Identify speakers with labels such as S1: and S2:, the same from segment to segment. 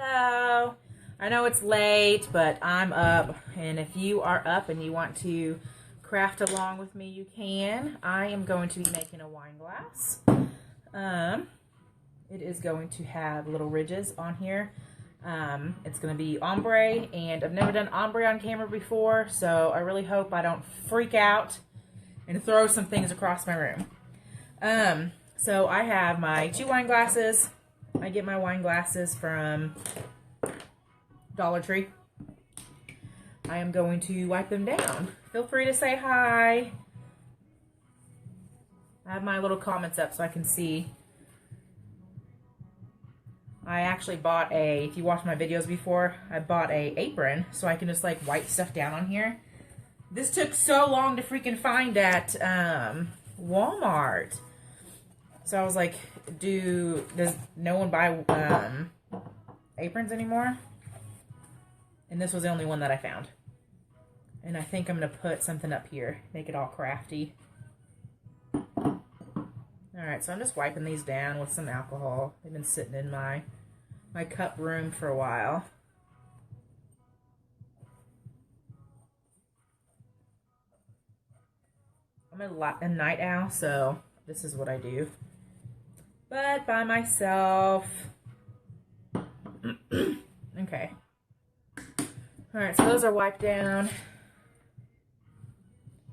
S1: Hello. I know it's late, but I'm up, and if you are up and you want to craft along with me, you can. I am going to be making a wine glass. It is going to have little ridges on here. It's going to be ombre, and I've never done ombre on camera before, so I really hope I don't freak out and throw some things across my room. So I have my 2 wine glasses. I get my wine glasses from Dollar Tree. I am going to wipe them down. Feel free to say hi. I have my little comments up so I can see. I actually bought if you watched my videos before, I bought a apron so I can just like wipe stuff down on here. This took so long to freaking find at Walmart. So I was like, does no one buy aprons anymore? And this was the only one that I found. And I think I'm going to put something up here, make it all crafty. Alright, so I'm just wiping these down with some alcohol. They've been sitting in my cup room for a while. I'm a night owl, so this is what I do. But by myself. Okay. Alright, so those are wiped down.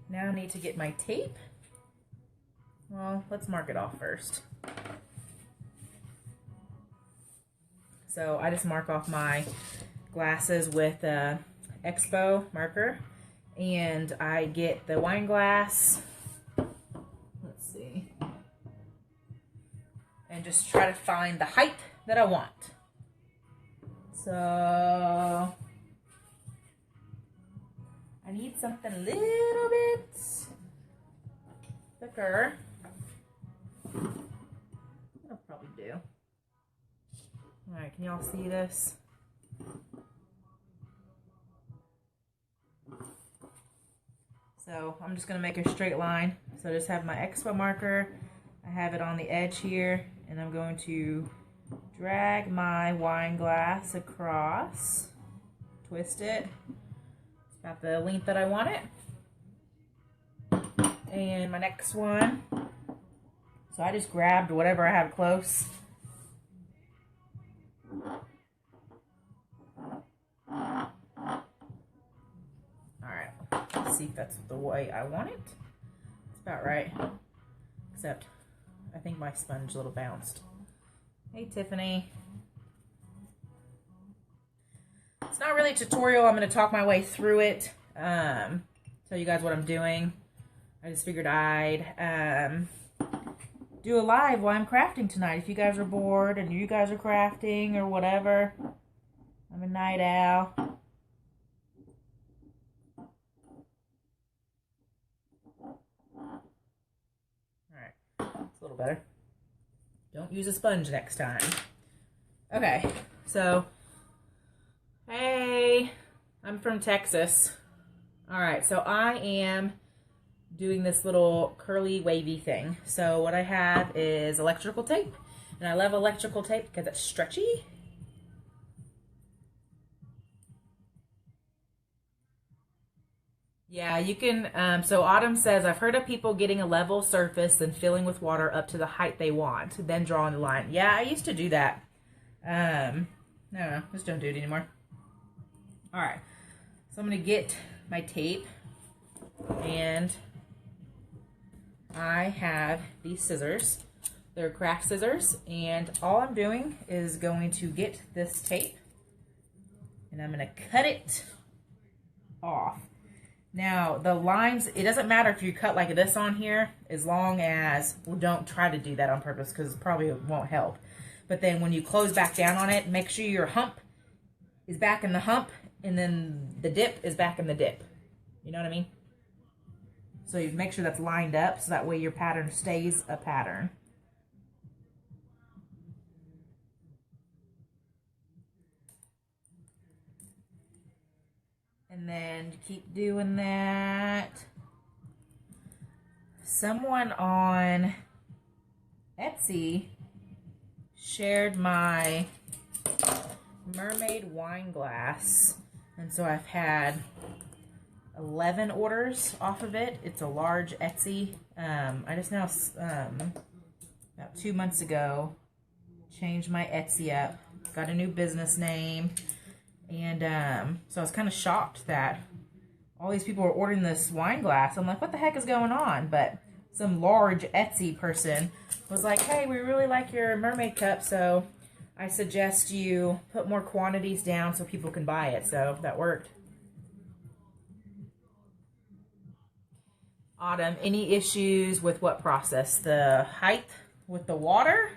S1: Now I need to get my tape. Well, let's mark it off first. So I just mark off my glasses with Expo Marker. And I get the wine glass. Let's see. And just try to find the height that I want. So I need something a little bit thicker. That'll probably do. Alright, can y'all see this? So I'm just going to make a straight line. So I just have my Expo marker. I have it on the edge here. And I'm going to drag my wine glass across. Twist it. It's got the length that I want it. And my next one. So I just grabbed whatever I have close. Alright, let's see if that's the way I want it. It's about right. Except, I think my sponge a little bounced. Hey, Tiffany. It's not really a tutorial. I'm going to talk my way through it. Tell you guys what I'm doing. I just figured I'd do a live while I'm crafting tonight. If you guys are bored and you guys are crafting or whatever. I'm a night owl. Alright, it's a little better. Don't use a sponge next time. Okay, so, hey, I'm from Texas. Alright, so I am doing this little curly wavy thing. So what I have is electrical tape. And I love electrical tape because it's stretchy. Yeah, you can, so Autumn says, I've heard of people getting a level surface and filling with water up to the height they want, then drawing the line. Yeah, I used to do that. No, just don't do it anymore. Alright, so I'm going to get my tape, and I have these scissors. They're craft scissors, and all I'm doing is going to get this tape, and I'm going to cut it off. Now, the lines, it doesn't matter if you cut like this on here, as long as, well, don't try to do that on purpose because it probably won't help. But then when you close back down on it, make sure your hump is back in the hump, and then the dip is back in the dip. You know what I mean? So you make sure that's lined up, so that way your pattern stays a pattern. And then keep doing that. Someone on Etsy shared my mermaid wine glass. And so I've had 11 orders off of it. It's a large Etsy. I just now, about 2 months ago, changed my Etsy up. Got a new business name. And so I was kind of shocked that all these people were ordering this wine glass. I'm like, what the heck is going on? But some large Etsy person was like, hey, we really like your mermaid cup, so I suggest you put more quantities down so people can buy it. So that worked. Autumn, any issues with what process? The height with the water?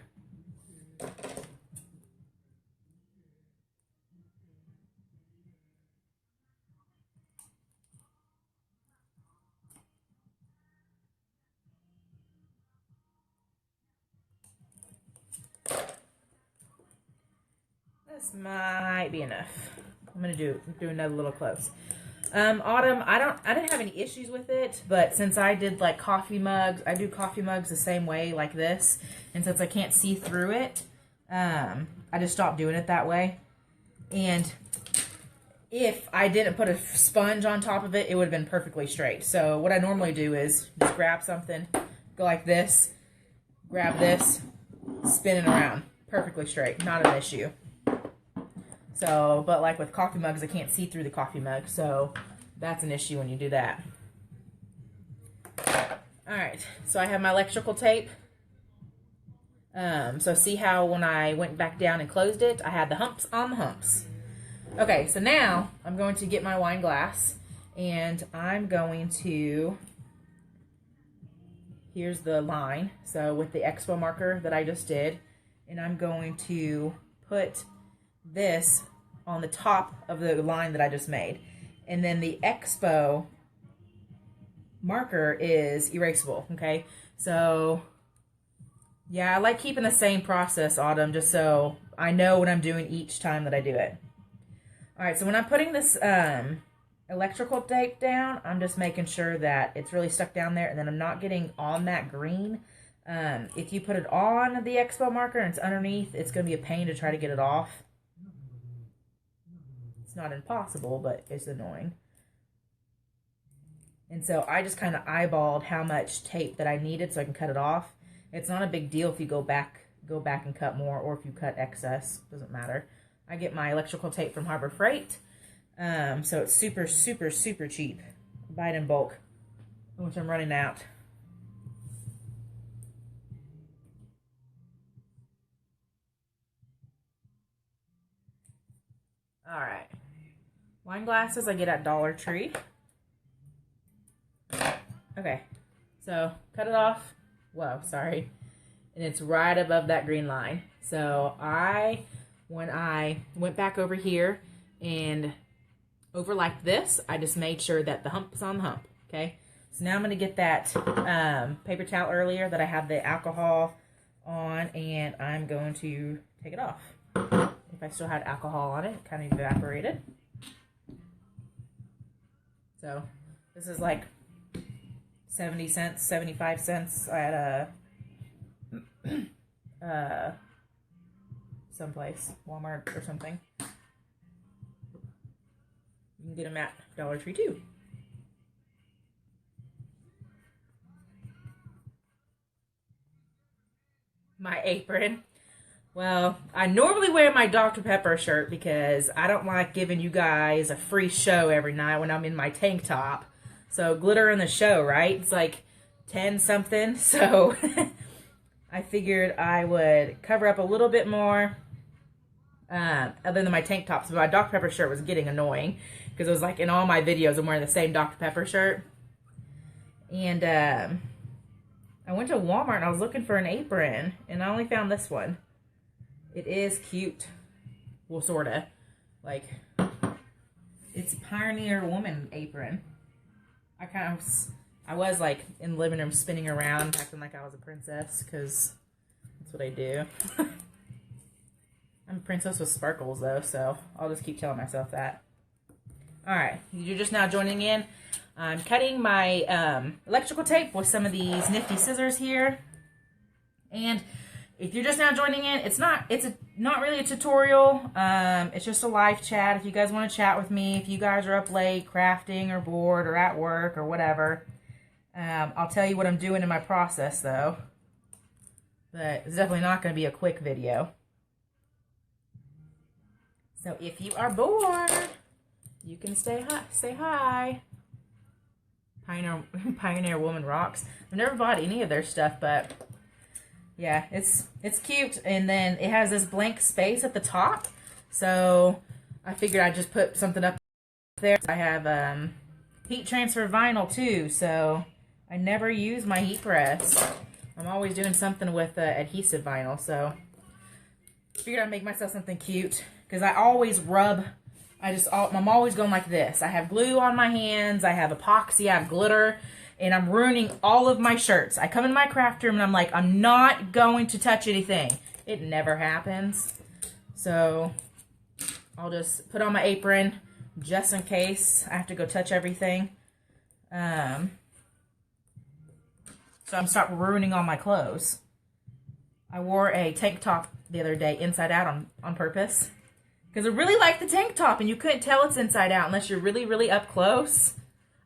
S1: This might be enough. I'm gonna do another little close. Autumn, I didn't have any issues with it, but since I did like coffee mugs, I do coffee mugs the same way, like this, and since I can't see through it, I just stopped doing it that way. And if I didn't put a sponge on top of it, it would have been perfectly straight. So what I normally do is just grab something, go like this, grab this, spin it around, perfectly straight, not an issue. So, but like with coffee mugs, I can't see through the coffee mug, so that's an issue when you do that. Alright, so I have my electrical tape. So see how when I went back down and closed it, I had the humps on the humps. Okay, so now I'm going to get my wine glass, and I'm going to, here's the line, so with the Expo marker that I just did, and I'm going to put this on the top of the line that I just made. And then the Expo marker is erasable, okay? So, yeah, I like keeping the same process, Autumn, just so I know what I'm doing each time that I do it. Alright, so when I'm putting this electrical tape down, I'm just making sure that it's really stuck down there, and then I'm not getting on that green. If you put it on the Expo marker and it's underneath, it's going to be a pain to try to get it off. It's not impossible, but it's annoying. And so I just kind of eyeballed how much tape that I needed so I can cut it off. It's not a big deal if you go back and cut more, or if you cut excess, doesn't matter. I get my electrical tape from Harbor Freight, so it's super, super, super cheap. Buy it in bulk, which I'm running out. All right, wine glasses I get at Dollar Tree. Okay, so cut it off. Whoa, sorry. And it's right above that green line. So when I went back over here and over like this, I just made sure that the hump is on the hump, okay? So now I'm going to get that paper towel earlier that I had the alcohol on, and I'm going to take it off. If I still had alcohol on it, it kind of evaporated. So this is like 70 cents, 75 cents at someplace, Walmart or something. You can get them at Dollar Tree too. My apron. Well, I normally wear my Dr. Pepper shirt because I don't like giving you guys a free show every night when I'm in my tank top. So glitter in the show, right? It's like 10 something. So I figured I would cover up a little bit more other than my tank tops. But my Dr. Pepper shirt was getting annoying because it was like in all my videos I'm wearing the same Dr. Pepper shirt. And I went to Walmart and I was looking for an apron and I only found this one. It is cute. Well, sorta. Like, it's a Pioneer Woman apron. I was like in the living room spinning around, acting like I was a princess, because that's what I do. I'm a princess with sparkles, though, so I'll just keep telling myself that. Alright, you're just now joining in. I'm cutting my electrical tape with some of these nifty scissors here. And if you're just now joining in, it's not really a tutorial. It's just a live chat. If you guys want to chat with me, if you guys are up late crafting or bored or at work or whatever, I'll tell you what I'm doing in my process though. But it's definitely not going to be a quick video. So if you are bored, you can say hi. Pioneer Woman rocks. I've never bought any of their stuff, but yeah, it's cute. And then it has this blank space at the top, so I figured I'd just put something up there. I have heat transfer vinyl too, so I never use my heat press. I'm always doing something with adhesive vinyl, so I figured I'd make myself something cute because I always rub. I'm always going like this. I have glue on my hands, I have epoxy, I have glitter, and I'm ruining all of my shirts. I come in my craft room and I'm like, I'm not going to touch anything. It never happens. So I'll just put on my apron just in case I have to go touch everything. So I'm stop ruining all my clothes. I wore a tank top the other day inside out on purpose. Because I really like the tank top, and you couldn't tell it's inside out unless you're really, really up close.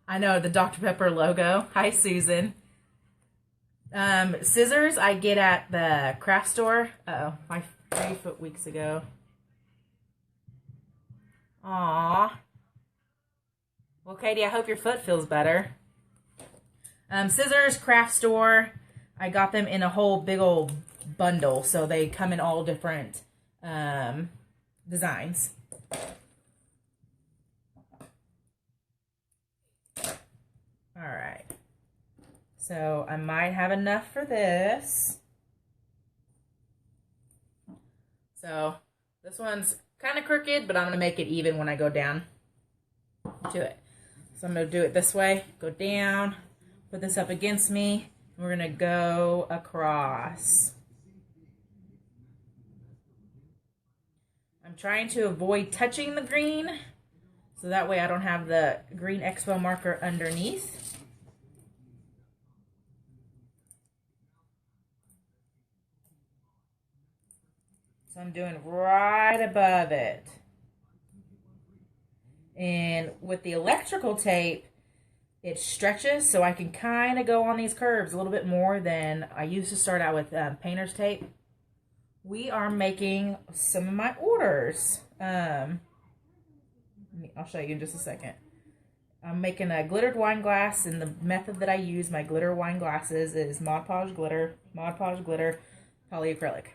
S1: I know, the Dr. Pepper logo. Hi, Susan. Scissors I get at the craft store. Uh-oh, my 3 weeks ago. Aww. Well, Katie, I hope your foot feels better. Scissors, craft store. I got them in a whole big old bundle, so they come in all different designs. Alright. So I might have enough for this. So this one's kind of crooked, but I'm going to make it even when I go down to it. So I'm going to do it this way. Go down. Put this up against me. We're going to go across. I'm trying to avoid touching the green, so that way I don't have the green Expo marker underneath. So I'm doing right above it. And with the electrical tape, it stretches, so I can kind of go on these curves a little bit more than I used to start out with painter's tape. We are making some of my orders. I'll show you in just a second. I'm making a glittered wine glass, and the method that I use my glitter wine glasses is Mod Podge glitter, polyacrylic.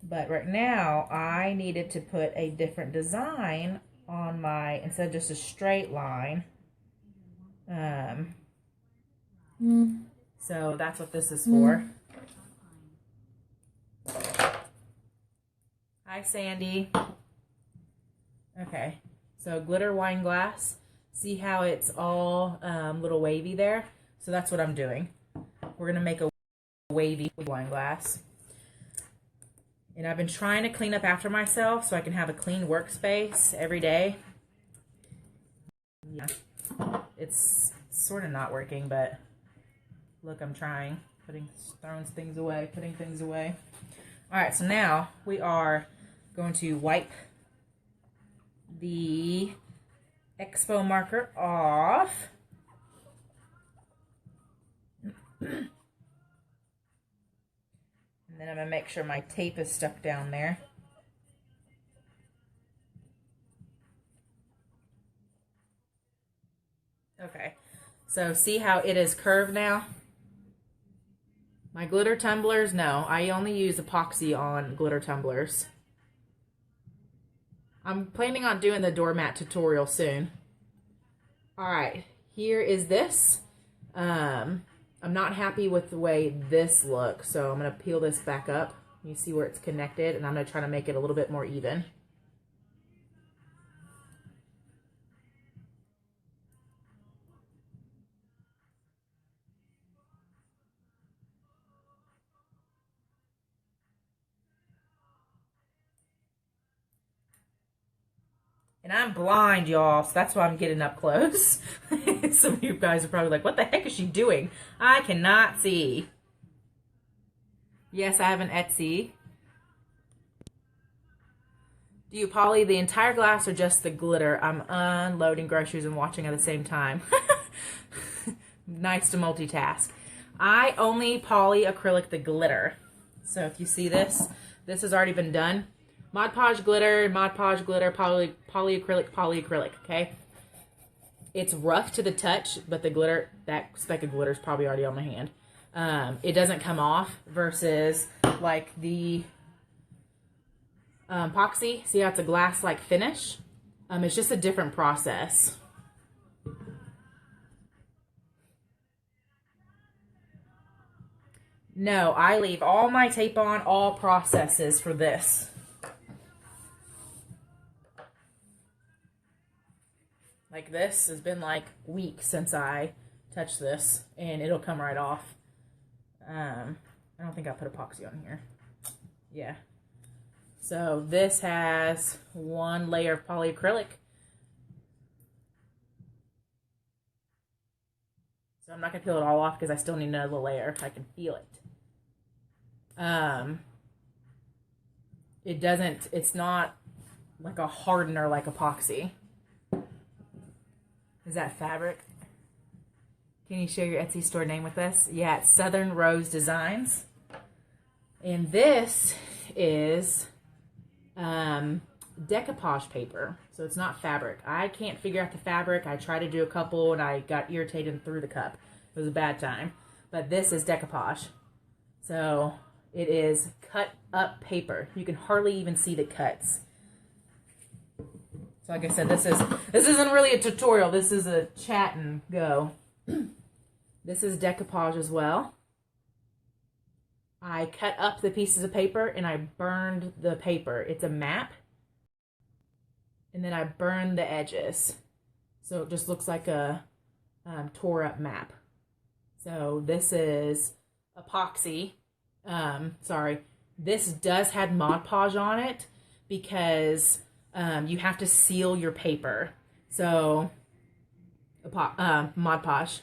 S1: But right now, I needed to put a different design on my, instead of just a straight line. So that's what this is for. Hi, Sandy. Okay, so glitter wine glass. See how it's all little wavy there? So that's what I'm doing. We're going to make a wavy wine glass. And I've been trying to clean up after myself so I can have a clean workspace every day. Yeah, it's sort of not working, but look, I'm trying. Throwing things away, putting things away. All right, so now we are going to wipe the Expo marker off. And then I'm going to make sure my tape is stuck down there. Okay, so see how it is curved now? My glitter tumblers, no, I only use epoxy on glitter tumblers. I'm planning on doing the doormat tutorial soon. Alright, here is this. I'm not happy with the way this looks, so I'm going to peel this back up. You see where it's connected, and I'm going to try to make it a little bit more even. And I'm blind, y'all, so that's why I'm getting up close. Some of you guys are probably like, what the heck is she doing? I cannot see. Yes, I have an Etsy. Do you poly the entire glass or just the glitter? I'm unloading groceries and watching at the same time. Nice to multitask. I only poly acrylic the glitter. So if you see this, this has already been done. Mod Podge glitter, polyacrylic, okay? It's rough to the touch, but the glitter, that speck of glitter is probably already on my hand. It doesn't come off versus like the epoxy. See how it's a glass-like finish? It's just a different process. No, I leave all my tape on all processes for this. Like this has been like weeks since I touched this, and it'll come right off. I don't think I put epoxy on here. Yeah. So this has one layer of polyacrylic. So I'm not going to peel it all off because I still need another layer. I can feel it. It's not like a hardener like epoxy. Is that fabric? Can you share your Etsy store name with us? Yeah, it's Southern Rose Designs. And this is decoupage paper. So it's not fabric. I can't figure out the fabric. I tried to do a couple and I got irritated and threw the cup. It was a bad time. But this is decoupage. So it is cut up paper. You can hardly even see the cuts. So like I said, this isn't really a tutorial. This is a chat and go. This is decoupage as well. I cut up the pieces of paper and I burned the paper. It's a map. And then I burned the edges. So it just looks like a tore up map. So this is epoxy. Sorry. This does have Mod Podge on it because you have to seal your paper. So Mod Podge.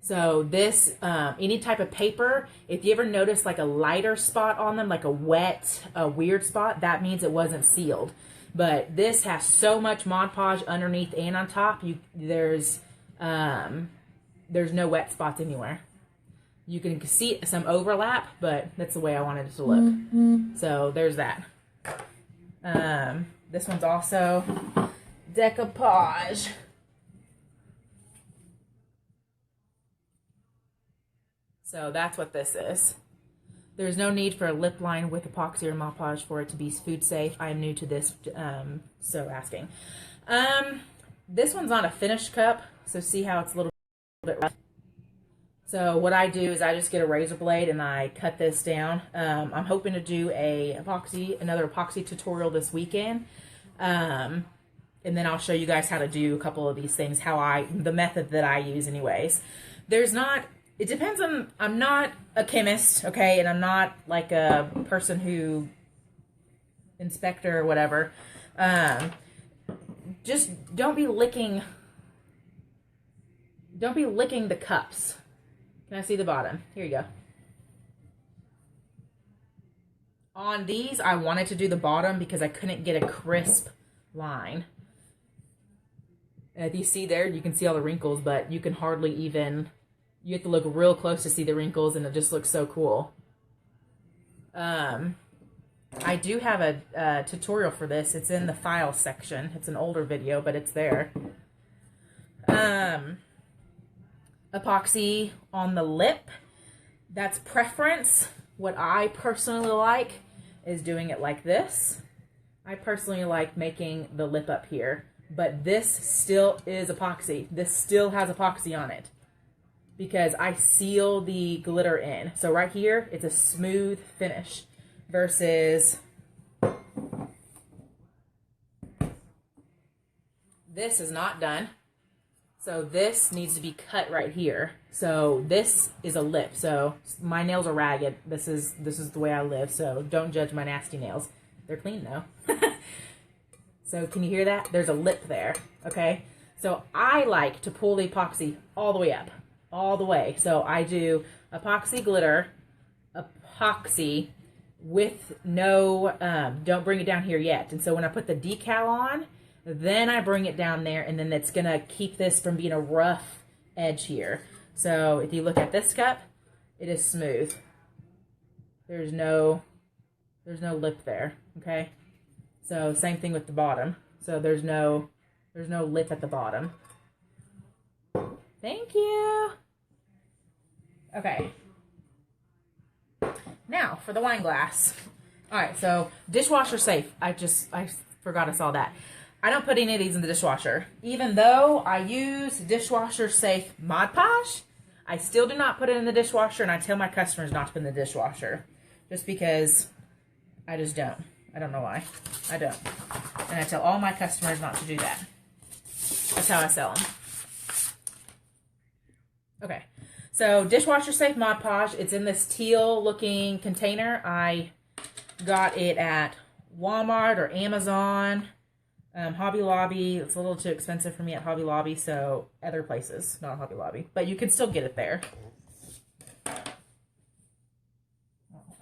S1: So this, any type of paper, if you ever notice like a lighter spot on them, like a wet, weird spot, that means it wasn't sealed. But this has so much Mod Podge underneath and on top, there's no wet spots anywhere. You can see some overlap, but that's the way I wanted it to look. So there's that. This one's also decoupage. So that's what this is. There's no need for a lip line with epoxy or Mod Podge for it to be food safe. I am new to this, so asking. This one's not a finished cup, so see how it's a little bit rough. So what I do is I just get a razor blade and I cut this down. I'm hoping to do another epoxy tutorial this weekend. And then I'll show you guys how to do a couple of these things, the method that I use anyways. It depends on, I'm not a chemist, okay, and I'm not like a person who, inspector or whatever. Just don't be licking the cups. Can I see the bottom? Here you go. On these, I wanted to do the bottom because I couldn't get a crisp line. If you see there, you can see all the wrinkles, but you can hardly even... You have to look real close to see the wrinkles, and it just looks so cool. I do have a tutorial for this. It's in the file section. It's an older video, but it's there. Epoxy on the lip. That's preference. What I personally like is doing it like this. I personally like making the lip up here, but this still is epoxy. This still has epoxy on it, because I seal the glitter in. So right here, it's a smooth finish versus this is not done. So this needs to be cut right here. So this is a lip. So my nails are ragged. This is the way I live. So don't judge my nasty nails. They're clean though. So can you hear that? There's a lip there, okay? So I like to pull the epoxy all the way up. All the way. So I do epoxy glitter, epoxy with no, don't bring it down here yet. And so when I put the decal on, then I bring it down there, and then it's gonna keep this from being a rough edge here. So if you look at this cup, it is smooth. There's no lip there, okay? So same thing with the bottom. So there's no lip at the bottom. Thank you. Okay. Now for the wine glass. All right, so dishwasher safe. I forgot I saw that. I don't put any of these in the dishwasher. Even though I use dishwasher safe Mod Podge, I still do not put it in the dishwasher, and I tell my customers not to put it in the dishwasher. Just because I just don't. I don't know why. I don't. And I tell all my customers not to do that. That's how I sell them. Okay. So dishwasher safe Mod Podge. It's in this teal looking container. I got it at Walmart or Amazon. Hobby Lobby. It's a little too expensive for me at Hobby Lobby, so other places, not Hobby Lobby. But you can still get it there. I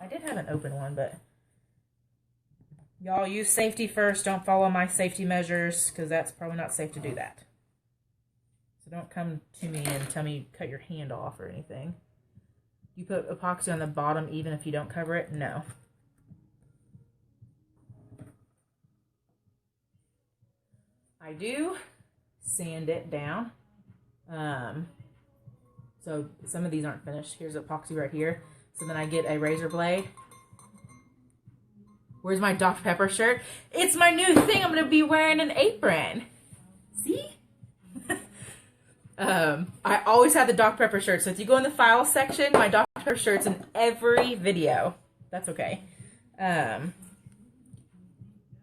S1: did have an open one, but y'all use safety first. Don't follow my safety measures, because that's probably not safe to do that. So don't come to me and tell me cut your hand off or anything. You put epoxy on the bottom even if you don't cover it? No. I do sand it down. So some of these aren't finished. Here's epoxy right here. So then I get a razor blade. Where's my Dr. Pepper shirt? It's my new thing. I'm going to be wearing an apron. See? I always have the Dr. Pepper shirt. So if you go in the files section, my Dr. Pepper shirt's in every video. That's okay.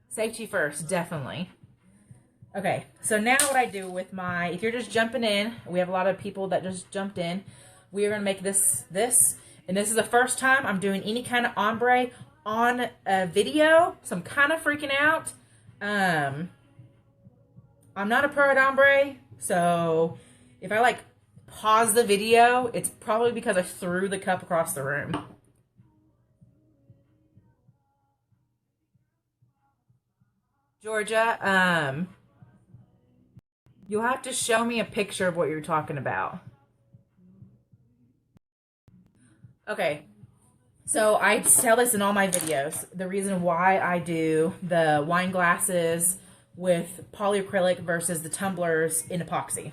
S1: Safety first, definitely. Okay, so now what I do with my, if you're just jumping in, we have a lot of people that just jumped in. We are going to make this, and this is the first time I'm doing any kind of ombre on a video, so I'm kind of freaking out. I'm not a pro at ombre, so if I like pause the video, it's probably because I threw the cup across the room. Georgia, you'll have to show me a picture of what you're talking about. Okay, so I tell this in all my videos. The reason why I do the wine glasses with polyacrylic versus the tumblers in epoxy.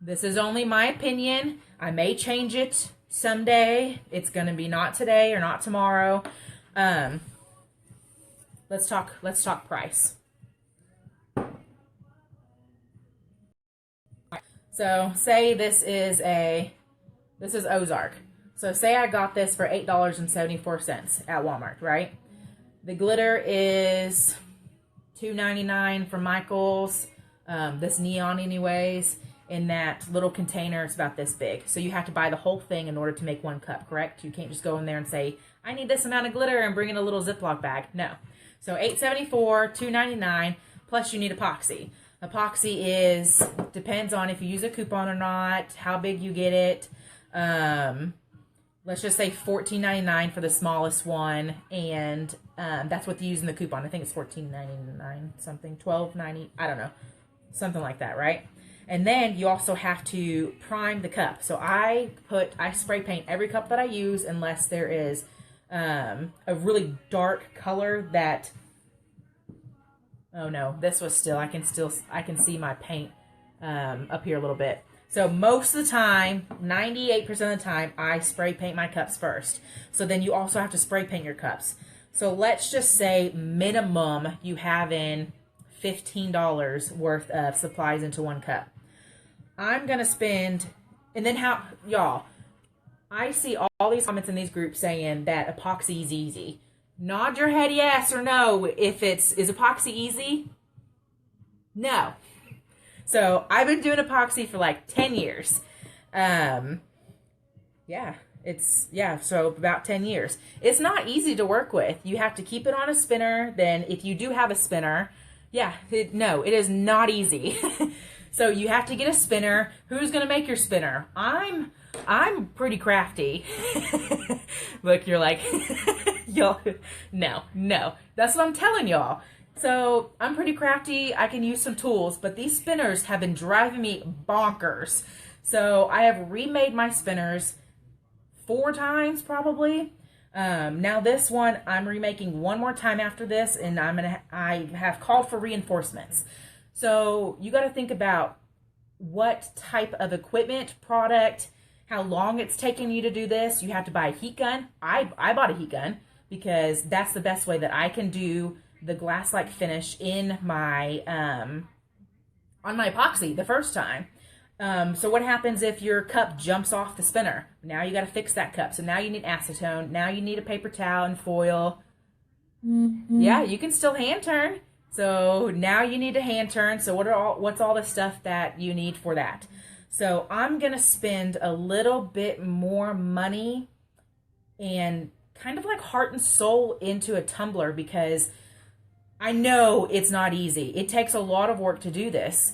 S1: This is only my opinion. I may change it someday. It's going to be not today or not tomorrow. Let's talk price. So say this is Ozark. So say I got this for $8.74 at Walmart, right? The glitter is $2.99 from Michael's. This neon anyways, in that little container, it's about this big. So you have to buy the whole thing in order to make one cup, correct? You can't just go in there and say, I need this amount of glitter and bring in a little Ziploc bag. No. So $8.74, $2.99, plus you need epoxy. Epoxy depends on if you use a coupon or not, how big you get it. Let's just say $14.99 for the smallest one, and that's what you use in the coupon. I think it's $14.99 something, $12.90, I don't know, something like that, right? And then you also have to prime the cup. So I spray paint every cup that I use unless there is a really dark color that, oh no, this was still, I can see my paint up here a little bit. So most of the time, 98% of the time, I spray paint my cups first. So then you also have to spray paint your cups. So let's just say minimum you have in $15 worth of supplies into one cup. I'm going to spend, and then y'all, I see all these comments in these groups saying that epoxy is easy. Nod your head yes or no if is epoxy easy? No. So I've been doing epoxy for like 10 years. So about 10 years. It's not easy to work with. You have to keep it on a spinner. Then if you do have a spinner, it is not easy. So you have to get a spinner. Who's going to make your spinner? I'm I'm pretty crafty. Look, you're like, y'all, no. That's what I'm telling y'all. So I'm pretty crafty. I can use some tools, but these spinners have been driving me bonkers. So I have remade my spinners 4 times probably. Now this one I'm remaking one more time after this, and I have called for reinforcements. So you got to think about what type of equipment, product, how long it's taking you to do this. You have to buy a heat gun. I bought a heat gun because that's the best way that I can do the glass-like finish in my on my epoxy the first time. So what happens if your cup jumps off the spinner? Now you got to fix that cup. So now you need acetone. Now you need a paper towel and foil. Yeah, you can still hand turn. So now you need to hand turn. So what's all the stuff that you need for that? So I'm going to spend a little bit more money and kind of like heart and soul into a tumbler, because I know it's not easy. It takes a lot of work to do this.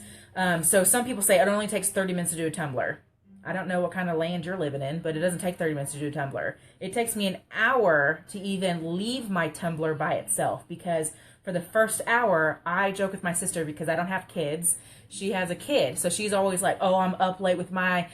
S1: So some people say it only takes 30 minutes to do a tumbler. I don't know what kind of land you're living in, but it doesn't take 30 minutes to do a tumbler. It takes me an hour to even leave my tumbler by itself, because for the first hour, I joke with my sister because I don't have kids. She has a kid. So she's always like, oh, I'm up late with my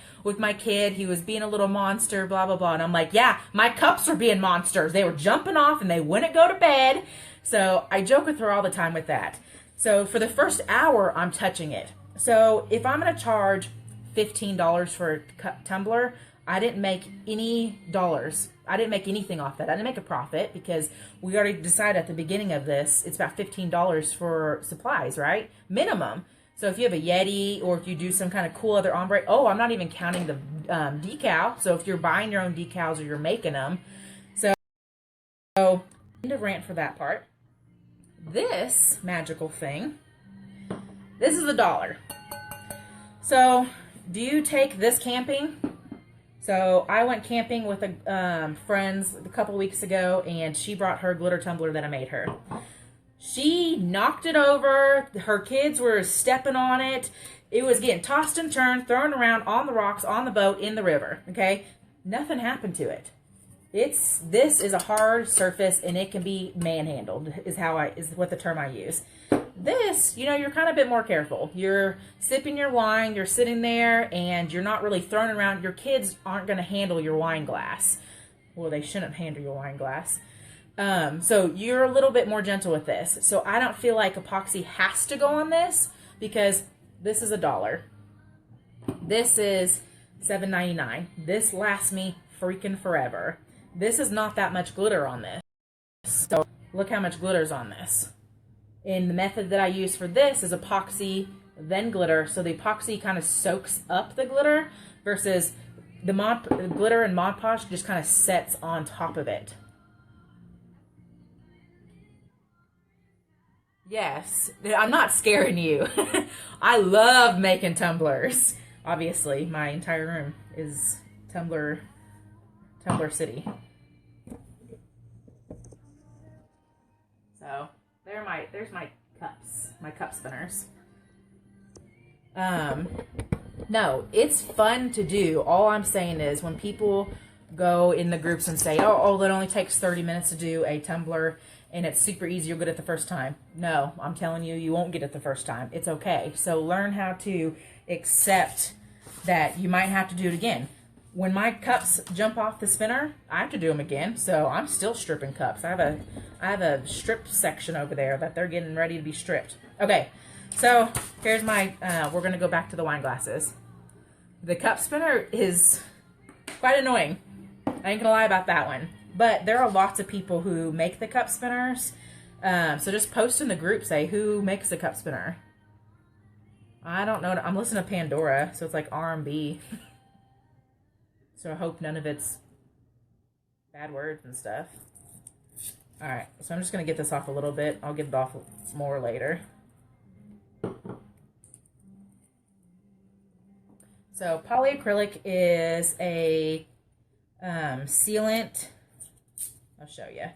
S1: kid. He was being a little monster, blah, blah, blah. And I'm like, yeah, my cups were being monsters. They were jumping off and they wouldn't go to bed. So I joke with her all the time with that. So for the first hour, I'm touching it. So if I'm going to charge $15 for a tumbler, I didn't make any dollars. I didn't make anything off that. I didn't make a profit because we already decided at the beginning of this, it's about $15 for supplies, right? Minimum. So if you have a Yeti or if you do some kind of cool other ombre, oh, I'm not even counting the decal. So if you're buying your own decals or you're making them. So end of rant for that part. This magical thing, this is $1. So do you take this camping? So I went camping with friends a couple weeks ago, and she brought her glitter tumbler that I made her. She knocked it over. Her kids were stepping on it. It was getting tossed and turned, thrown around on the rocks, on the boat, in the river. Okay, nothing happened to it. This is a hard surface, and it can be manhandled. Is what the term I use. This, you're kind of a bit more careful. You're sipping your wine, you're sitting there, and you're not really throwing around. Your kids aren't going to handle your wine glass. Well, they shouldn't handle your wine glass. So you're a little bit more gentle with this. So I don't feel like epoxy has to go on this, because this is $1. This is $7.99. This lasts me freaking forever. This is not that much glitter on this. So look how much glitter's on this. And the method that I use for this is epoxy, then glitter. So the epoxy kind of soaks up the glitter versus the glitter and Mod Podge just kind of sets on top of it. Yes, I'm not scaring you. I love making tumblers. Obviously, my entire room is tumbler city. So there's my cups, my cup spinners. No, it's fun to do. All I'm saying is when people go in the groups and say, oh, that only takes 30 minutes to do a tumbler and it's super easy, you'll get it the first time. No, I'm telling you, you won't get it the first time. It's okay. So learn how to accept that you might have to do it again. When my cups jump off the spinner, I have to do them again. So I'm still stripping cups. I have a strip section over there that they're getting ready to be stripped. Okay, so here's my, we're going to go back to the wine glasses. The cup spinner is quite annoying. I ain't going to lie about that one. But there are lots of people who make the cup spinners. So just post in the group, say, who makes a cup spinner? I don't know. I'm listening to Pandora, so it's like R&B. So I hope none of it's bad words and stuff. Alright, so I'm just going to get this off a little bit. I'll get it off more later. So polyacrylic is a sealant. I'll show you.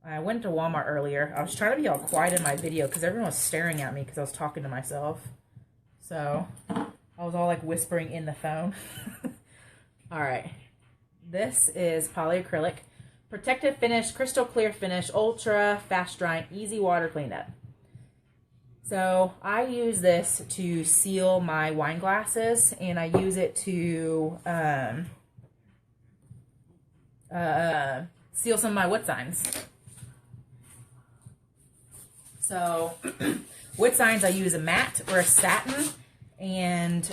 S1: I went to Walmart earlier. I was trying to be all quiet in my video because everyone was staring at me because I was talking to myself. So I was all like whispering in the phone. All right, this is polyacrylic, protective finish, crystal clear finish, ultra fast drying, easy water cleanup. So I use this to seal my wine glasses, and I use it to seal some of my wood signs. So wood signs, I use a matte or a satin, and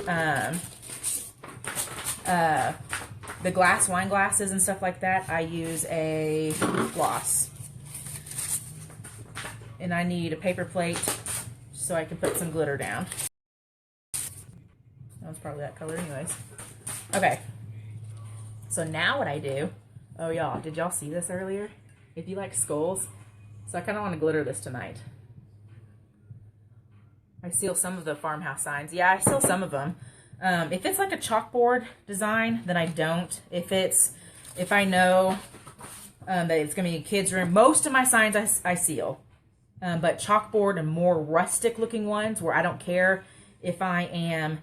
S1: the wine glasses and stuff like that, I use a gloss. And I need a paper plate so I can put some glitter down. That was probably that color anyways. Okay. So now what I do, oh y'all, did y'all see this earlier? If you like skulls, so I kind of want to glitter this tonight. I seal some of the farmhouse signs. Yeah, I seal some of them. If it's like a chalkboard design, then I don't. If I know that it's going to be a kid's room, most of my signs I seal. But chalkboard and more rustic looking ones where I don't care if I am,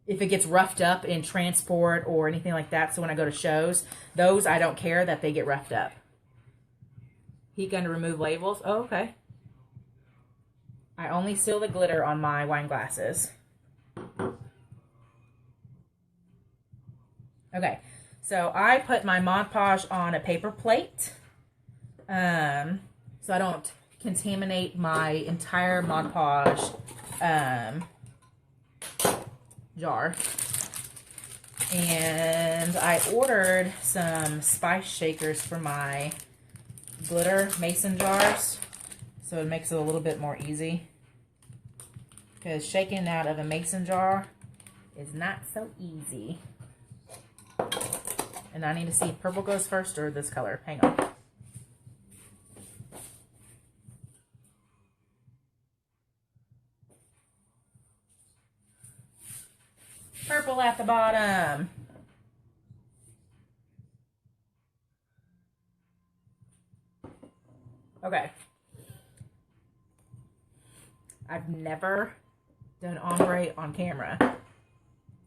S1: if it gets roughed up in transport or anything like that. So when I go to shows, those I don't care that they get roughed up. Heat gun to remove labels. Oh, okay. I only seal the glitter on my wine glasses. Okay, so I put my Mod Podge on a paper plate, so I don't contaminate my entire Mod Podge jar. And I ordered some spice shakers for my glitter mason jars, so it makes it a little bit more easy. Because shaking out of a mason jar is not so easy. And I need to see if purple goes first or this color. Hang on. Purple at the bottom. Okay. I've never done ombre on camera,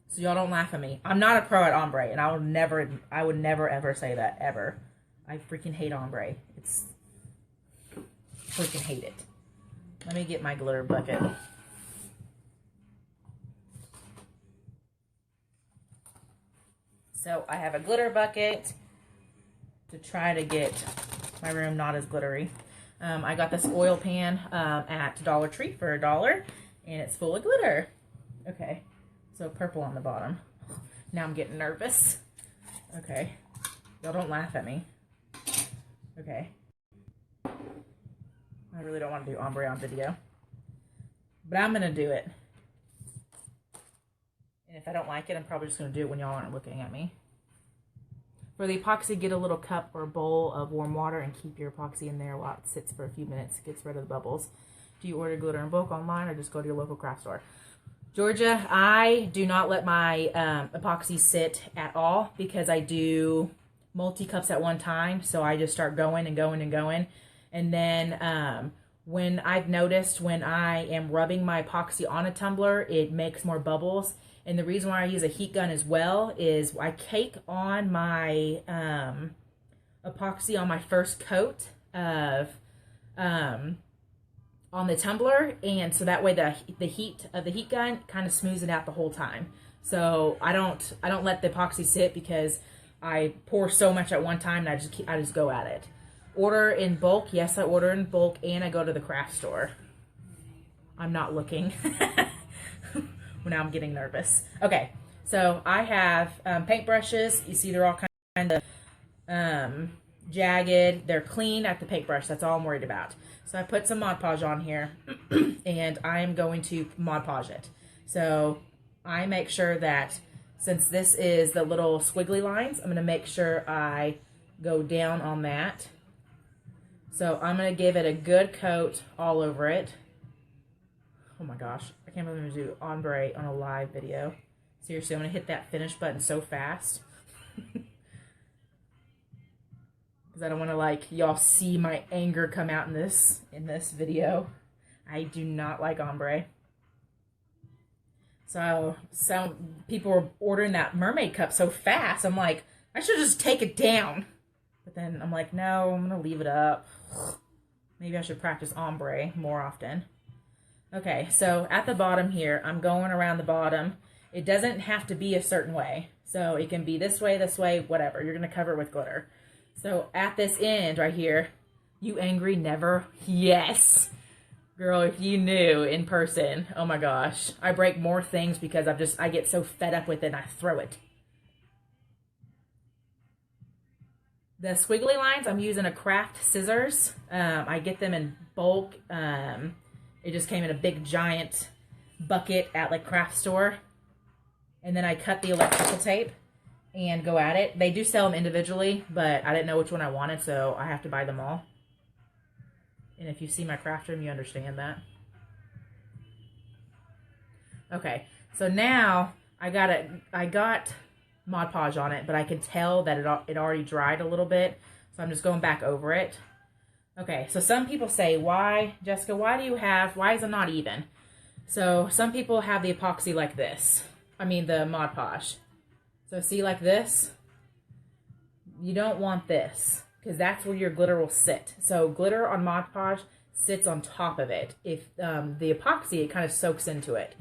S1: so y'all don't laugh at me. I'm not a pro at ombre, and I would never ever say that, ever. I freaking hate ombre. Freaking hate it. Let me get my glitter bucket. So I have a glitter bucket to try to get my room not as glittery. I got this oil pan at Dollar Tree for $1, and it's full of glitter. Okay, so purple on the bottom. Now I'm getting nervous. Okay, y'all don't laugh at me. Okay. I really don't want to do ombre on video, but I'm going to do it. And if I don't like it, I'm probably just going to do it when y'all aren't looking at me. For the epoxy, get a little cup or bowl of warm water and keep your epoxy in there while it sits for a few minutes. It gets rid of the bubbles. Do you order glitter in bulk online or just go to your local craft store? Georgia, I do not let my epoxy sit at all because I do multi-cups at one time. So I just start going and going and going. And then when I've noticed when I am rubbing my epoxy on a tumbler, it makes more bubbles. And the reason why I use a heat gun as well is I cake on my epoxy on my first coat of on the tumbler, and so that way the heat of the heat gun kind of smooths it out the whole time. So I don't let the epoxy sit because I pour so much at one time and I just go at it. Order in bulk. Yes, I order in bulk, and I go to the craft store. I'm not looking. Well, now I'm getting nervous. Okay, so I have paintbrushes. You see they're all kind of jagged. They're clean at the paintbrush. That's all I'm worried about. So I put some Mod Podge on here, and I'm going to Mod Podge it. So I make sure that since this is the little squiggly lines, I'm going to make sure I go down on that. So I'm going to give it a good coat all over it. Oh my gosh, I can't believe I'm going to do ombre on a live video. Seriously, I'm going to hit that finish button so fast. Because I don't want to, like, y'all see my anger come out in this video. I do not like ombre. So some people were ordering that mermaid cup so fast. I'm like, I should just take it down. But then I'm like, no, I'm going to leave it up. Maybe I should practice ombre more often. Okay, so at the bottom here, I'm going around the bottom. It doesn't have to be a certain way. So it can be this way, whatever. You're going to cover it with glitter. So at this end right here, you angry never? Yes. Girl, if you knew in person, oh my gosh. I break more things because I get so fed up with it and I throw it. The squiggly lines, I'm using a craft scissors. I get them in bulk. It just came in a big giant bucket at like craft store. And then I cut the electrical tape and go at it. They do sell them individually, but I didn't know which one I wanted, so I have to buy them all. And if you see my craft room, you understand that. Okay, so now I got Mod Podge on it, but I can tell that it already dried a little bit, so I'm just going back over it. Okay, so some people say, why, Jessica, why is it not even? So some people have the epoxy like this. I mean the Mod Podge. So see like this? You don't want this, because that's where your glitter will sit. So glitter on Mod Podge sits on top of it. If the epoxy, it kind of soaks into it.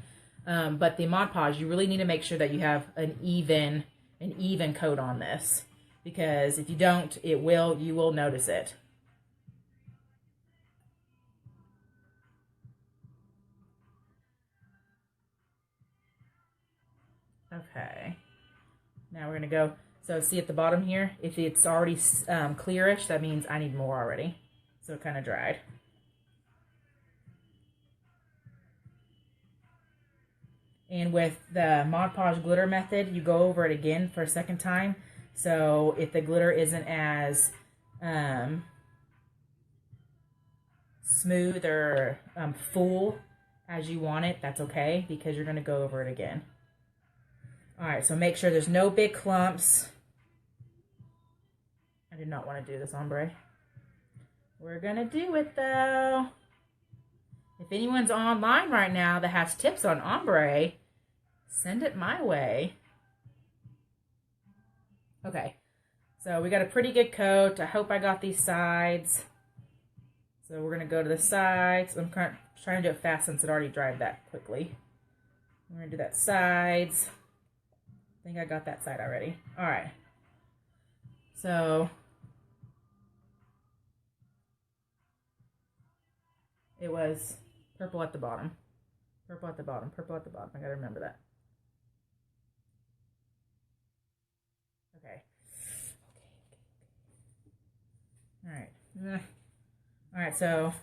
S1: But the Mod Podge, you really need to make sure that you have an even coat on this, because if you don't, you will notice it. Okay. Now we're gonna go. So see at the bottom here, if it's already clearish, that means I need more already. So it kind of dried. And with the Mod Podge glitter method, you go over it again for a second time. So if the glitter isn't as smooth or full as you want it, that's okay, because you're going to go over it again. All right, so make sure there's no big clumps. I did not want to do this ombre. We're going to do it, though. If anyone's online right now that has tips on ombre, send it my way. Okay, so we got a pretty good coat. I hope I got these sides. So we're going to go to the sides. I'm trying to do it fast since it already dried that quickly. We're going to do that sides. I think I got that side already. All right. So it was purple at the bottom. Purple at the bottom. Purple at the bottom. I got to remember that. Okay. All right. All right, so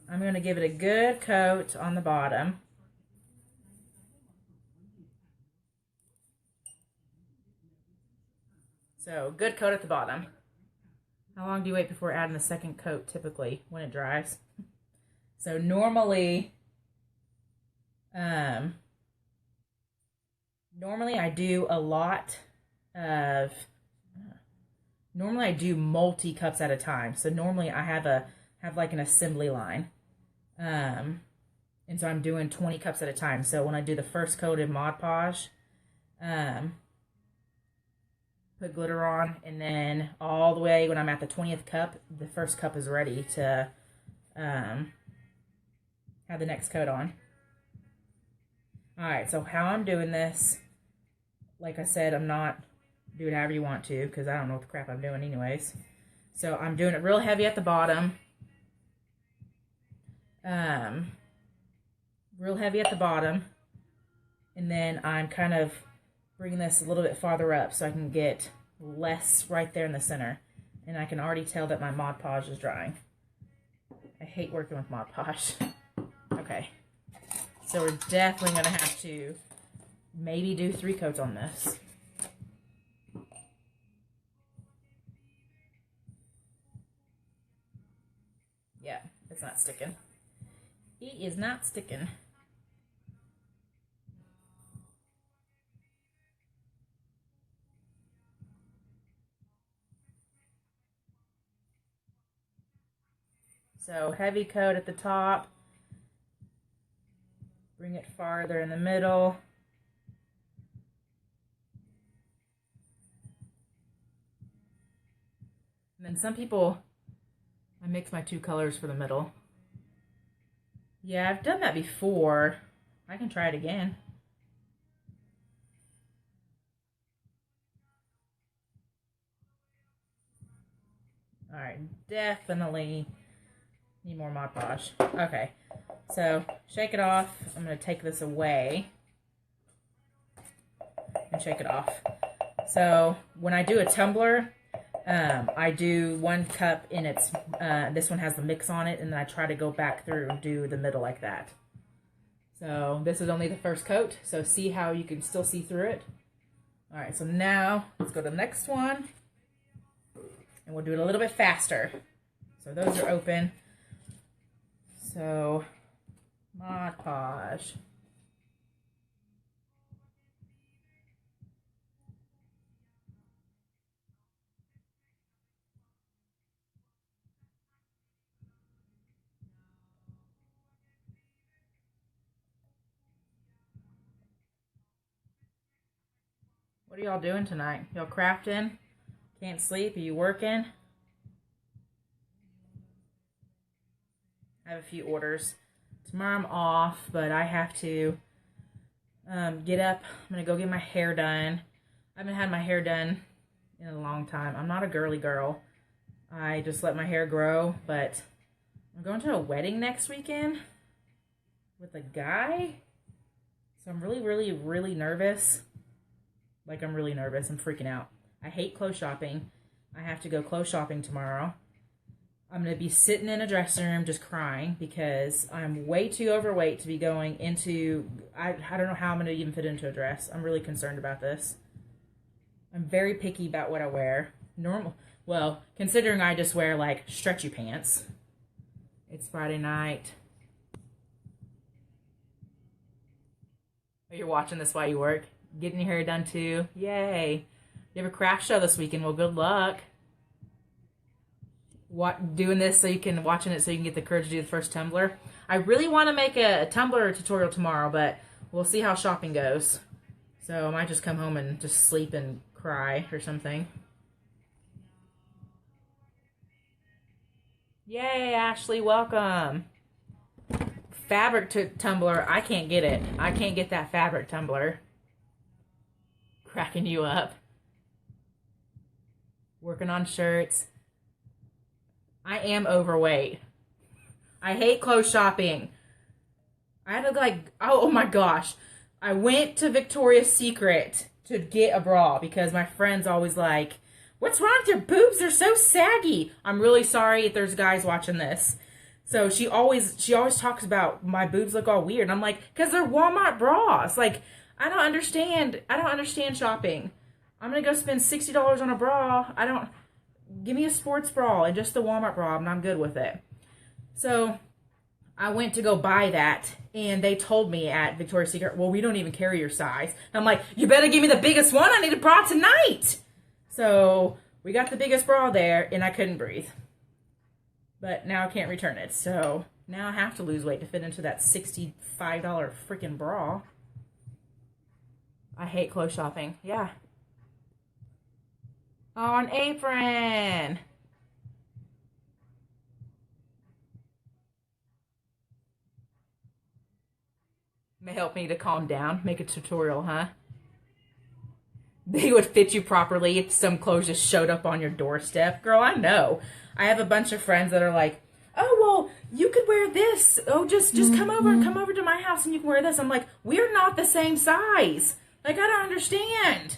S1: I'm going to give it a good coat on the bottom. So, good coat at the bottom. How long do you wait before adding the second coat typically when it dries? So, normally I do a lot of, normally I do multi-cups at a time. So, normally I have like an assembly line. And so I'm doing 20 cups at a time. So when I do the first coat of Mod Podge, put glitter on, and then all the way when I'm at the 20th cup, the first cup is ready to have the next coat on. Alright, so how I'm doing this, like I said, I'm not doing however you want to, because I don't know what the crap I'm doing anyways. So I'm doing it real heavy at the bottom. Real heavy at the bottom, and then I'm kind of bringing this a little bit farther up so I can get less right there in the center, and I can already tell that my Mod Podge is drying. I hate working with Mod Podge. Okay, so we're definitely going to have to maybe do 3 coats on this. Yeah, it's not sticking. It is not sticking. So heavy coat at the top. Bring it farther in the middle. And then some people, I mix my two colors for the middle. Yeah, I've done that before. I can try it again. All right, definitely need more Mod Podge. Okay, so shake it off. I'm gonna take this away and shake it off. So when I do a tumbler, I do 1 cup in its, this one has the mix on it, and then I try to go back through and do the middle like that. So this is only the first coat, so see how you can still see through it. All right, so now let's go to the next one, and we'll do it a little bit faster. So those are open. So Mod Podge. What are y'all doing tonight? Y'all crafting? Can't sleep? Are you working? I have a few orders. Tomorrow I'm off, but I have to get up. I'm going to go get my hair done. I haven't had my hair done in a long time. I'm not a girly girl. I just let my hair grow, but I'm going to a wedding next weekend with a guy. So I'm really nervous. Like, I'm really nervous. I'm freaking out. I hate clothes shopping. I have to go clothes shopping tomorrow. I'm going to be sitting in a dressing room just crying because I'm way too overweight to be going into, I don't know how I'm going to even fit into a dress. I'm really concerned about this. I'm very picky about what I wear. Well, considering I just wear like stretchy pants. It's Friday night. Oh, you're watching this while you work? Getting your hair done too? Yay. You have a craft show this weekend. Well, good luck. Doing this so you can, watching it so you can get the courage to do the first tumbler. I really want to make a tumbler tutorial tomorrow, but we'll see how shopping goes. So I might just come home and just sleep and cry or something. Yay, Ashley, welcome. Fabric tumbler, I can't get it. I can't get that fabric tumbler. Cracking you up. Working on shirts. I am overweight. I hate clothes shopping. I had to like, oh my gosh. I went to Victoria's Secret to get a bra because my friend's always like, what's wrong with your boobs? They're so saggy. I'm really sorry if there's guys watching this. So she always talks about my boobs look all weird. And I'm like, because they're Walmart bras. Like, I don't understand shopping. I'm going to go spend $60 on a bra. Give me a sports bra and just the Walmart bra and I'm good with it. So I went to go buy that and they told me at Victoria's Secret, well, we don't even carry your size. And I'm like, you better give me the biggest one. I need a bra tonight. So we got the biggest bra there and I couldn't breathe. But now I can't return it. So now I have to lose weight to fit into that $65 freaking bra. I hate clothes shopping. Yeah. Oh, an apron. May help me to calm down. Make a tutorial, huh? They would fit you properly if some clothes just showed up on your doorstep. Girl, I know. I have a bunch of friends that are like, oh, well, you could wear this. Oh, just come over to my house and you can wear this. I'm like, we're not the same size. Like, I don't understand.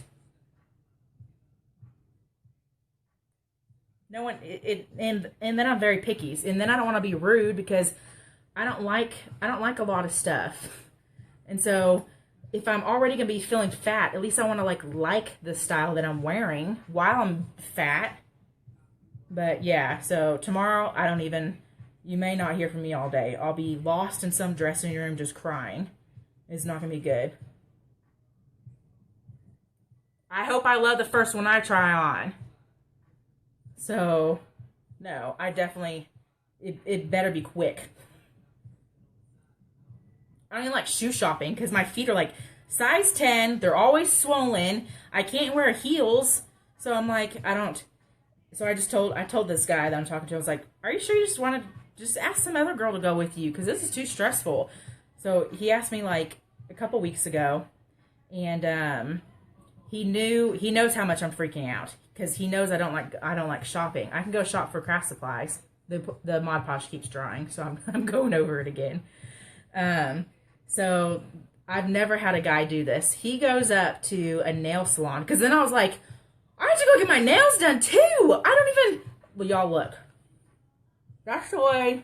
S1: No one, and then I'm very picky. And then I don't want to be rude because I don't like a lot of stuff. And so if I'm already going to be feeling fat, at least I want to like the style that I'm wearing while I'm fat. But yeah, so tomorrow you may not hear from me all day. I'll be lost in some dressing room just crying. It's not going to be good. I hope I love the first one I try on. So, no, I definitely, it better be quick. I don't even like shoe shopping because my feet are like size 10. They're always swollen. I can't wear heels. So I'm like, I don't. So I told this guy that I'm talking to, I was like, are you sure you just want to just ask some other girl to go with you? Because this is too stressful. So he asked me like a couple weeks ago, and he knows how much I'm freaking out because he knows I don't like shopping. I can go shop for craft supplies. The Mod Podge keeps drying, so I'm going over it again. So I've never had a guy do this. He goes up to a nail salon because then I was like, I have to go get my nails done too. I don't even. Well, y'all look. That's the way.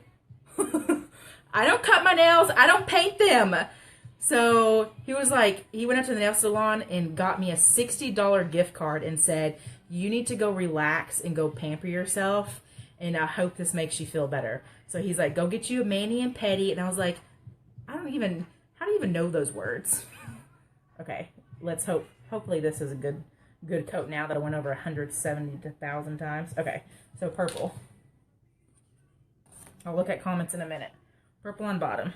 S1: I don't cut my nails. I don't paint them. So he was like, he went up to the nail salon and got me a $60 gift card and said, you need to go relax and go pamper yourself. And I hope this makes you feel better. So he's like, go get you a mani and pedi. And I was like, how do you even know those words? Okay, let's hope. Hopefully this is a good coat now that I went over 170,000 times. Okay, so purple. I'll look at comments in a minute. Purple on bottom.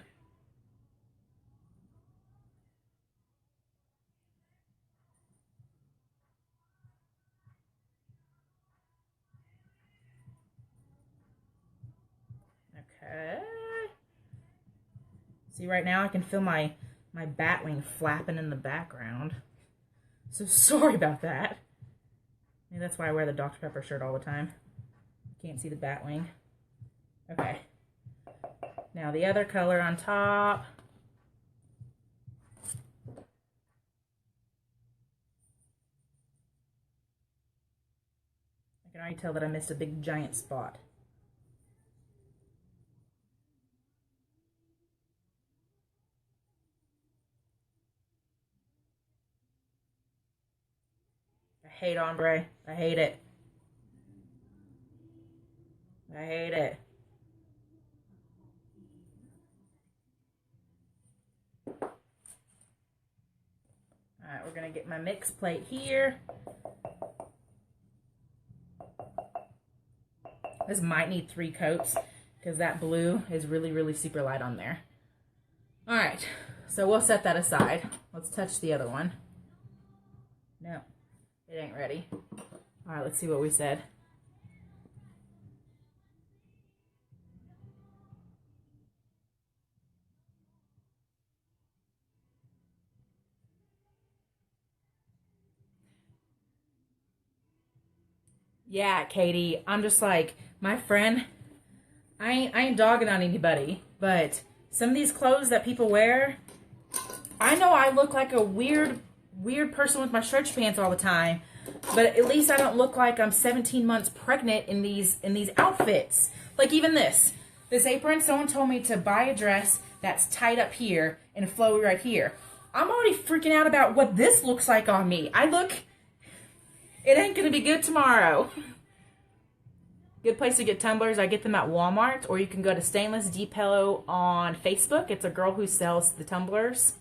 S1: Okay. See, right now I can feel my bat wing flapping in the background. So sorry about that. Maybe that's why I wear the Dr. Pepper shirt all the time. Can't see the bat wing. Okay. Now the other color on top. I can already tell that I missed a big giant spot. I hate ombre. I hate it. I hate it. Alright, we're going to get my mix plate here. This might need 3 coats because that blue is really, really super light on there. Alright, so we'll set that aside. Let's touch the other one. No, it ain't ready. Alright, let's see what we said. Yeah, Katie, I'm just like, my friend, I ain't dogging on anybody, but some of these clothes that people wear, I know I look like a weird person with my stretch pants all the time, but at least I don't look like I'm 17 months pregnant in these outfits. Like even this apron, someone told me to buy a dress that's tight up here and flowy right here. I'm already freaking out about what this looks like on me. It ain't gonna be good tomorrow. Good place to get tumblers. I get them at Walmart, or you can go to Stainless Depot on Facebook. It's a girl who sells the tumblers.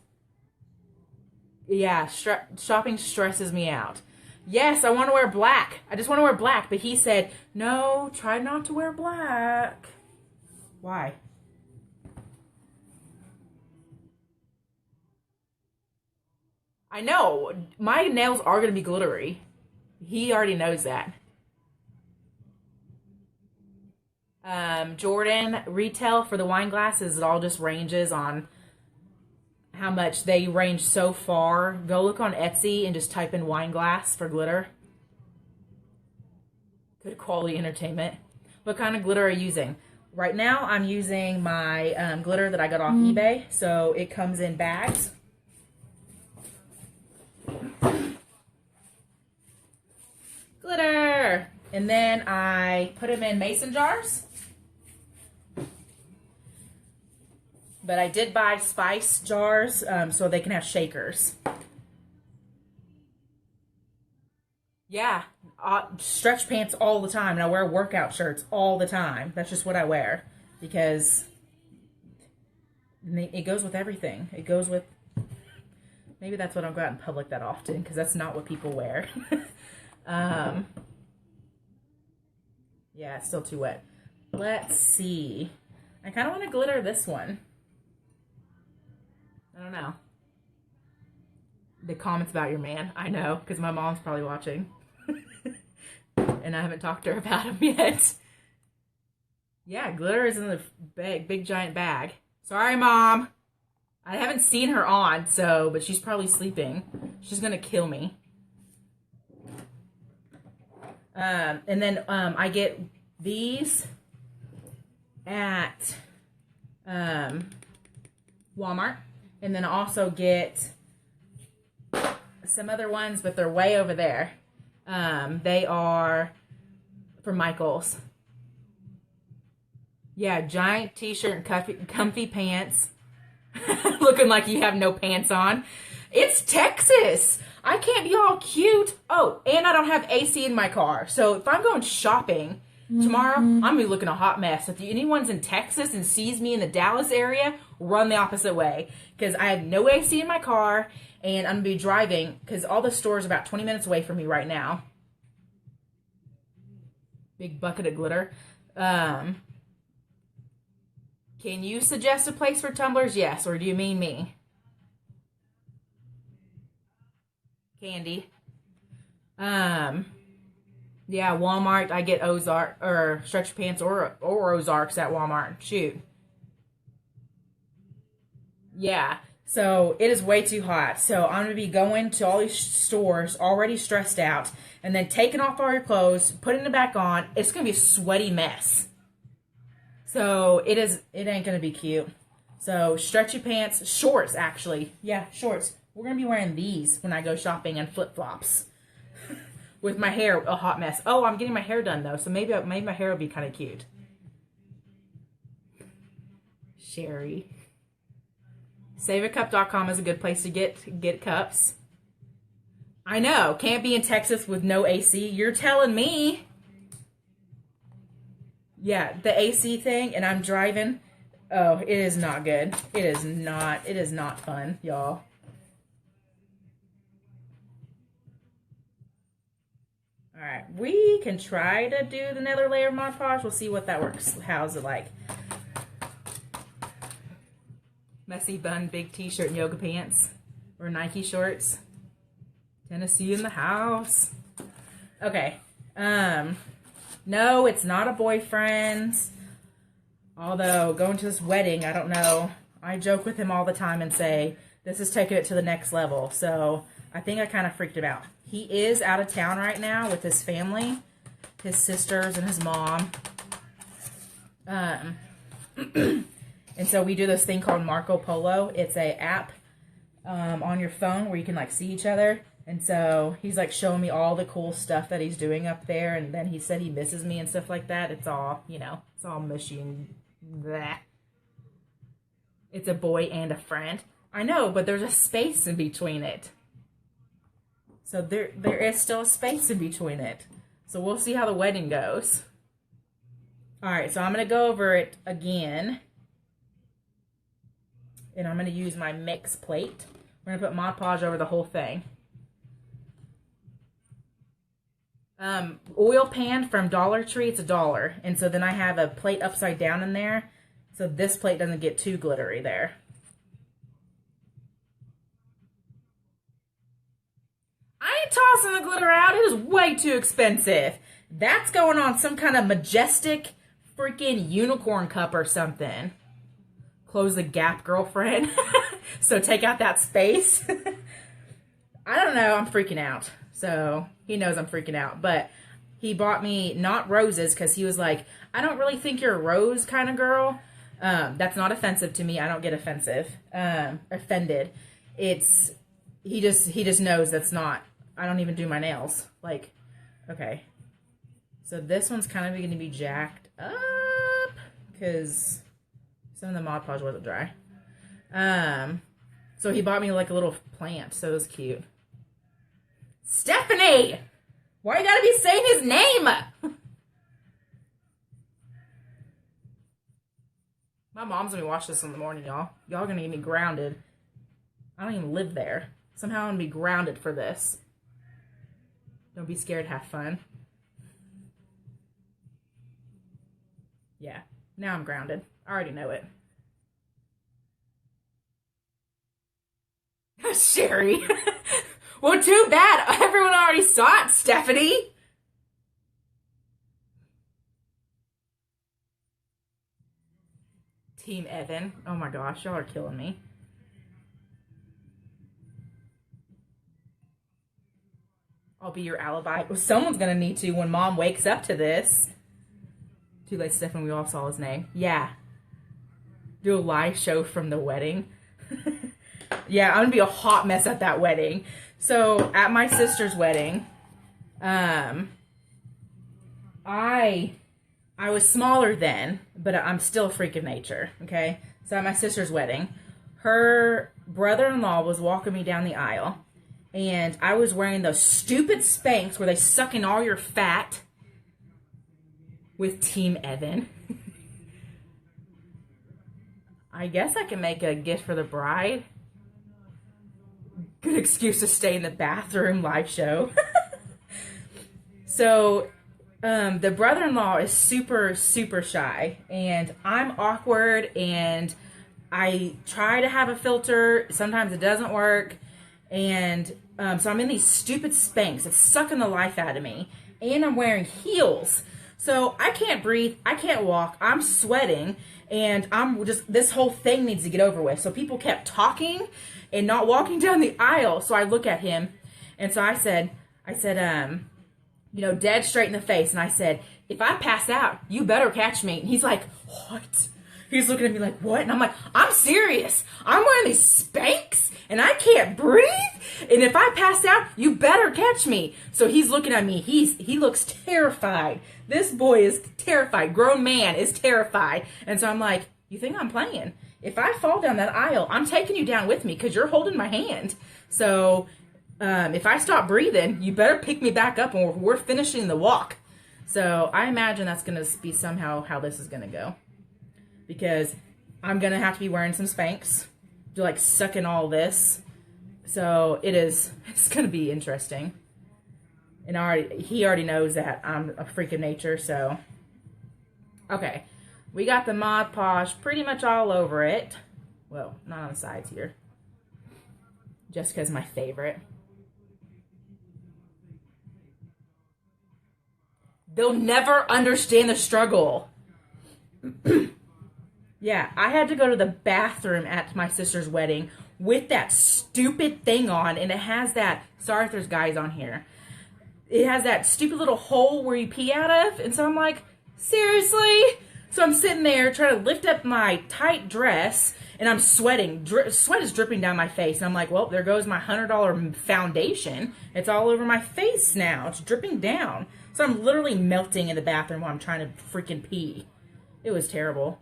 S1: Yeah, shopping stresses me out. Yes, I want to wear black. I just want to wear black, but he said, no, try not to wear black. Why? I know. My nails are going to be glittery. He already knows that. Jordan, retail for the wine glasses, it all just ranges on how much. They range so far. Go look on Etsy and just type in wine glass for glitter. Good quality entertainment. What kind of glitter are you using? Right now, I'm using my glitter that I got off eBay. So it comes in bags. Glitter! And then I put them in mason jars. But I did buy spice jars so they can have shakers. Yeah, stretch pants all the time. And I wear workout shirts all the time. That's just what I wear. Because it goes with everything. It goes with... Maybe that's why I don't go out in public that often. Because that's not what people wear. Yeah, it's still too wet. Let's see. I kind of want to glitter this one. I don't know. The comments about your man. I know, because my mom's probably watching. And I haven't talked to her about him yet. Yeah, glitter is in the big giant bag. Sorry, Mom. I haven't seen her on, but she's probably sleeping. She's gonna kill me. And then I get these at Walmart. And then I also get some other ones, but they're way over there. They are from Michael's. Yeah, giant t-shirt and comfy pants. Looking like you have no pants on. It's Texas. I can't be all cute. Oh, and I don't have AC in my car. So if I'm going shopping tomorrow, I'm going to be looking a hot mess. If anyone's in Texas and sees me in the Dallas area, run the opposite way. Because I have no AC in my car, and I'm going to be driving, because all the stores are about 20 minutes away from me right now. Big bucket of glitter. Can you suggest a place for tumblers? Yes, or do you mean me? Candy. Yeah, Walmart. I get Ozark or stretch pants or Ozarks at Walmart. Shoot. Yeah. So it is way too hot. So I'm gonna be going to all these stores already stressed out, and then taking off all your clothes, putting it back on. It's gonna be a sweaty mess. So it ain't gonna be cute. So stretchy pants, shorts actually. Yeah, shorts. We're gonna be wearing these when I go shopping, and flip-flops. With my hair a hot mess. Oh, I'm getting my hair done though, so maybe my hair will be kind of cute. Sherry. SaveAcup.com is a good place to get cups. I know, can't be in Texas with no AC. You're telling me. Yeah, the AC thing, and I'm driving. Oh, it is not good. It is not fun, y'all. Alright, we can try to do another layer of Mod Podge. We'll see what that works. How's it like? Messy bun, big t-shirt and yoga pants. Or Nike shorts. Tennessee in the house. Okay. No, it's not a boyfriend. Although, going to this wedding, I don't know. I joke with him all the time and say, this is taking it to the next level. So, I think I kind of freaked him out. He is out of town right now with his family. His sisters and his mom. And so we do this thing called Marco Polo. It's a app on your phone where you can like see each other. And so he's like showing me all the cool stuff that he's doing up there. And then he said he misses me and stuff like that. It's all, you know, it's all mushy and bleh. It's a boy and a friend. I know, but there's a space in between it. So there is still a space in between it. So we'll see how the wedding goes. Alright, so I'm going to go over it again. And I'm going to use my mix plate. We're going to put Mod Podge over the whole thing. Oil pan from Dollar Tree, it's $1. And so then I have a plate upside down in there. So this plate doesn't get too glittery there. I ain't tossing the glitter out. It is way too expensive. That's going on some kind of majestic freaking unicorn cup or something. Close the gap, girlfriend. So take out that space. I don't know. I'm freaking out. So he knows I'm freaking out. But he bought me not roses because he was like, I don't really think you're a rose kind of girl. That's not offensive to me. I don't get offended. He just knows that's not. I don't even do my nails. Like, okay. So this one's kind of going to be jacked up because some of the Mod Podge wasn't dry. So he bought me like a little plant. So it was cute. Stephanie! Why you gotta be saying his name? My mom's gonna watch this in the morning, y'all. Y'all gonna get me grounded. I don't even live there. Somehow I'm gonna be grounded for this. Don't be scared, have fun. Yeah, now I'm grounded. I already know it. Sherry. Well, too bad. Everyone already saw it, Stephanie. Team Evan. Oh my gosh, y'all are killing me. I'll be your alibi. Well, someone's gonna need to when Mom wakes up to this. Too late, Stefan. We all saw his name. Yeah. Do a live show from the wedding. Yeah, I'm gonna be a hot mess at that wedding. So at my sister's wedding, I was smaller then, but I'm still a freak of nature. Okay. So at my sister's wedding, her brother-in-law was walking me down the aisle. And I was wearing those stupid Spanx where they suck in all your fat with Team Evan. I guess I can make a gift for the bride. Good excuse to stay in the bathroom live show. So, the brother-in-law is super, super shy. And I'm awkward and I try to have a filter. Sometimes it doesn't work. And so I'm in these stupid Spanx. It's sucking the life out of me. And I'm wearing heels. So I can't breathe. I can't walk. I'm sweating. And I'm just, this whole thing needs to get over with. So people kept talking and not walking down the aisle. So I look at him. And so I said, you know, dead straight in the face. And I said, if I pass out, you better catch me. And he's like, what? He's looking at me like, what? And I'm like, I'm serious. I'm wearing these Spanx and I can't breathe. And if I pass out, you better catch me. So he's looking at me. He looks terrified. This boy is terrified. Grown man is terrified. And so I'm like, you think I'm playing? If I fall down that aisle, I'm taking you down with me because you're holding my hand. So if I stop breathing, you better pick me back up and we're finishing the walk. So I imagine that's going to be somehow how this is going to go. Because I'm going to have to be wearing some Spanx to like suck in all this. So it's going to be interesting. And he already knows that I'm a freak of nature, so. Okay, we got the Mod Podge pretty much all over it. Well, not on the sides here. Jessica's my favorite. They'll never understand the struggle. Yeah, I had to go to the bathroom at my sister's wedding with that stupid thing on, and it has that, sorry if there's guys on here, it has that stupid little hole where you pee out of, and so I'm like, seriously? So I'm sitting there trying to lift up my tight dress, and I'm sweating. Sweat is dripping down my face, and I'm like, well, there goes my $100 foundation. It's all over my face now. It's dripping down. So I'm literally melting in the bathroom while I'm trying to freaking pee. It was terrible.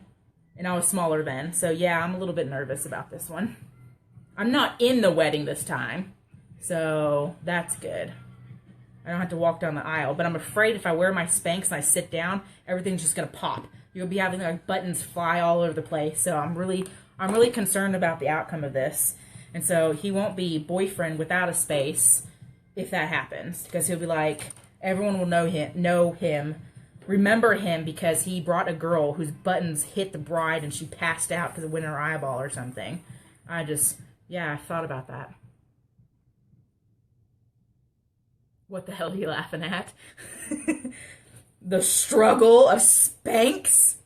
S1: And I was smaller then. So yeah, I'm a little bit nervous about this one. I'm not in the wedding this time. So that's good. I don't have to walk down the aisle. But I'm afraid if I wear my Spanx and I sit down, everything's just going to pop. You'll be having like buttons fly all over the place. So I'm really concerned about the outcome of this. And so he won't be boyfriend without a space if that happens. Because he'll be like, everyone will know him. Remember him because he brought a girl whose buttons hit the bride and she passed out because it went in her eyeball or something. I thought about that. What the hell are you laughing at? The struggle of Spanx?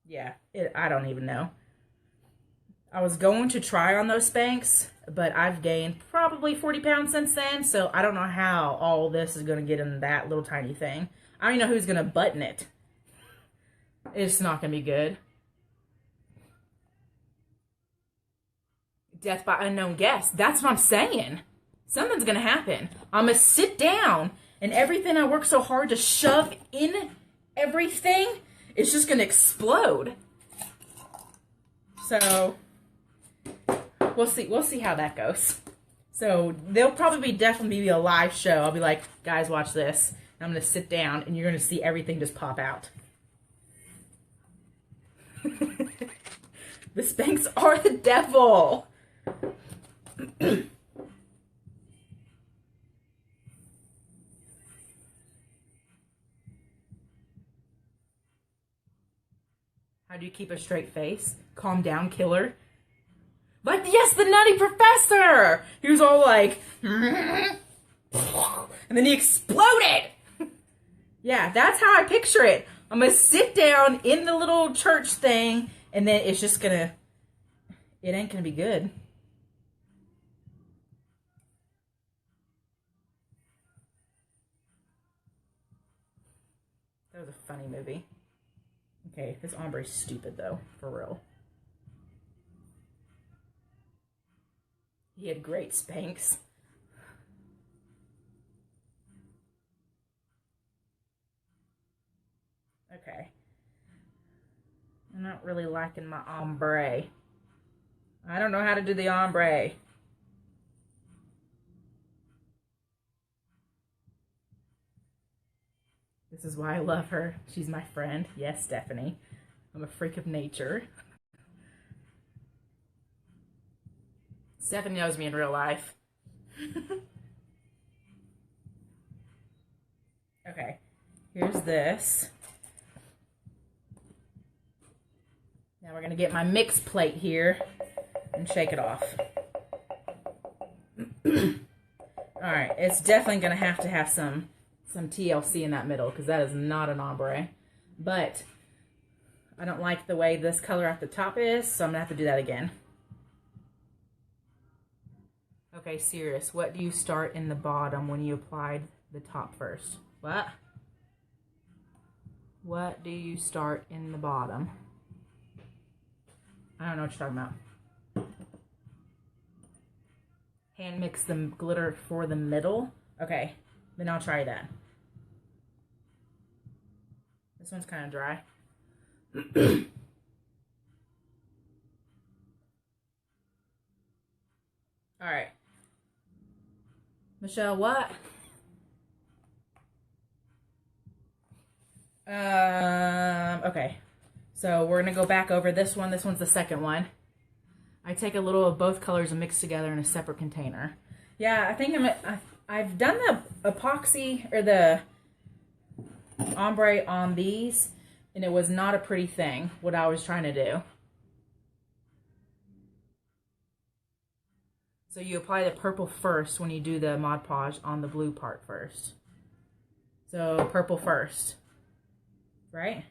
S1: Yeah, I don't even know. I was going to try on those Spanx, but I've gained probably 40 pounds since then, so I don't know how all this is going to get in that little tiny thing. I don't even know who's going to button it. It's not going to be good. Death by unknown guest. That's what I'm saying. Something's going to happen. I'm going to sit down, and everything I worked so hard to shove in everything is just going to explode. So we'll see how that goes. So there'll probably definitely be a live show. I'll be like, guys, watch this. And I'm going to sit down, and you're going to see everything just pop out. The Spanx are the devil. How do you keep a straight face? Calm down, killer. Like, yes, the Nutty Professor! He was all like, and then he exploded! Yeah, that's how I picture it. I'm gonna sit down in the little church thing, and then it's just gonna, it ain't gonna be good. That was a funny movie. Okay, this ombre is stupid though, for real. He had great Spanx. Okay. I'm not really liking my ombre. I don't know how to do the ombre. This is why I love her. She's my friend. Yes, Stephanie. I'm a freak of nature. Stephanie knows me in real life. Okay, here's this. Now we're gonna get my mix plate here and shake it off. Alright, it's definitely gonna have some TLC in that middle because that is not an ombre. But I don't like the way this color at the top is, so I'm gonna have to do that again. Okay, serious. What do you start in the bottom when you applied the top first? What? What do you start in the bottom? I don't know what you're talking about. Hand mix the glitter for the middle? Okay, then I'll try that. This one's kind of dry. All right. Michelle, what? Okay. So we're gonna go back over this one. This one's the second one. I take a little of both colors and mix together in a separate container. Yeah, I think I've done the epoxy or the ombre on these, and it was not a pretty thing, what I was trying to do. So you apply the purple first when you do the Mod Podge on the blue part first. So purple first, right?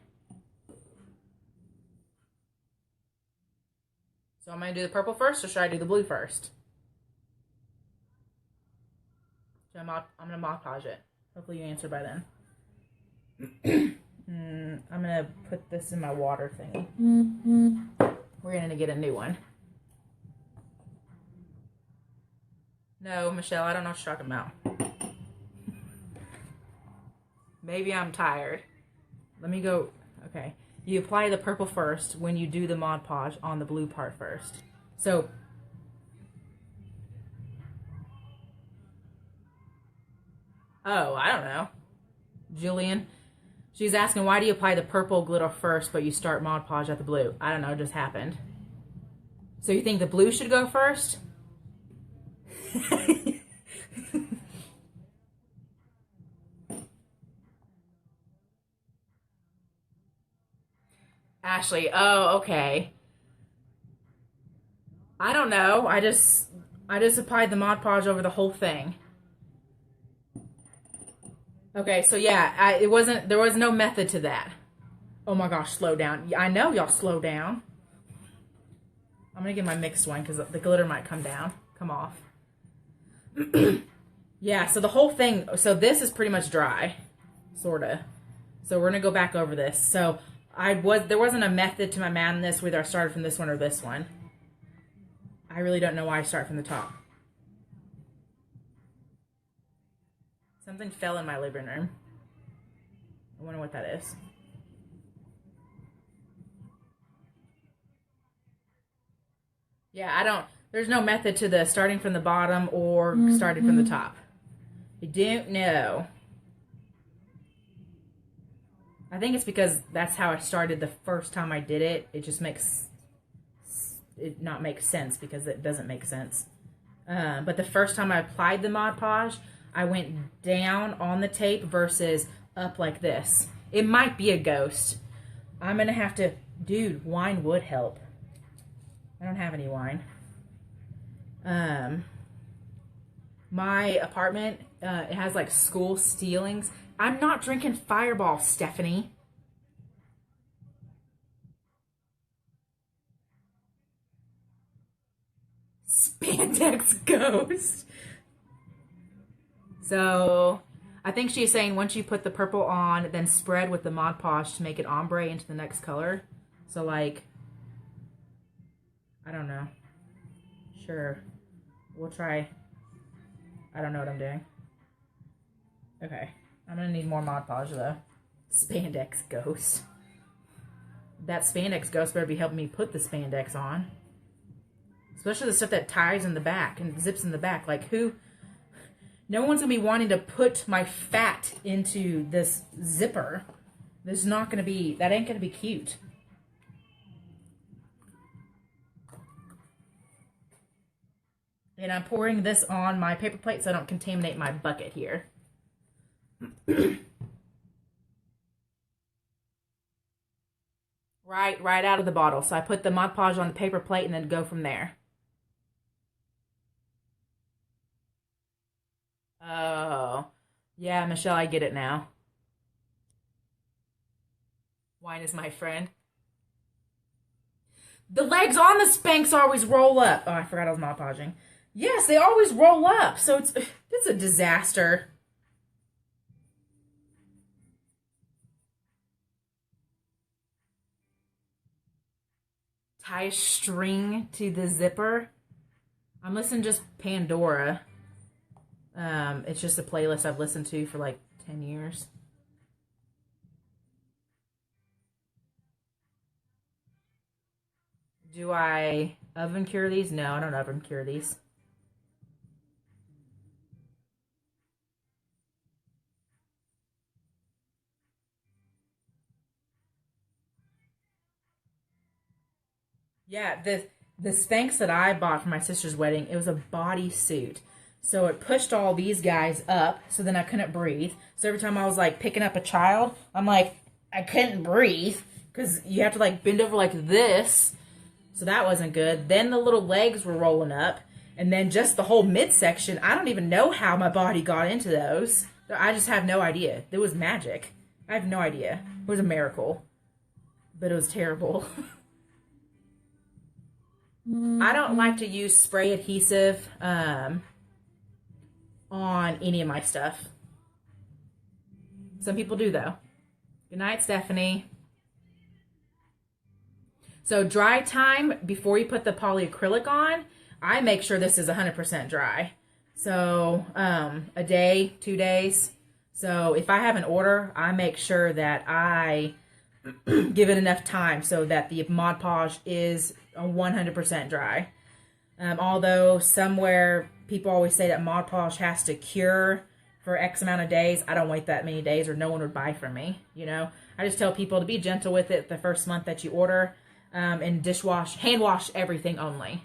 S1: So I'm going to do the purple first, or should I do the blue first? So I'm going to Mod Podge it. Hopefully you answer by then. I'm going to put this in my water thingy. We're going to get a new one. No, Michelle, I don't know what you're talking about. Maybe I'm tired. Let me go. Okay. You apply the purple first when you do the Mod Podge on the blue part first. So, oh, I don't know. Jillian, she's asking, why do you apply the purple glitter first, but you start Mod Podge at the blue? I don't know, it just happened. So you think the blue should go first? Ashley, oh, okay. I don't know. I just applied the Mod Podge over the whole thing. Okay, so yeah, there was no method to that. Oh my gosh, slow down. I know y'all slow down. I'm gonna get my mixed one because the glitter might come off. Yeah, so the whole thing, so this is pretty much dry, sorta. So we're gonna go back over this. So there wasn't a method to my madness whether I started from this one or this one. I really don't know why I start from the top. Something fell in my living room. I wonder what that is. Yeah, there's no method to the starting from the bottom or starting from the top. I don't know. I think it's because that's how I started the first time I did it. It just makes it not make sense because it doesn't make sense. But the first time I applied the Mod Podge, I went down on the tape versus up like this. It might be a ghost. I'm going to have to, dude, wine would help. I don't have any wine. My apartment, it has like school ceilings. I'm not drinking Fireball, Stephanie. Spandex ghost. So I think she's saying once you put the purple on, then spread with the Mod Podge to make it ombre into the next color. So like, I don't know. Sure. We'll try. I don't know what I'm doing. Okay. I'm gonna need more Mod Podge though. Spandex ghost. That spandex ghost better be helping me put the spandex on. Especially the stuff that ties in the back and zips in the back. Like who? No one's gonna be wanting to put my fat into this zipper. There's not gonna be, that ain't gonna be cute. And I'm pouring this on my paper plate so I don't contaminate my bucket here. Right out of the bottle. So I put the Mod Podge on the paper plate and then go from there. Oh, yeah, Michelle, I get it now. Wine is my friend. The legs on the Spanx always roll up. Oh, I forgot I was Mod Podging. Yes, they always roll up. So it's a disaster. Tie a string to the zipper. I'm listening to just Pandora. It's just a playlist I've listened to for like 10 years. Do I oven cure these? No, I don't oven cure these. Yeah, the Spanx that I bought for my sister's wedding, it was a bodysuit. So it pushed all these guys up, so then I couldn't breathe. So every time I was like picking up a child, I'm like, I couldn't breathe because you have to like bend over like this. So that wasn't good. Then the little legs were rolling up, and then just the whole midsection. I don't even know how my body got into those. I just have no idea. It was magic. I have no idea. It was a miracle, but it was terrible. I don't like to use spray adhesive on any of my stuff. Some people do, though. Good night, Stephanie. So dry time, before you put the polyacrylic on, I make sure this is 100% dry. So a day, 2 days. So if I have an order, I make sure that I give it enough time so that the Mod Podge is 100% dry. Although somewhere people always say that Mod Podge has to cure for X amount of days. I don't wait that many days or no one would buy from me. You know, I just tell people to be gentle with it the first month that you order, and hand wash everything only.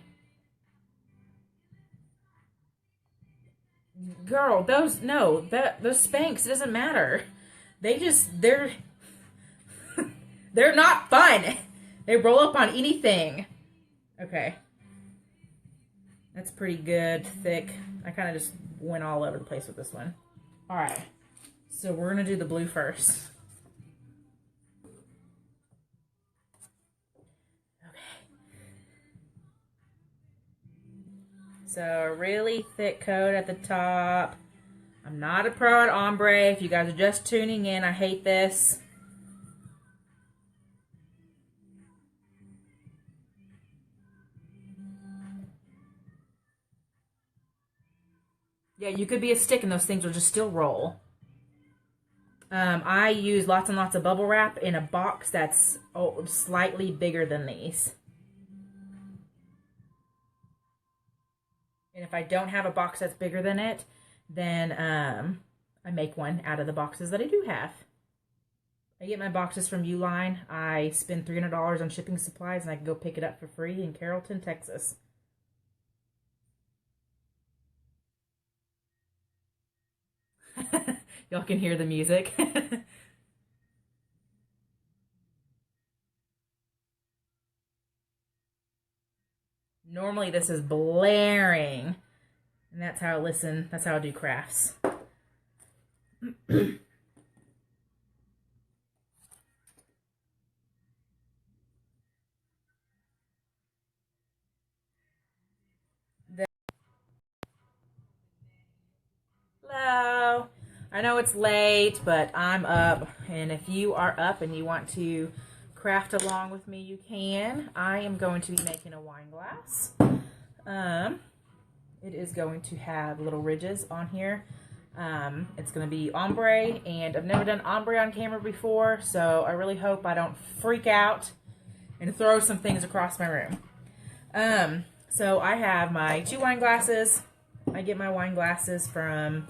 S1: Girl, those Spanx, it doesn't matter. They're not fun. They roll up on anything. Okay. That's pretty good, thick. I kind of just went all over the place with this one. All right. So we're going to do the blue first. Okay. So a really thick coat at the top. I'm not a pro at ombre. If you guys are just tuning in, I hate this. Yeah, you could be a stick and those things will just still roll. I use lots and lots of bubble wrap in a box that's slightly bigger than these. And if I don't have a box that's bigger than it, then I make one out of the boxes that I do have. I get my boxes from Uline. I spend $300 on shipping supplies and I can go pick it up for free in Carrollton, Texas. Y'all can hear the music. Normally this is blaring, and that's how I listen. That's how I do crafts. Hello. I know it's late, but I'm up, and if you are up and you want to craft along with me, you can. I am going to be making a wine glass. It is going to have little ridges on here. It's going to be ombre, and I've never done ombre on camera before, so I really hope I don't freak out and throw some things across my room. So I have my 2 wine glasses. I get my wine glasses from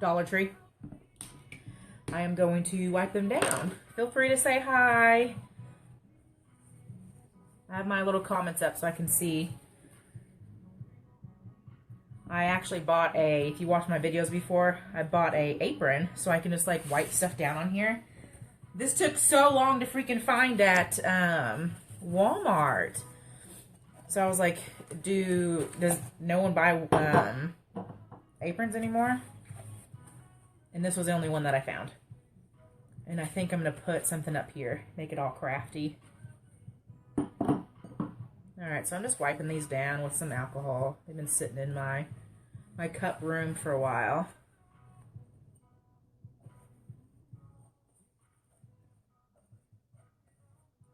S1: Dollar Tree. I am going to wipe them down. Feel free to say hi. I have my little comments up so I can see. I actually bought if you watched my videos before, I bought a apron so I can just like wipe stuff down on here. This took so long to freaking find at Walmart. So I was like, does no one buy aprons anymore? And this was the only one that I found. And I think I'm going to put something up here, make it all crafty. Alright, so I'm just wiping these down with some alcohol. They've been sitting in my cup room for a while.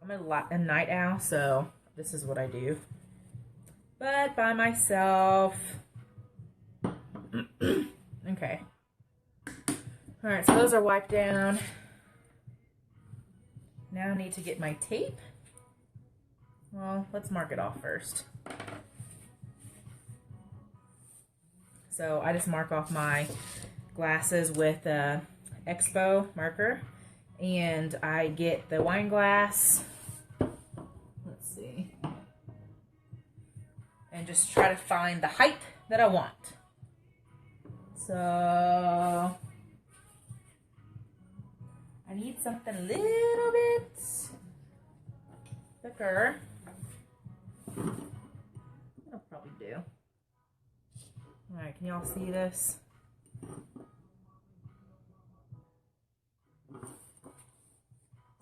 S1: I'm a night owl, so this is what I do. But by myself. Okay. Alright, so those are wiped down. Now I need to get my tape. Well, let's mark it off first. So I just mark off my glasses with Expo Marker. And I get the wine glass. Let's see. And just try to find the height that I want. So I need something a little bit thicker. That'll probably do. Alright, can y'all see this?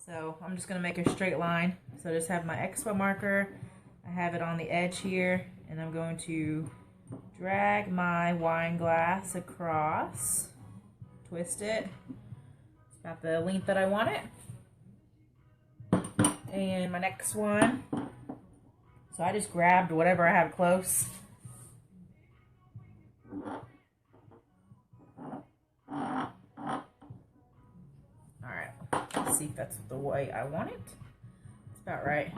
S1: So I'm just going to make a straight line. So I just have my Expo marker. I have it on the edge here. And I'm going to drag my wine glass across. Twist it. It's got the length that I want it. And my next one. So I just grabbed whatever I have close. Alright, let's see if that's the way I want it. It's about right.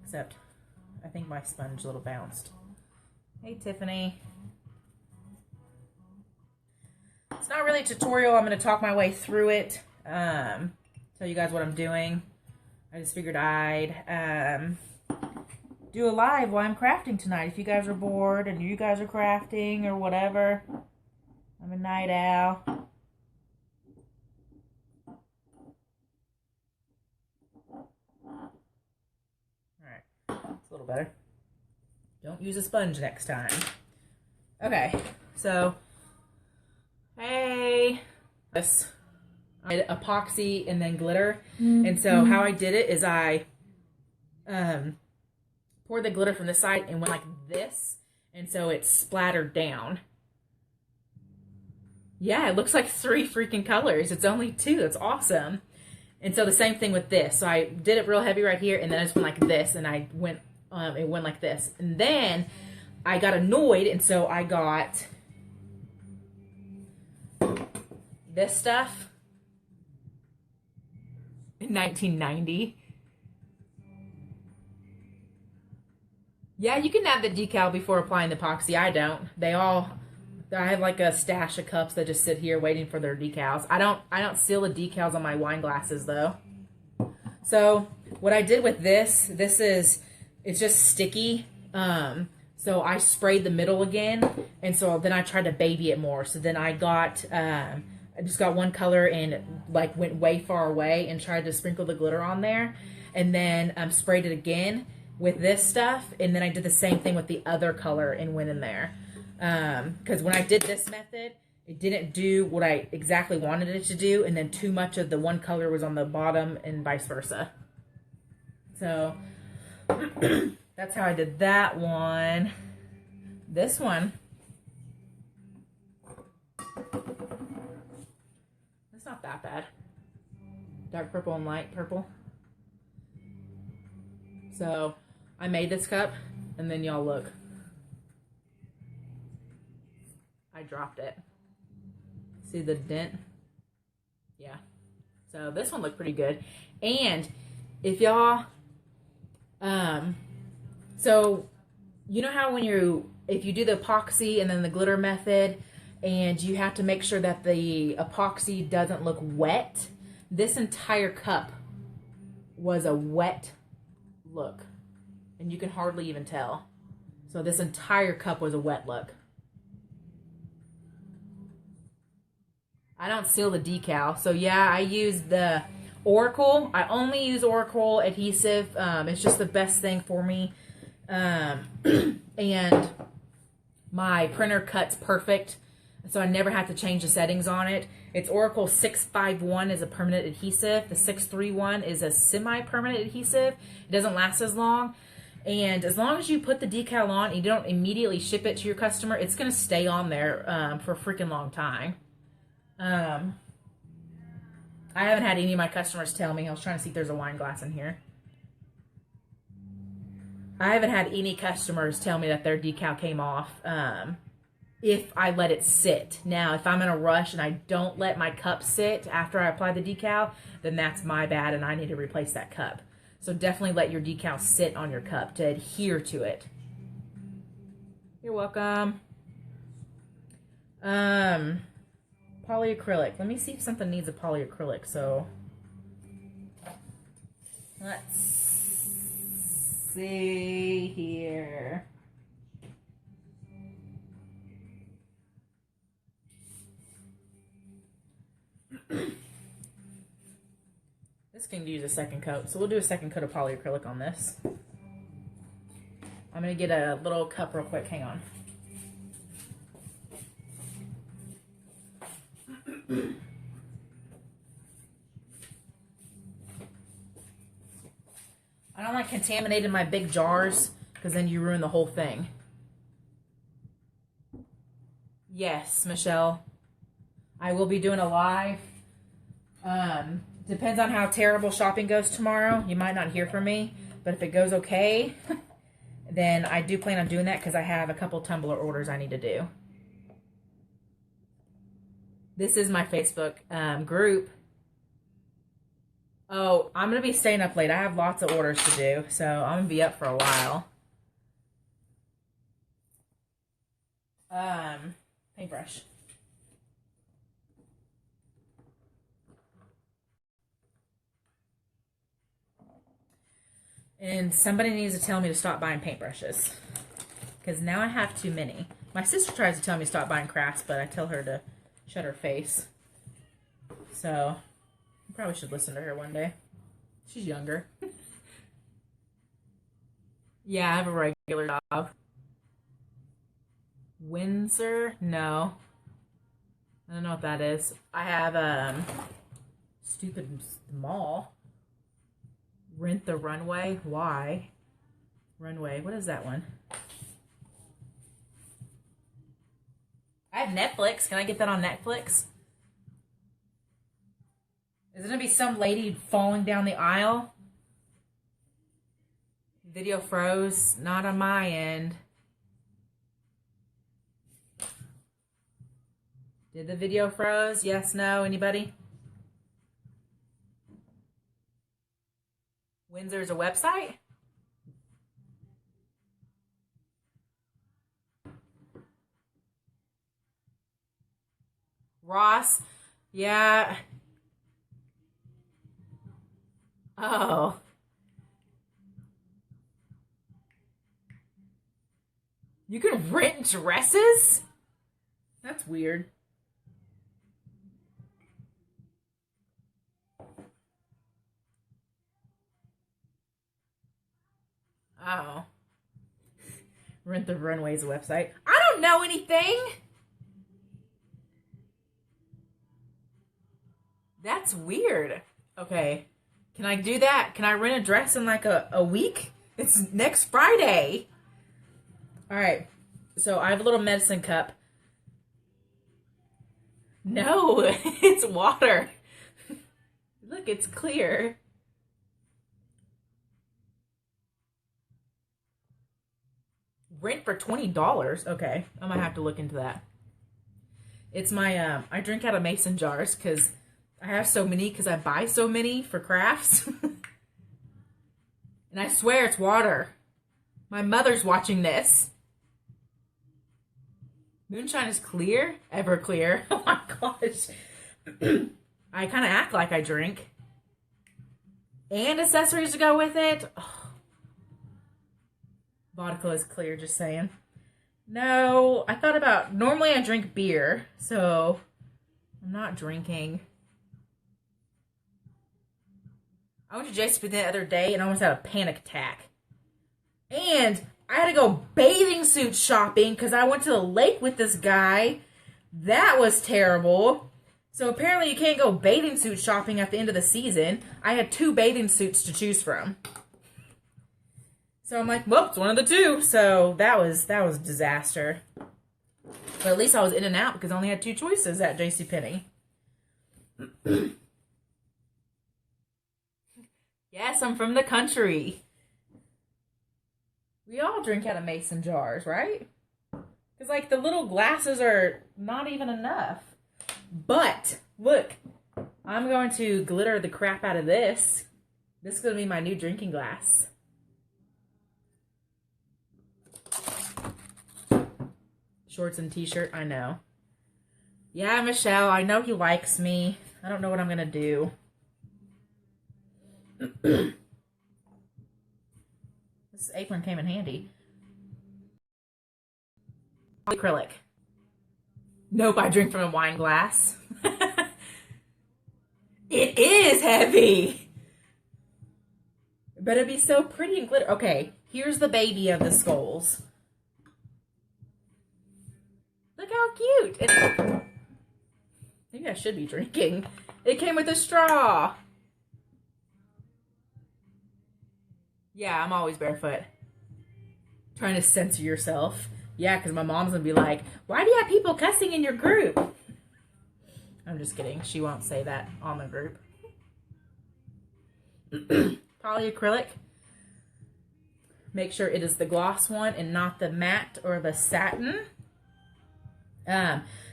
S1: Except, I think my sponge a little bounced. Hey Tiffany. It's not really a tutorial. I'm going to talk my way through it. Tell you guys what I'm doing. I just figured I'd do a live while I'm crafting tonight. If you guys are bored and you guys are crafting or whatever. I'm a night owl. Alright, it's a little better. Don't use a sponge next time. Okay, so, hey. This, I did epoxy and then glitter. And so how I did it is I poured the glitter from the side and went like this. And so it splattered down. Yeah, it looks like 3 freaking colors. It's only 2. It's awesome. And so the same thing with this. So I did it real heavy right here, and then I just went like this, and I went, it went like this. And then I got annoyed, and so I got this stuff in 1990. Yeah, you can add the decal before applying the epoxy. I don't. I have like a stash of cups that just sit here waiting for their decals. I don't seal the decals on my wine glasses though. So what I did with this is, it's just sticky. So I sprayed the middle again, and so then I tried to baby it more. So then I just got one color and like went way far away and tried to sprinkle the glitter on there, and then sprayed it again. with this stuff, and then I did the same thing with the other color and went in there. Because when I did this method, it didn't do what I exactly wanted it to do, and then too much of the one color was on the bottom and vice versa. So that's how I did that one. This one, it's not that bad. Dark purple and light purple. So I made this cup, and then y'all look. I dropped it. See the dent? Yeah. So this one looked pretty good. And if y'all, so you know how when if you do the epoxy and then the glitter method, and you have to make sure that the epoxy doesn't look wet, this entire cup was a wet look, and you can hardly even tell. So this entire cup was a wet look. I don't seal the decal, so yeah, I use the Oracle. I only use Oracle adhesive. It's just the best thing for me. And my printer cuts perfect, so I never have to change the settings on it. It's Oracle 651 is a permanent adhesive. The 631 is a semi-permanent adhesive. It doesn't last as long. And as long as you put the decal on and you don't immediately ship it to your customer, it's going to stay on there for a freaking long time. I haven't had any of my customers tell me. I was trying to see if there's a wine glass in here. I haven't had any customers tell me that their decal came off if I let it sit. Now, if I'm in a rush and I don't let my cup sit after I apply the decal, then that's my bad and I need to replace that cup. So definitely let your decal sit on your cup to adhere to it. You're welcome. Polyacrylic. Let me see if something needs a polyacrylic. So let's see here. This can use a second coat, so we'll do a second coat of polyacrylic on this. I'm going to get a little cup real quick. Hang on. I don't like contaminating my big jars because then you ruin the whole thing. Yes, Michelle. I will be doing a live. Depends on how terrible shopping goes tomorrow. You might not hear from me, but if it goes okay, then I do plan on doing that because I have a couple tumbler orders I need to do. This is my Facebook group. Oh, I'm going to be staying up late. I have lots of orders to do, so I'm going to be up for a while. Paintbrush. And somebody needs to tell me to stop buying paintbrushes, because now I have too many. My sister tries to tell me to stop buying crafts, but I tell her to shut her face. So I probably should listen to her one day. She's younger. Yeah, I have a regular job. Windsor? No. I don't know what that is. I have stupid mall. Rent the Runway. Why? Runway. What is that one? I have Netflix. Can I get that on Netflix? Is it going to be some lady falling down the aisle? Video froze. Not on my end. Did the video froze? Yes, no? Anybody? Windsor's a website? Ross? Yeah. Oh. You can rent dresses? That's weird. Oh. Rent the Runway's website. I don't know anything. That's weird. Okay. Can I do that? Can I rent a dress in like a week? It's next Friday. All right. So I have a little medicine cup. No, it's water. Look, it's clear. Rent for $20. Okay, I'm gonna have to look into that. It's my I drink out of mason jars because I have so many because I buy so many for crafts. And I swear it's water. My mother's watching this. Moonshine is clear, ever clear. Oh my gosh. I kind of act like I drink. And accessories to go with it. Oh. Vodka is clear, just saying. No, I thought about, normally I drink beer, so I'm not drinking. I went to JCPenney the other day and I almost had a panic attack. And I had to go bathing suit shopping because I went to the lake with this guy. That was terrible. So apparently you can't go bathing suit shopping at the end of the season. I had 2 bathing suits to choose from. So I'm like, well, it's one of the 2. So that was a disaster. But at least I was in and out because I only had 2 choices at JCPenney. Yes, I'm from the country. We all drink out of mason jars, right? Because, like, the little glasses are not even enough. But, look, I'm going to glitter the crap out of this. This is going to be my new drinking glass. Shorts and t-shirt, I know. Yeah, Michelle, I know he likes me. I don't know what I'm going to do. This apron came in handy. Acrylic. Nope, I drink from a wine glass. It is heavy. But it'd be so pretty and glitter. Okay, here's the baby of the skulls. Look how cute. Maybe I should be drinking. It came with a straw. Yeah, I'm always barefoot. Trying to censor yourself. Yeah, because my mom's going to be like, why do you have people cussing in your group? I'm just kidding. She won't say that on the group. Polyacrylic. Make sure it is the gloss one and not the matte or the satin.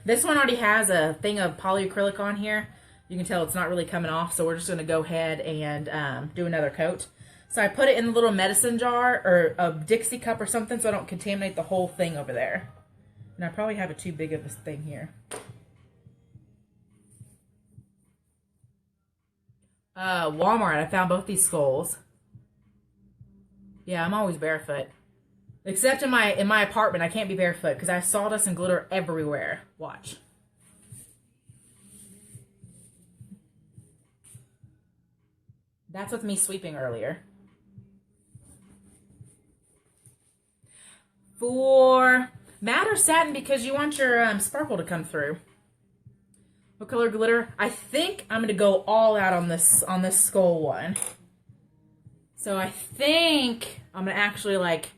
S1: This one already has a thing of polyacrylic on here. You can tell it's not really coming off, so we're just going to go ahead and do another coat. So I put it in a little medicine jar or a Dixie cup or something so I don't contaminate the whole thing over there. And I probably have it too big of a thing here. Walmart, I found both these skulls. Yeah, I'm always barefoot. Except in my apartment, I can't be barefoot because I have sawdust and glitter everywhere. Watch. That's with me sweeping earlier. For matte or satin because you want your sparkle to come through. What color glitter? I think I'm gonna go all out on this skull one. So I think I'm gonna actually like.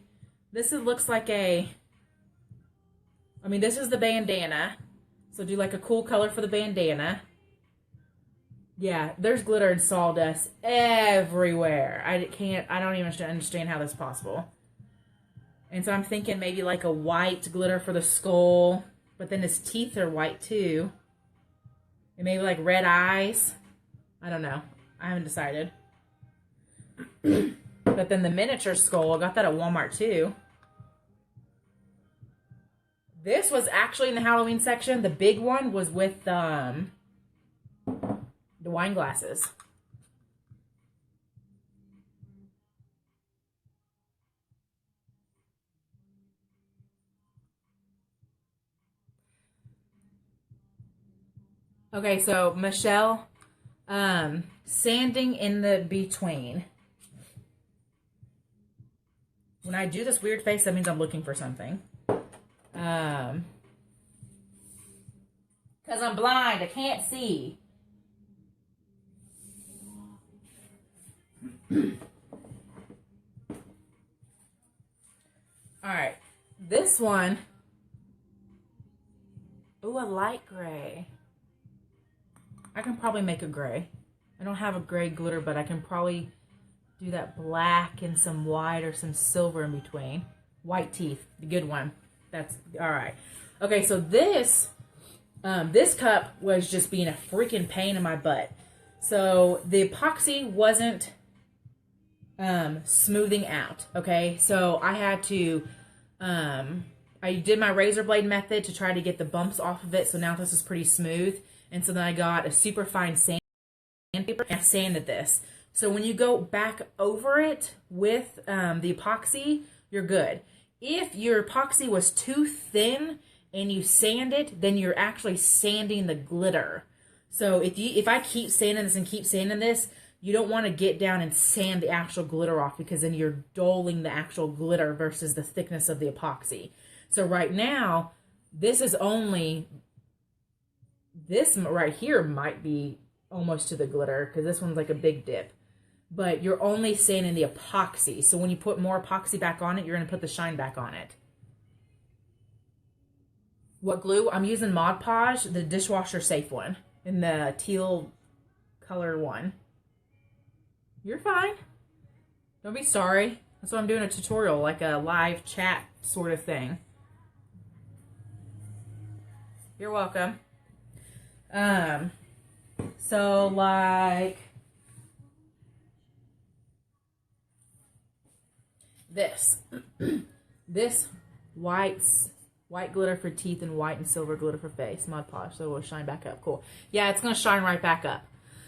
S1: This looks like a. I mean, this is the bandana. So do like a cool color for the bandana. Yeah, there's glitter and sawdust everywhere. I don't even understand how that's possible. And so I'm thinking maybe like a white glitter for the skull, but then his teeth are white too. And maybe like red eyes. I don't know. I haven't decided. But then the miniature skull, I got that at Walmart too. This was actually in the Halloween section. The big one was with the wine glasses. Okay, so Michelle, sanding in the between. When I do this weird face, that means I'm looking for something. Because I'm blind, I can't see. Alright, this one. Ooh, a light gray. I can probably make a gray. I don't have a gray glitter, but I can probably do that black and some white or some silver in between. White teeth, the good one. That's all right. Okay, so this cup was just being a freaking pain in my butt. So the epoxy wasn't smoothing out. Okay, so I had to I did my razor blade method to try to get the bumps off of it. So now this is pretty smooth. And so then I got a super fine sandpaper and I sanded this. So when you go back over it with the epoxy, you're good. If your epoxy was too thin and you sand it, then you're actually sanding the glitter. So if I keep sanding this and keep sanding this, you don't want to get down and sand the actual glitter off, because then you're dulling the actual glitter versus the thickness of the epoxy. So right now, this right here might be almost to the glitter, because this one's like a big dip. But you're only sanding the epoxy. So when you put more epoxy back on it, you're going to put the shine back on it. What glue? I'm using Mod Podge, the dishwasher safe one, in the teal color one. You're fine. Don't be sorry. That's why I'm doing a tutorial, like a live chat sort of thing. You're welcome. So like this. This white glitter for teeth and white and silver glitter for face. Mod Podge, so it will shine back up. Cool. Yeah, it's going to shine right back up.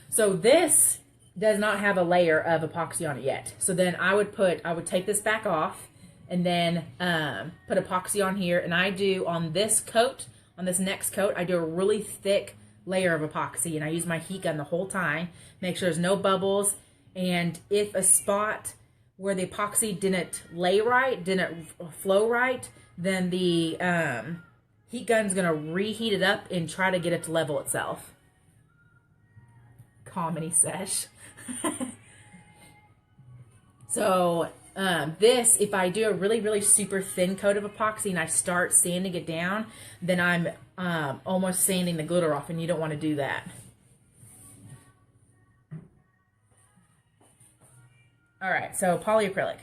S1: So this does not have a layer of epoxy on it yet. So then I would take this back off and then put epoxy on here. And I do on this coat, on this next coat, I do a really thick layer of epoxy, and I use my heat gun the whole time. Make sure there's no bubbles. And if a spot where the epoxy didn't lay right, didn't flow right, then the heat gun's gonna reheat it up and try to get it to level itself. Comedy sesh. So this, if I do a really, really super thin coat of epoxy and I start sanding it down, then I'm almost sanding the glitter off, and you don't want to do that. All right, so polyacrylic.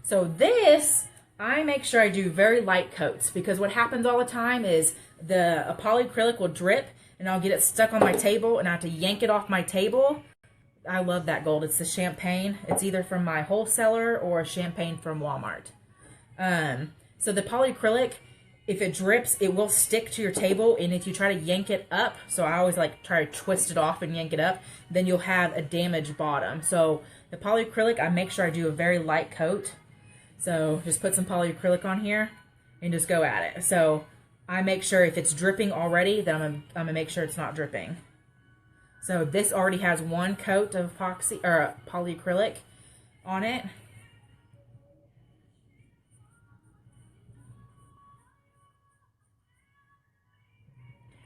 S1: So this, I make sure I do very light coats, because what happens all the time is the polyacrylic will drip and I'll get it stuck on my table and I have to yank it off my table. I love that gold. It's the champagne. It's either from my wholesaler or champagne from Walmart. So the polyacrylic, if it drips, it will stick to your table, and if you try to yank it up, so I always like try to twist it off and yank it up, then you'll have a damaged bottom. So the polyacrylic, I make sure I do a very light coat. So just put some polyacrylic on here and just go at it. So I make sure if it's dripping already, then I'm gonna make sure it's not dripping. So this already has one coat of epoxy or polyacrylic on it.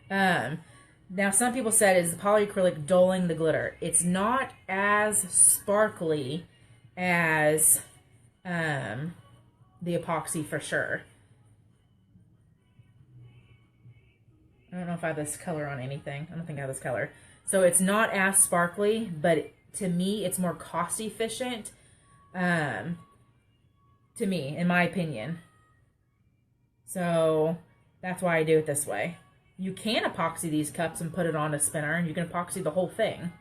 S1: Now some people said, is the polyacrylic dulling the glitter? It's not as sparkly as the epoxy for sure. I don't know if I have this color on anything. I don't think I have this color. So it's not as sparkly, but to me, it's more cost efficient. To me, in my opinion. So that's why I do it this way. You can epoxy these cups and put it on a spinner, and you can epoxy the whole thing.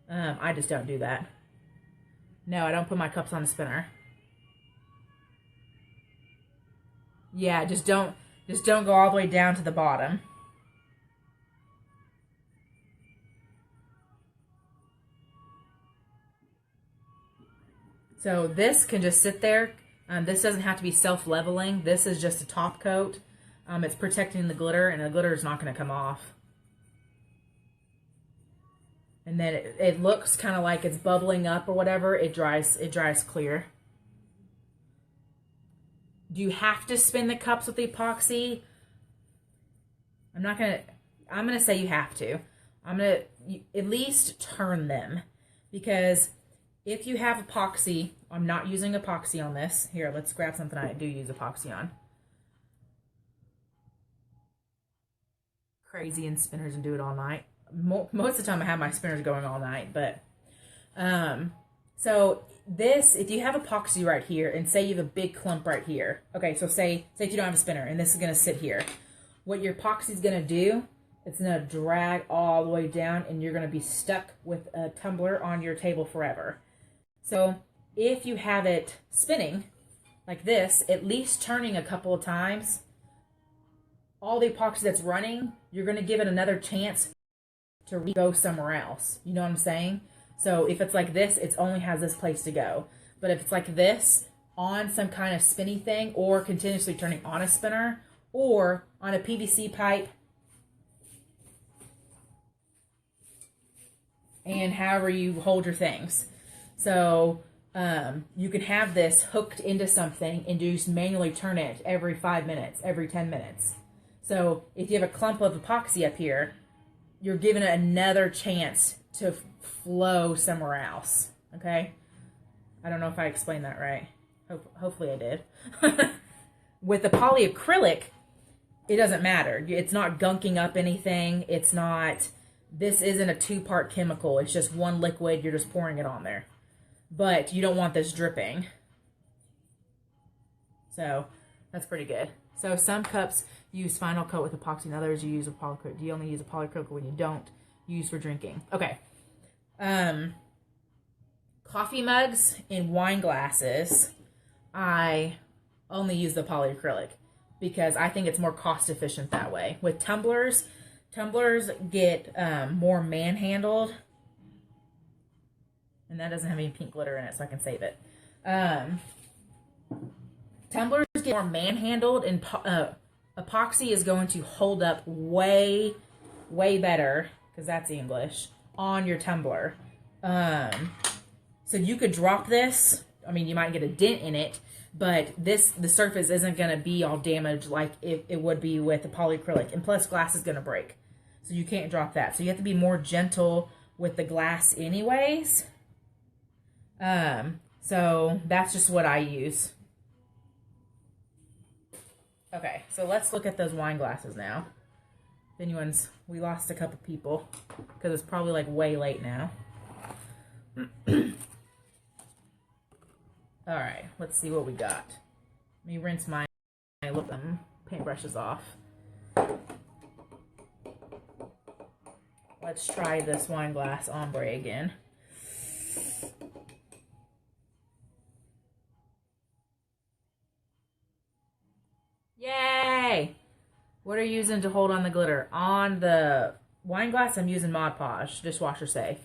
S1: I just don't do that. No, I don't put my cups on a spinner. Yeah, just don't go all the way down to the bottom. So this can just sit there. This doesn't have to be self-leveling. This is just a top coat. It's protecting the glitter, and the glitter is not going to come off. And then it looks kind of like it's bubbling up or whatever. It dries clear. Do you have to spin the cups with the epoxy? I'm gonna say you have to. At least turn them, because if you have epoxy, I'm not using epoxy on this. Here, let's grab something I do use epoxy on. Crazy in spinners and do it all night. Most of the time I have my spinners going all night, but so this, if you have epoxy right here, and say you have a big clump right here. Okay, so say if you don't have a spinner, and this is gonna sit here. What your epoxy is gonna do, it's gonna drag all the way down, and you're gonna be stuck with a tumbler on your table forever. So if you have it spinning like this, at least turning a couple of times, all the epoxy that's running, you're gonna give it another chance to go somewhere else. You know what I'm saying? So if it's like this, it only has this place to go. But if it's like this, on some kind of spinny thing, or continuously turning on a spinner, or on a PVC pipe, and however you hold your things. So you can have this hooked into something and just manually turn it every 5 minutes, every 10 minutes. So if you have a clump of epoxy up here, you're given it another chance to flow somewhere else. Okay? I don't know if I explained that right. Hopefully I did. With the polyacrylic, it doesn't matter. It's not gunking up anything. It's not, this isn't a two-part chemical. It's just one liquid. You're just pouring it on there. But you don't want this dripping. So that's pretty good. So some cups use final coat with epoxy, and others you use a polyacrylic. You only use a polyacrylic when you don't use for drinking. Okay. Coffee mugs and wine glasses, I only use the polyacrylic because I think it's more cost efficient that way. With tumblers get more manhandled, and that doesn't have any pink glitter in it, so I can save it. Tumblers get more manhandled, and epoxy is going to hold up way better, because that's English, on your tumbler. So you could drop this. I mean, you might get a dent in it, but the surface isn't going to be all damaged like it would be with the polyacrylic. And plus, glass is going to break. So you can't drop that. So you have to be more gentle with the glass anyways. So that's just what I use. Okay, so let's look at those wine glasses now. If anyone's, we lost a couple people because it's probably like way late now. All right, let's see what we got. Let me rinse my paintbrushes off. Let's try this wine glass ombre again. Yay! What are you using to hold on the glitter? On the wine glass, I'm using Mod Podge, dishwasher safe.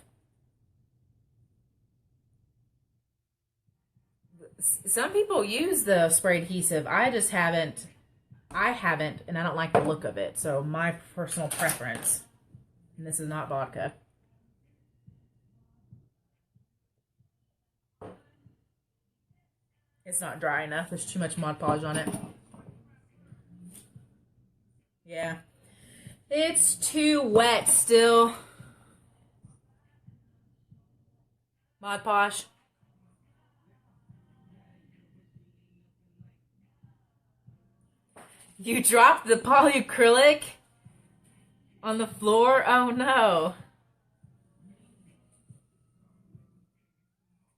S1: Some people use the spray adhesive. I haven't, and I don't like the look of it. So my personal preference, and this is not vodka. It's not dry enough. There's too much Mod Podge on it. Yeah. It's too wet still. Mod Podge. You dropped the polyacrylic on the floor? Oh no.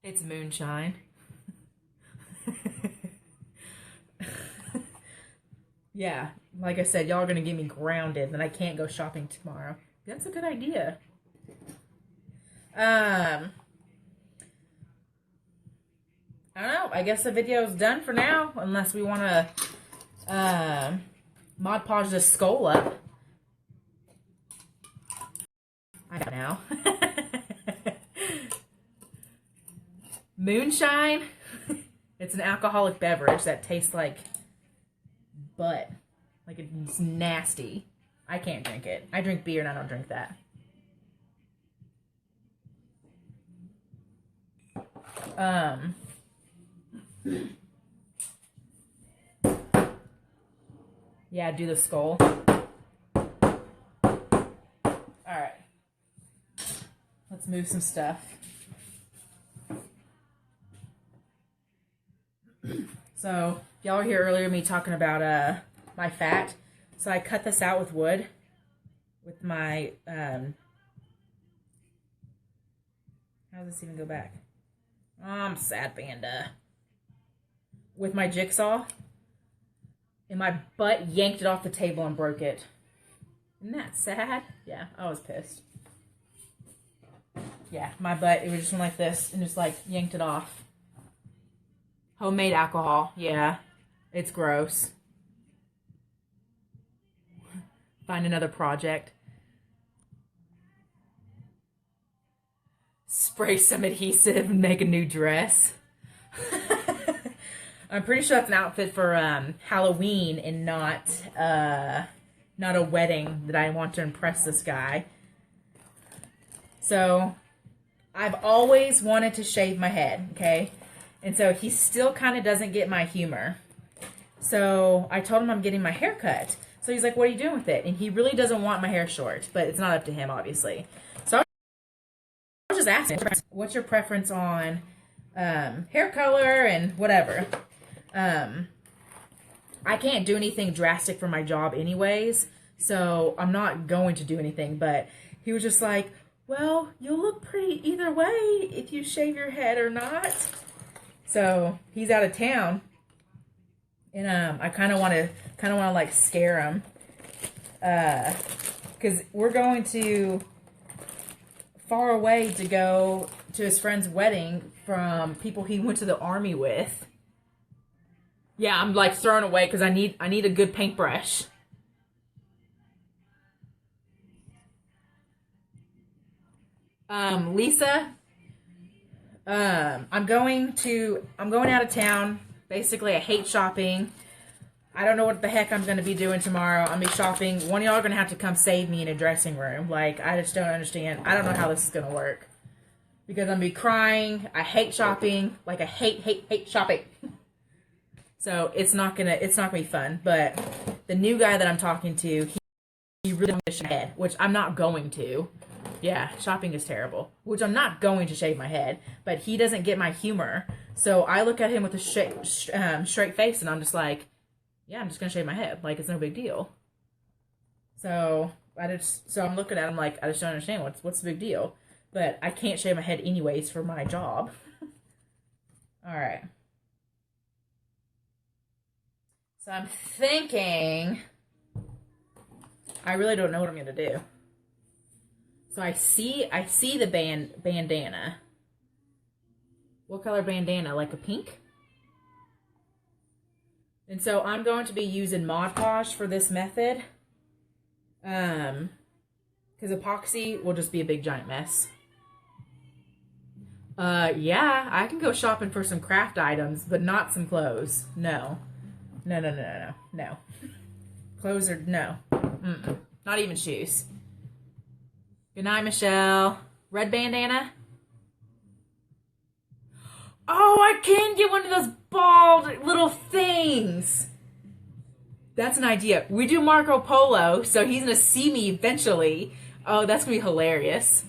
S1: It's moonshine. Yeah, like I said, y'all are going to get me grounded and I can't go shopping tomorrow. That's a good idea. I don't know. I guess the video is done for now, unless we want to Mod Podge this skull up. I don't know. Moonshine. It's an alcoholic beverage that tastes like butt. Like it's nasty. I can't drink it. I drink beer and I don't drink that. Yeah, do the skull. Alright. Let's move some stuff. So, y'all were here earlier, me talking about my fat. So I cut this out with wood. With my, how does this even go back? Oh, I'm sad, Panda. With my jigsaw. And my butt yanked it off the table and broke it. Isn't that sad? Yeah, I was pissed. Yeah, my butt, it was just went like this and just like yanked it off. Homemade alcohol. Yeah, it's gross. Find another project. Spray some adhesive and make a new dress. I'm pretty sure that's an outfit for Halloween and not a wedding that I want to impress this guy. So, I've always wanted to shave my head, okay? And so he still kind of doesn't get my humor. So I told him I'm getting my hair cut. So he's like, what are you doing with it? And he really doesn't want my hair short, but it's not up to him, obviously. So I was just asking, what's your preference on hair color and whatever? I can't do anything drastic for my job anyways, so I'm not going to do anything. But he was just like, well, you'll look pretty either way if you shave your head or not. So he's out of town, and I kind of want to like scare him, because we're going to far away to go to his friend's wedding from people he went to the army with. Yeah, I'm like throwing away because I need a good paintbrush. Lisa. I'm going out of town. Basically, I hate shopping. I don't know what the heck I'm going to be doing tomorrow. I'm going to be shopping. One of y'all are going to have to come save me in a dressing room. Like, I just don't understand. I don't know how this is going to work. Because I'm going to be crying. I hate shopping. Like, I hate shopping. So, it's not going to be fun. But the new guy that I'm talking to, he really wants to shave my head, which I'm not going to. Yeah, shopping is terrible. Which I'm not going to shave my head, but he doesn't get my humor. So I look at him with a straight face, and I'm just like, yeah, I'm just gonna shave my head. Like, it's no big deal. So I'm looking at him like, I just don't understand what's the big deal. But I can't shave my head anyways for my job. All right. So I'm thinking, I really don't know what I'm gonna do. So I see the bandana. What color bandana? Like a pink? And so I'm going to be using Mod Podge for this method. Because epoxy will just be a big giant mess. Yeah, I can go shopping for some craft items, but not some clothes. No. No. Clothes are, no. Not even shoes. Good night, Michelle. Red bandana? Oh, I can get one of those bald little things. That's an idea. We do Marco Polo, so he's going to see me eventually. Oh, that's going to be hilarious.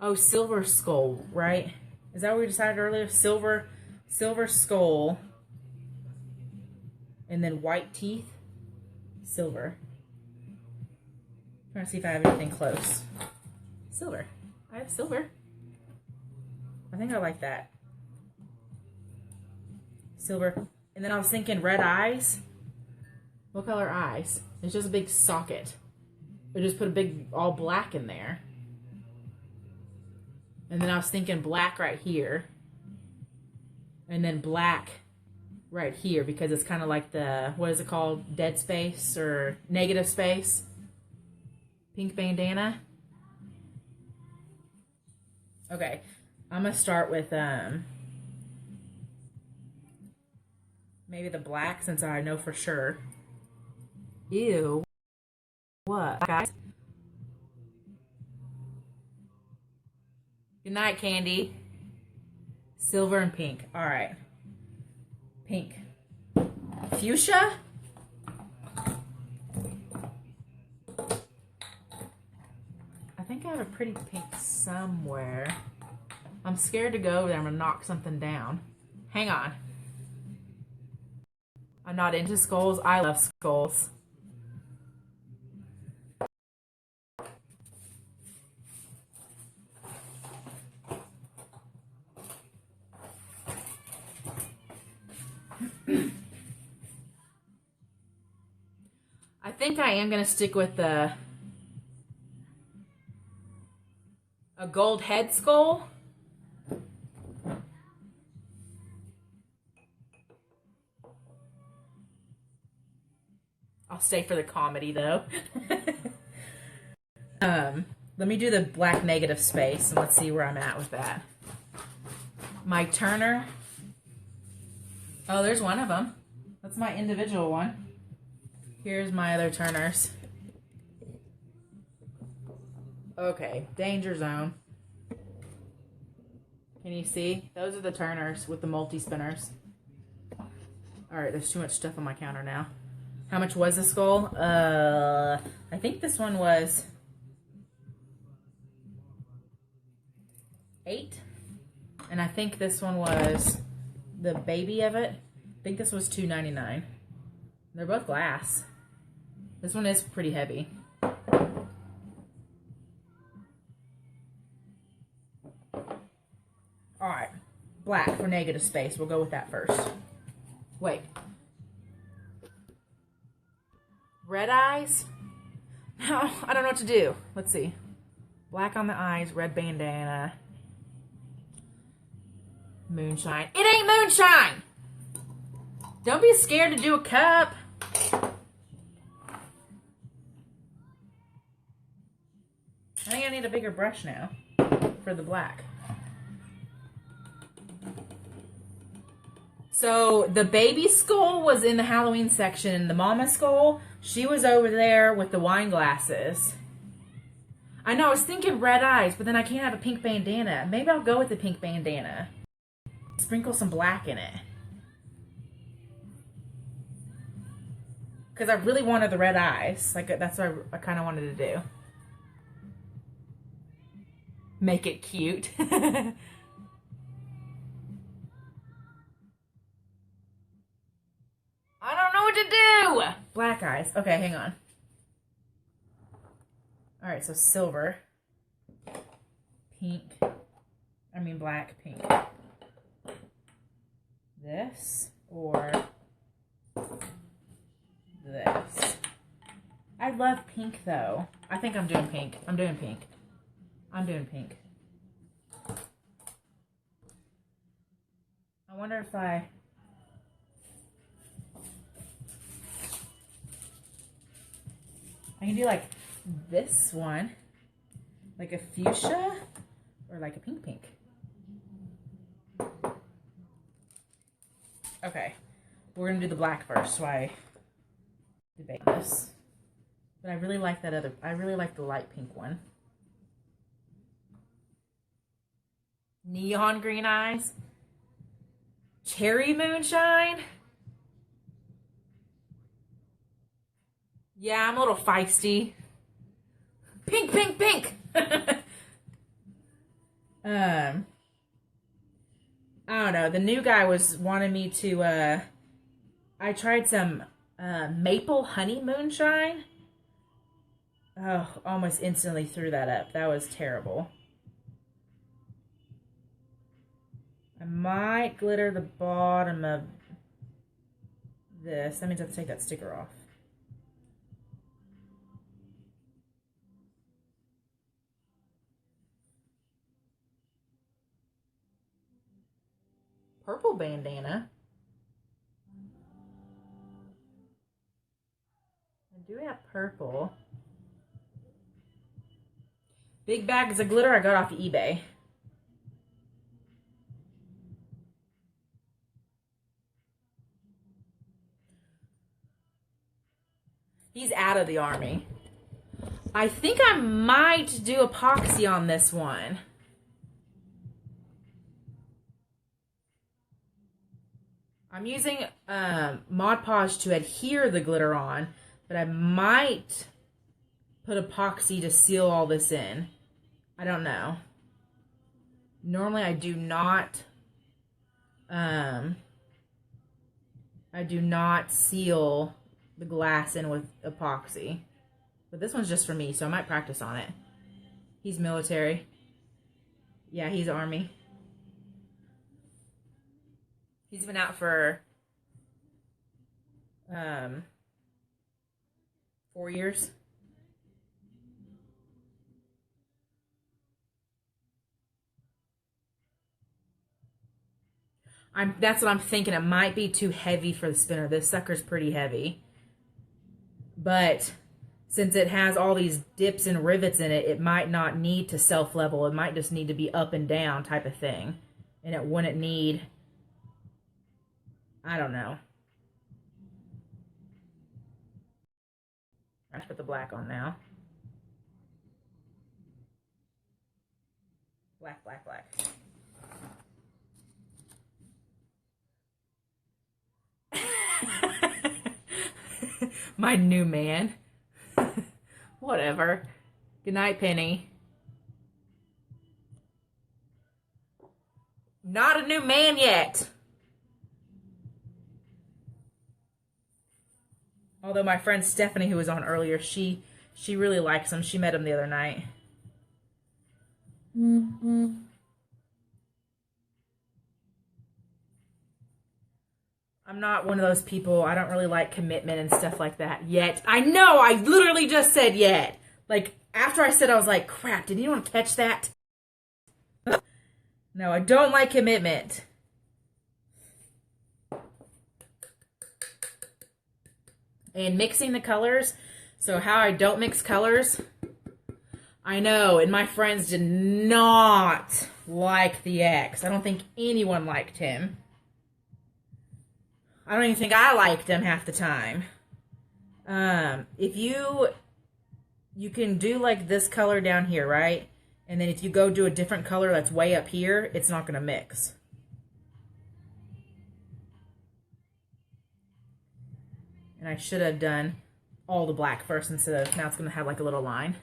S1: Oh, silver skull, right? Is that what we decided earlier? Silver skull. And then white teeth. Silver. Trying to see if I have anything close. Silver. I have silver. I think I like that. Silver. And then I was thinking red eyes. What color eyes? It's just a big socket. I just put a big all black in there. And then I was thinking black right here. And then black right here because it's kind of like the, what is it called? Dead space or negative space. Pink bandana. Okay, I'm gonna start with maybe the black since I know for sure. Ew. What, guys? Good night, Candy. Silver and pink. All right. Pink. fuchsia. I think I have a pretty pink somewhere. I'm scared to go over there. I'm gonna knock something down. Hang on. I'm not into skulls. I love skulls. I think I am going to stick with a gold head skull. I'll stay for the comedy though. Let me do the black negative space and let's see where I'm at with that. My Turner. Oh, there's one of them. That's my individual one. Here's my other Turners. Okay, danger zone. Can you see? Those are the Turners with the multi-spinners. Alright, there's too much stuff on my counter now. How much was the skull? I think this one was $8. And I think this one was the baby of it. I think this was $2.99. They're both glass. This one is pretty heavy. Alright, black for negative space. We'll go with that first. Wait. Red eyes? No, I don't know what to do. Let's see. Black on the eyes, red bandana. Moonshine. It ain't moonshine! Don't be scared to do a cup. I think I need a bigger brush now for the black. So the baby skull was in the Halloween section. The mama skull, she was over there with the wine glasses. I know, I was thinking red eyes, but then I can't have a pink bandana. Maybe I'll go with the pink bandana. Sprinkle some black in it. Because I really wanted the red eyes. Like, that's what I kind of wanted to do. Make it cute. I don't know what to do. Black eyes. Okay, hang on. All right, so silver, pink, black, pink. This or this. I love pink though. I think I'm doing pink. I'm doing pink. I'm doing pink. I wonder if I can do like this one, like a fuchsia or like a pink pink. Okay, we're gonna do the black first, so I debate this. But I really like that other, I really like the light pink one. Neon green eyes. Cherry moonshine. Yeah, I'm a little feisty. Pink, pink, pink. I don't know. The new guy was wanting me to, I tried some maple honey moonshine. Oh, almost instantly threw that up. That was terrible. I might glitter the bottom of this. That means I have to take that sticker off. Purple bandana. I do have purple. Big bags of glitter I got off of eBay. He's out of the army. I think I might do epoxy on this one. I I'm using Mod Podge to adhere the glitter on, but I might put epoxy to seal all this in. I don't know. Normally I do not seal the glass in with epoxy. But this one's just for me, so I might practice on it. He's military. Yeah, he's Army. He's been out for 4 years. That's what I'm thinking. It might be too heavy for the spinner. This sucker's pretty heavy. But since it has all these dips and rivets in it, it might not need to self-level. It might just need to be up and down type of thing. And it wouldn't need... I don't know. Let's put the black on now. Black, black, black. My new man. Whatever. Good night, Penny. Not a new man yet. Although my friend Stephanie, who was on earlier, she really likes him. She met him the other night. I'm not one of those people. I don't really like commitment and stuff like that yet. I know, I literally just said yet. Like, after I said, I was like, crap, did anyone catch that? No, I don't like commitment. And mixing the colors. So how I don't mix colors. I know, and my friends did not like the X. I don't think anyone liked him. I don't even think I liked him half the time. If you can do like this color down here, right? And then if you go do a different color that's way up here, it's not going to mix. And I should have done all the black first instead of, now it's going to have like a little line.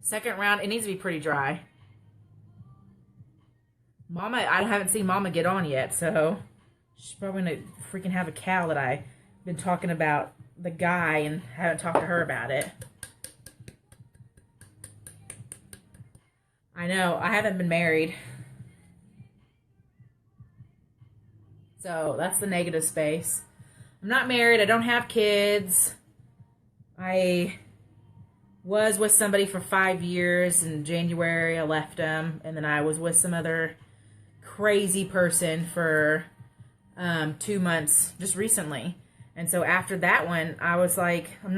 S1: Second round, it needs to be pretty dry. Mama, I haven't seen Mama get on yet, so she's probably going to freaking have a cow that I've been talking about the guy and haven't talked to her about it. I know, I haven't been married. So that's the negative space. I'm not married. I don't have kids. I was with somebody for 5 years. In January, I left them. And then I was with some other crazy person for 2 months just recently. And so after that one, I was like, I'm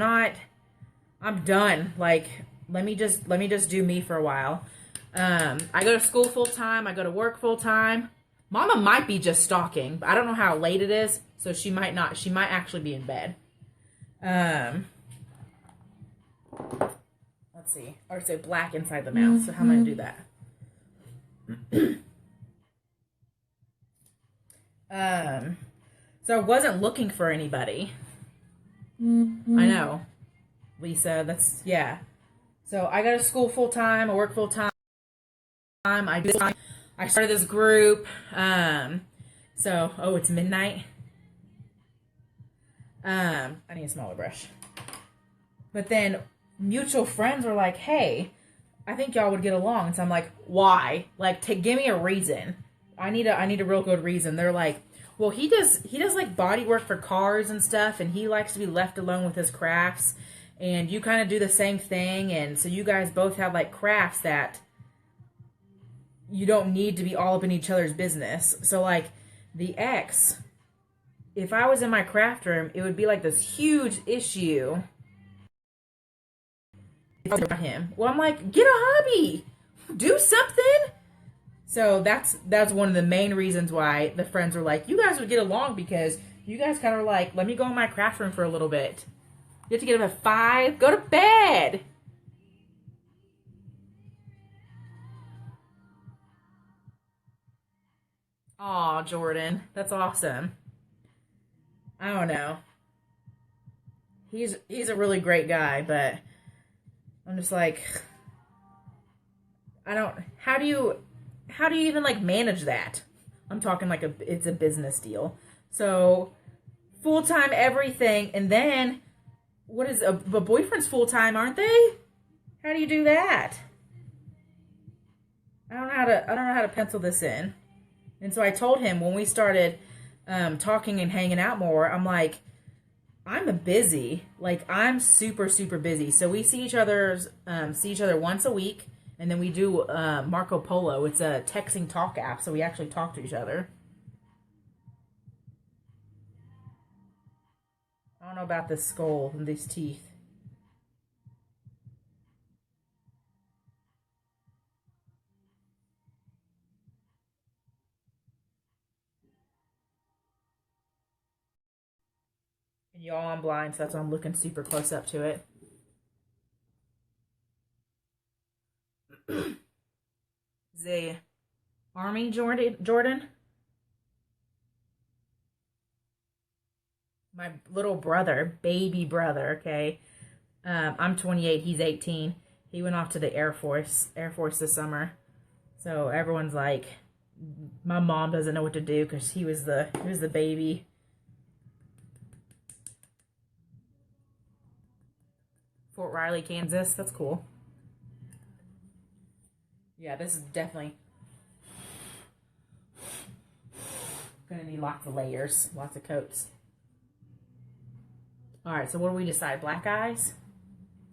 S1: done. Like, let me just do me for a while. I go to school full time. I go to work full time. Mama might be just stalking, but I don't know how late it is, so she might not. She might actually be in bed. Let's see. Or say black inside the mouth. So how am I going to do that? So I wasn't looking for anybody. I know. Lisa, that's, yeah. So I go to school full time. I work full time. I started this group. So, oh, it's midnight. I need a smaller brush. But then mutual friends were like, hey, I think y'all would get along. So I'm like, why? Like, give me a reason. I need a real good reason. They're like, well, he does like body work for cars and stuff, and he likes to be left alone with his crafts. And you kind of do the same thing, and so you guys both have like crafts that you don't need to be all up in each other's business. So like the X, if I was in my craft room, it would be like this huge issue. Him. Well, I'm like, get a hobby, do something. So that's one of the main reasons why the friends were like, you guys would get along, because you guys kind of like, let me go in my craft room for a little bit. You have to get up at 5, go to bed. Aw, Jordan. That's awesome. I don't know. He's a really great guy, but I'm just like, I don't, how do you even like manage that? I'm talking like it's a business deal. So full-time everything, and then what is a boyfriend's full-time, aren't they? How do you do that? I don't know how to pencil this in. And so I told him when we started talking and hanging out more, I'm like, I'm busy. Like, I'm super, super busy. So we see each other once a week, and then we do Marco Polo. It's a texting talk app, so we actually talk to each other. I don't know about this skull and these teeth. And y'all, I'm blind, so that's why I'm looking super close up to it. The Army Jordan? My little brother, baby brother, okay? I'm 28, he's 18. He went off to the Air Force this summer. So everyone's like, my mom doesn't know what to do because he was the baby. Fort Riley, Kansas. That's cool. Yeah, this is definitely gonna need lots of layers, lots of coats. All right, so what do we decide? Black eyes?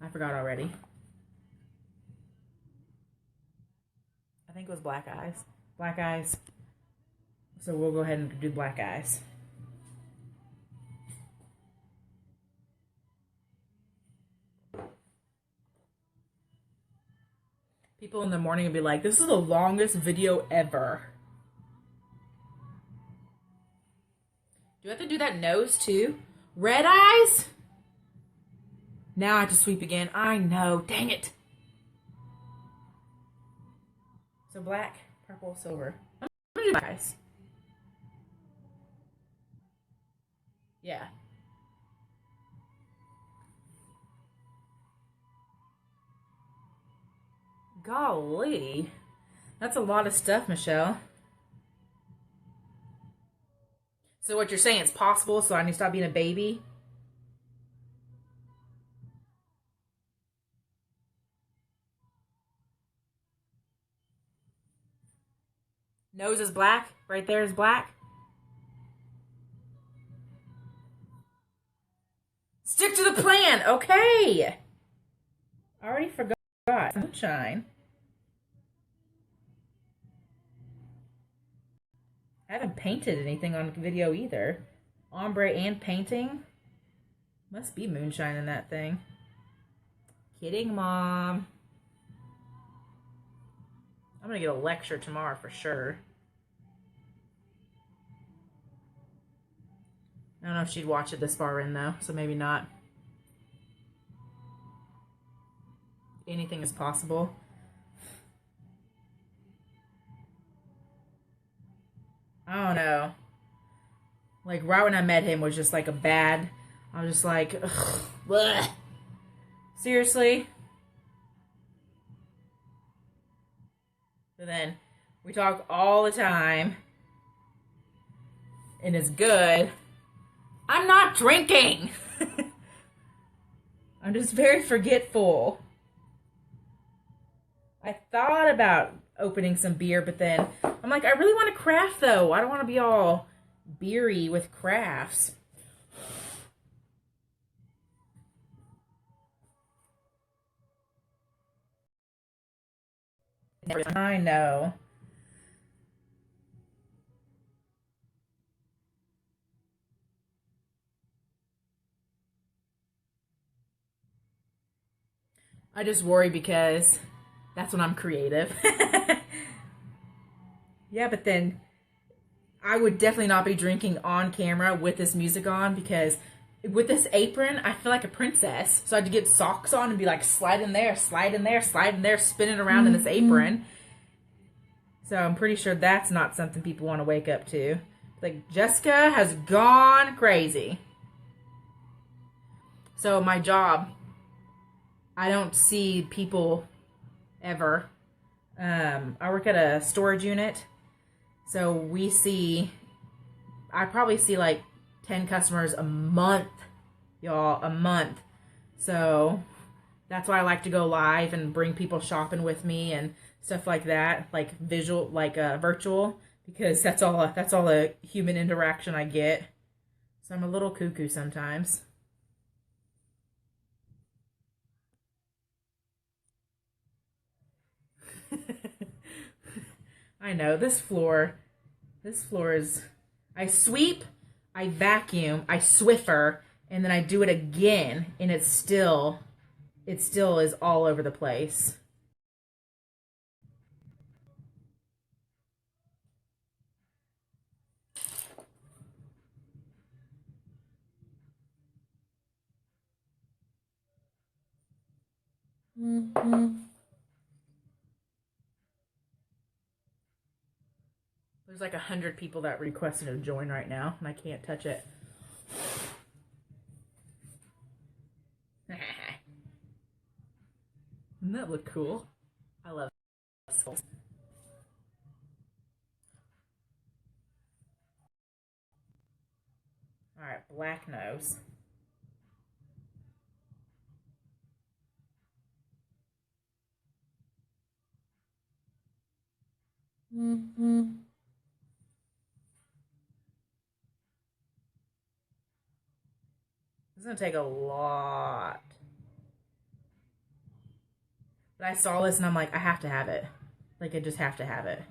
S1: I forgot already. I think it was black eyes. Black eyes. So we'll go ahead and do black eyes. People in the morning will be like, this is the longest video ever. Do I have to do that nose too? Red eyes? Now I have to sweep again. I know. Dang it. So black, purple, silver. I'm gonna do black eyes. Yeah. Golly. That's a lot of stuff, Michelle. So what you're saying is possible, so I need to stop being a baby? Nose is black. Right there is black. Stick to the plan. Okay. I already forgot. Sunshine. I haven't painted anything on video either. Ombre and painting. Must be moonshine in that thing. Kidding, Mom. I'm gonna get a lecture tomorrow for sure. I don't know if she'd watch it this far in though, so maybe not. Anything is possible. I don't know. Like, right when I met him was just like I was just like, ugh, bleh. Seriously? But then we talk all the time. And it's good. I'm not drinking! I'm just very forgetful. I thought about opening some beer, but then I'm like, I really want to craft though. I don't want to be all beery with crafts. I know. I just worry because that's when I'm creative. Yeah, but then I would definitely not be drinking on camera with this music on because with this apron, I feel like a princess. So I had to get socks on and be like, slide in there, slide in there, slide in there, spinning around in this apron. So I'm pretty sure that's not something people want to wake up to. Like, Jessica has gone crazy. So my job, I don't see people ever. I work at a storage unit. So I probably see like 10 customers a month, y'all, a month. So that's why I like to go live and bring people shopping with me and stuff like that, like visual, like virtual, because that's all the human interaction I get. So I'm a little cuckoo sometimes. I know this floor is, I sweep, I vacuum, I Swiffer, and then I do it again, and it still is all over the place. There's like 100 people that requested to join right now, and I can't touch it. Doesn't that look cool? I love skulls. Alright, black nose. It's gonna take a lot. But I saw this and I'm like, I have to have it. Like, I just have to have it.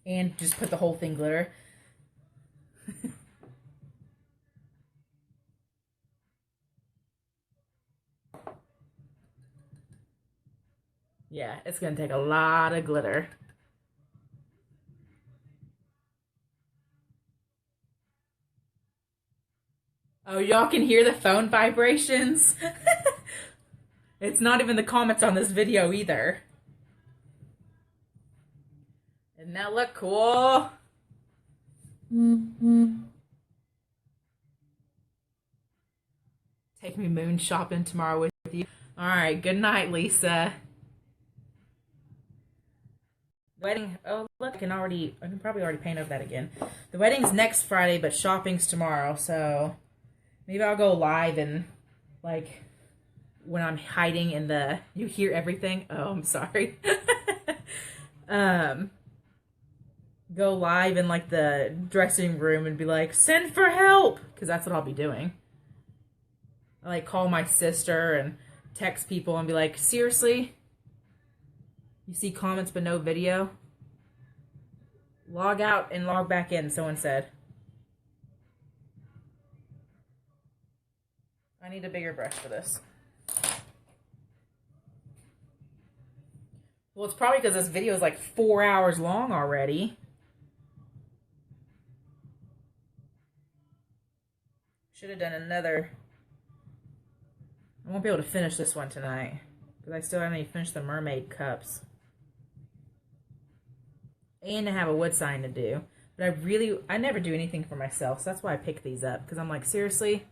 S1: And just put the whole thing glitter. Yeah, it's gonna take a lot of glitter. Oh, y'all can hear the phone vibrations? It's not even the comments on this video either. Doesn't that look cool? Take me moon shopping tomorrow with you. Alright, good night, Lisa. Wedding, oh look, I can probably already paint over that again. The wedding's next Friday, but shopping's tomorrow, so maybe I'll go live and, like, when I'm hiding in the, you hear everything? Oh, I'm sorry. Go live in, like, the dressing room and be like, send for help! Because that's what I'll be doing. I, like, call my sister and text people and be like, seriously? You see comments but no video? Log out and log back in, someone said. I need a bigger brush for this. Well, it's probably because this video is like 4 hours long already. Should have done another. I won't be able to finish this one tonight because I still haven't even finished the mermaid cups. And I have a wood sign to do. But I never do anything for myself, so that's why I pick these up. Because I'm like, seriously?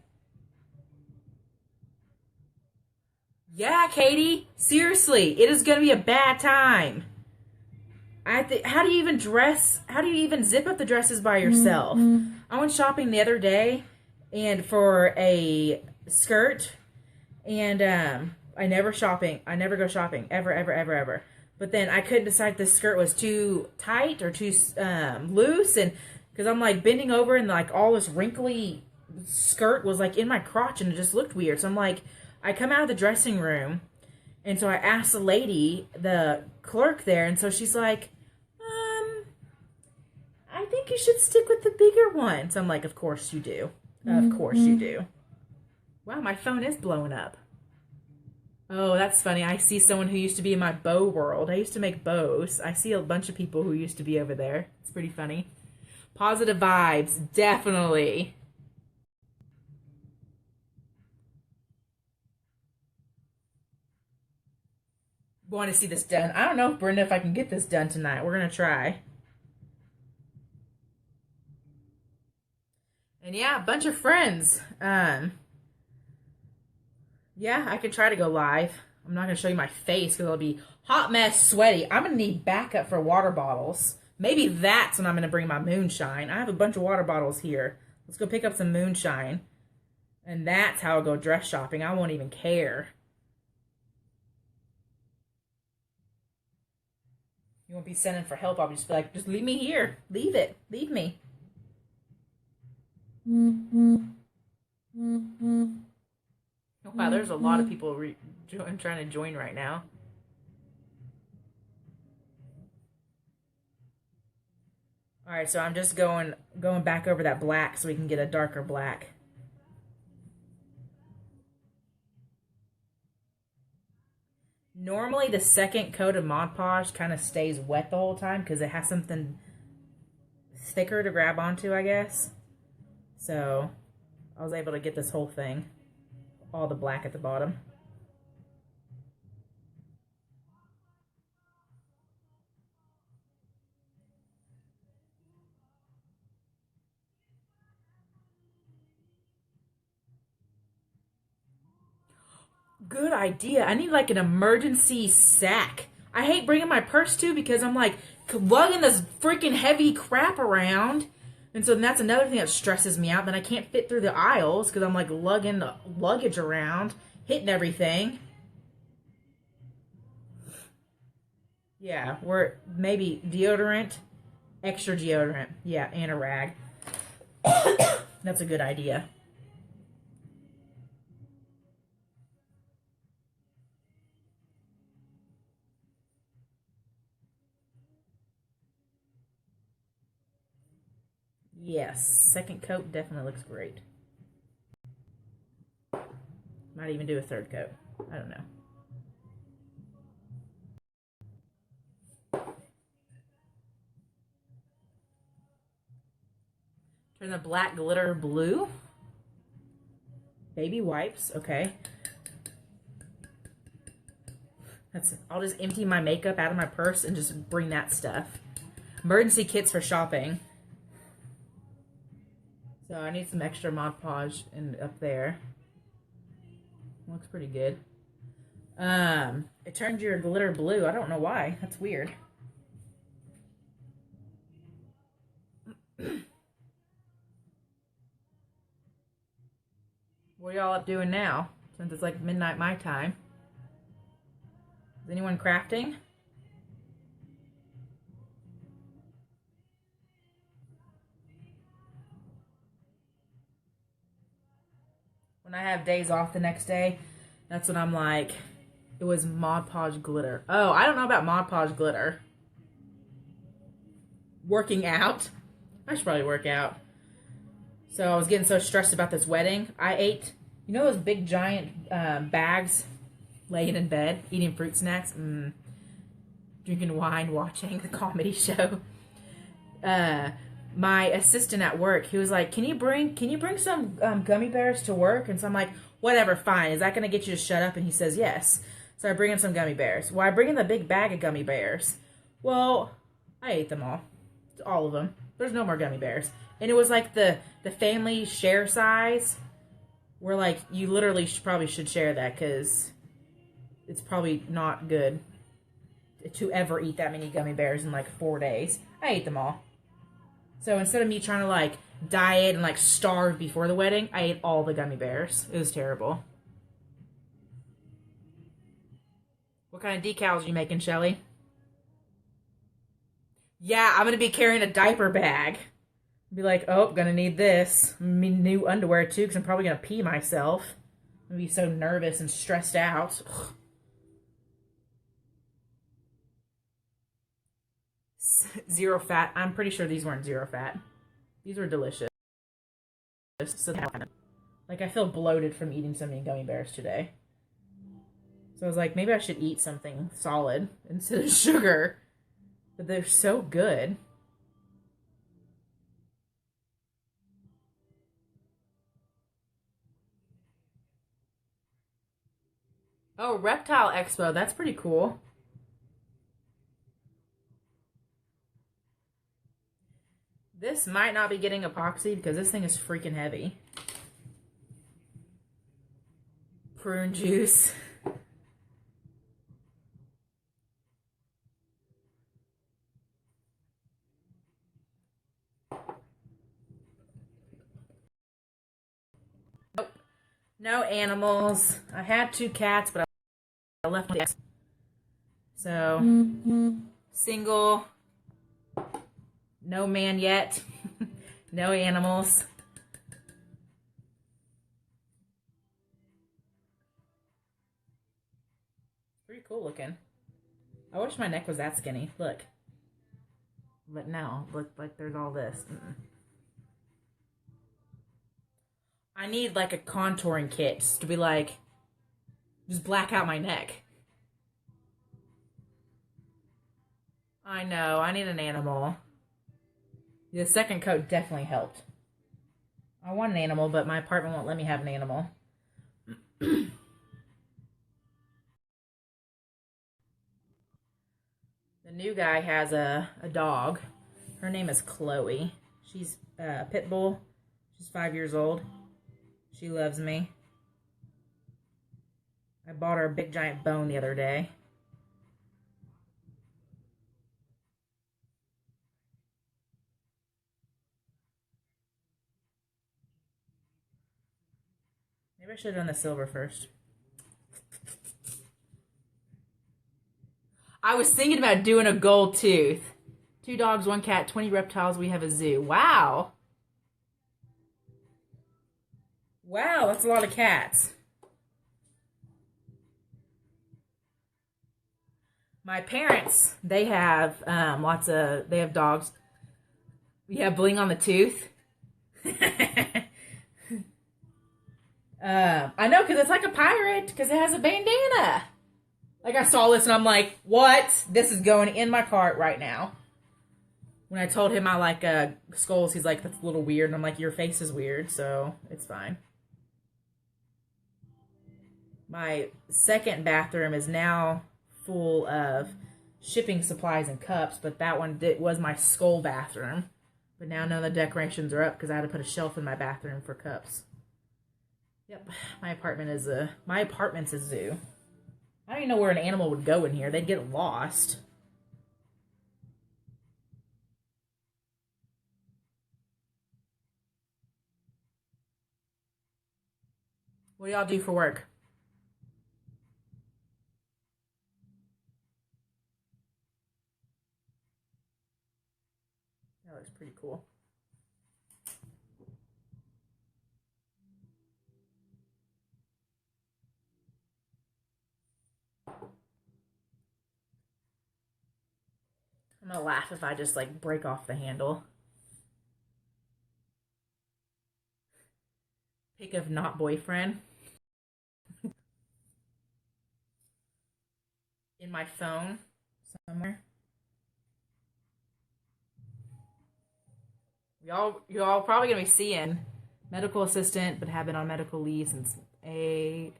S1: Yeah, Katie, seriously, it is going to be a bad time. How do you even dress? How do you even zip up the dresses by yourself? I went shopping the other day and for a skirt, and I never go shopping ever. But then I couldn't decide if this skirt was too tight or too loose, and because I'm like bending over and like all this wrinkly skirt was like in my crotch and it just looked weird. So I'm like, I come out of the dressing room, and so I asked the lady, the clerk there, and so she's like, I think you should stick with the bigger one. So I'm like, of course you do. Of course you do. Wow, my phone is blowing up. Oh, that's funny. I see someone who used to be in my bow world. I used to make bows. I see a bunch of people who used to be over there. It's pretty funny. Positive vibes, definitely. Want to see this done. I don't know, Brenda, if I can get this done tonight. We're going to try. yeah, a bunch of friends. Yeah, I could try to go live. I'm not going to show you my face because it'll be hot mess sweaty. I'm going to need backup for water bottles. Maybe that's when I'm going to bring my moonshine. I have a bunch of water bottles here. Let's go pick up some moonshine. And that's how I'll go dress shopping. I won't even care. You won't be sending for help. I'll just be like, just leave me here. Leave it. Leave me. Oh, wow, there's a lot of people trying to join right now. All right, so I'm just going back over that black so we can get a darker black. Normally, the second coat of Mod Podge kind of stays wet the whole time because it has something thicker to grab onto, I guess. So I was able to get this whole thing, all the black at the bottom. Good idea. I need like an emergency sack. I hate bringing my purse too because I'm like lugging this freaking heavy crap around. And so that's another thing that stresses me out. Then I can't fit through the aisles because I'm like lugging luggage around, hitting everything. Yeah, we're maybe deodorant, extra deodorant. Yeah, and a rag. That's a good idea. Yes, second coat definitely looks great. Might even do a third coat. I don't know. Turn the black glitter blue. Baby wipes, okay. I'll just empty my makeup out of my purse and just bring that stuff. Emergency kits for shopping. So I need some extra Mod Podge up there. Looks pretty good. It turned your glitter blue. I don't know why. That's weird. What are y'all up doing now? Since it's like midnight my time. Is anyone crafting? When I have days off the next day, that's when I'm like, it was Mod Podge glitter. Oh, I don't know about Mod Podge glitter. Working out. I should probably work out. So I was getting so stressed about this wedding. I ate, you know those big giant bags laying in bed, eating fruit snacks, drinking wine, watching the comedy show. My assistant at work, he was like, can you bring some gummy bears to work? And so I'm like, whatever, fine. Is that going to get you to shut up? And he says, yes. So I bring in some gummy bears. Well, I bring in the big bag of gummy bears. Well, I ate them all of them. There's no more gummy bears. And it was like the family share size. Where like, you literally probably should share that because it's probably not good to ever eat that many gummy bears in like 4 days. I ate them all. So instead of me trying to like diet and like starve before the wedding, I ate all the gummy bears. It was terrible. What kind of decals are you making, Shelly? Yeah, I'm going to be carrying a diaper bag. Be like, oh, gonna need this. New underwear too, because I'm probably going to pee myself. I'm going to be so nervous and stressed out. Ugh. Zero fat. I'm pretty sure these weren't zero fat. These were delicious. So like I feel bloated from eating so many gummy bears today. So I was like, maybe I should eat something solid instead of sugar. But they're so good. Oh, Reptile Expo. That's pretty cool. This might not be getting epoxy because this thing is freaking heavy. Prune juice. Nope. No animals. I had 2 cats, but I left one. So, single. No man yet. No animals. Pretty cool looking. I wish my neck was that skinny. Look. But no, look like there's all this. I need like a contouring kit just to be like, just black out my neck. I know, I need an animal. The second coat definitely helped. I want an animal, but my apartment won't let me have an animal. The new guy has a dog. Her name is Chloe. She's a pit bull. She's 5 years old. She loves me. I bought her a big giant bone the other day. Maybe I should have done the silver first. I was thinking about doing a gold tooth. 2 dogs, 1 cat, 20 reptiles. We have a zoo. Wow. Wow, that's a lot of cats. My parents, they have they have dogs. We have bling on the tooth. I know, because it's like a pirate, because it has a bandana. Like, I saw this and I'm like, what? This is going in my cart right now. When I told him I like skulls, he's like, that's a little weird. And I'm like, your face is weird, so it's fine. My second bathroom is now full of shipping supplies and cups, but that one was my skull bathroom. But now none of the decorations are up because I had to put a shelf in my bathroom for cups. Yep, my apartment's a zoo. I don't even know where an animal would go in here. They'd get lost. What do y'all do for work? That looks pretty cool. I'm gonna laugh if I just like break off the handle. Pick of not boyfriend. In my phone somewhere. Y'all probably gonna be seeing medical assistant, but have been on medical leave since 8.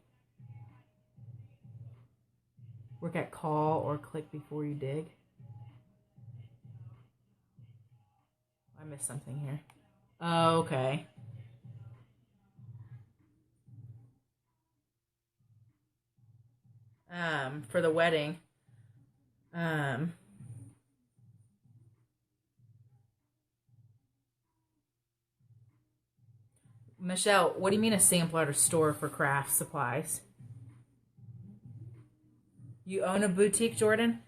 S1: Work at call or click before you dig. I missed something here. Oh, okay. For the wedding. Michelle, what do you mean a sampler at a store for craft supplies? You own a boutique, Jordan?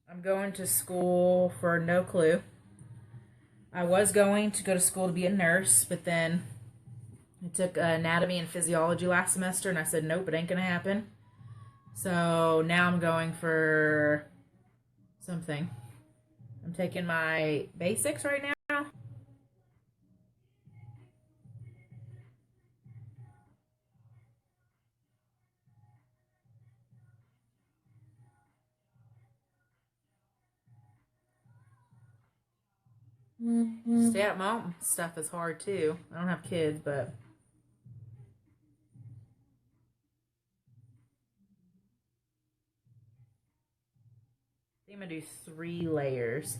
S1: I'm going to school for no clue. I was going to go to school to be a nurse, but then I took anatomy and physiology last semester, and I said, nope, it ain't going to happen. So now I'm going for something. I'm taking my basics right now. Stay at home stuff is hard too. I don't have kids, but I'm gonna do 3 layers.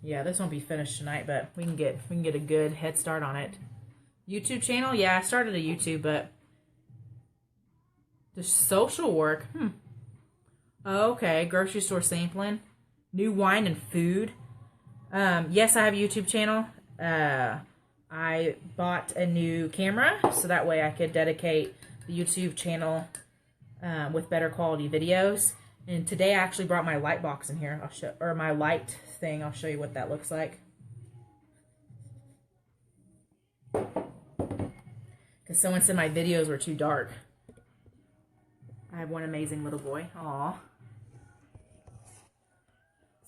S1: Yeah, this won't be finished tonight, but we can get a good head start on it. YouTube channel? Yeah, I started a YouTube, but the social work. Okay, grocery store sampling, new wine and food. Yes, I have a YouTube channel. I bought a new camera so that way I could dedicate the YouTube channel with better quality videos. And today I actually brought my light box in here. I'll show, or my light thing. I'll show you what that looks like. Because someone said my videos were too dark. I have one amazing little boy. Aw.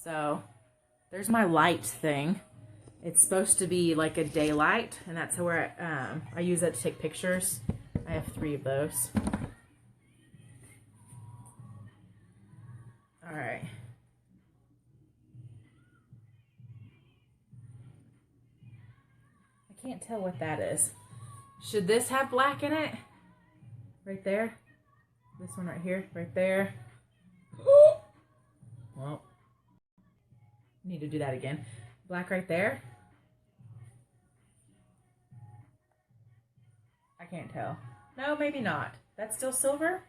S1: So, there's my light thing. It's supposed to be like a daylight, and that's where I use that to take pictures. I have 3 of those. Alright. I can't tell what that is. Should this have black in it? Right there? This one right here? Right there? Well, need to do that again. Black right there? I can't tell. No, maybe not. That's still silver?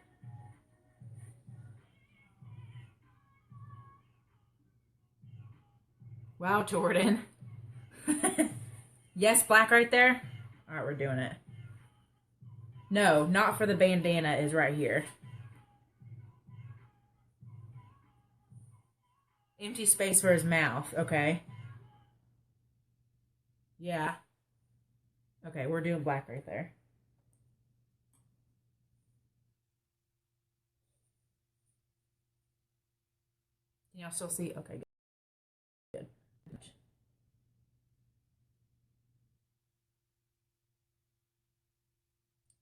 S1: Wow, Jordan. Yes, black right there? Alright, we're doing it. No, not for the bandana is right here. Empty space for his mouth. Okay. Yeah. Okay, we're doing black right there. Can y'all still see? Okay, good.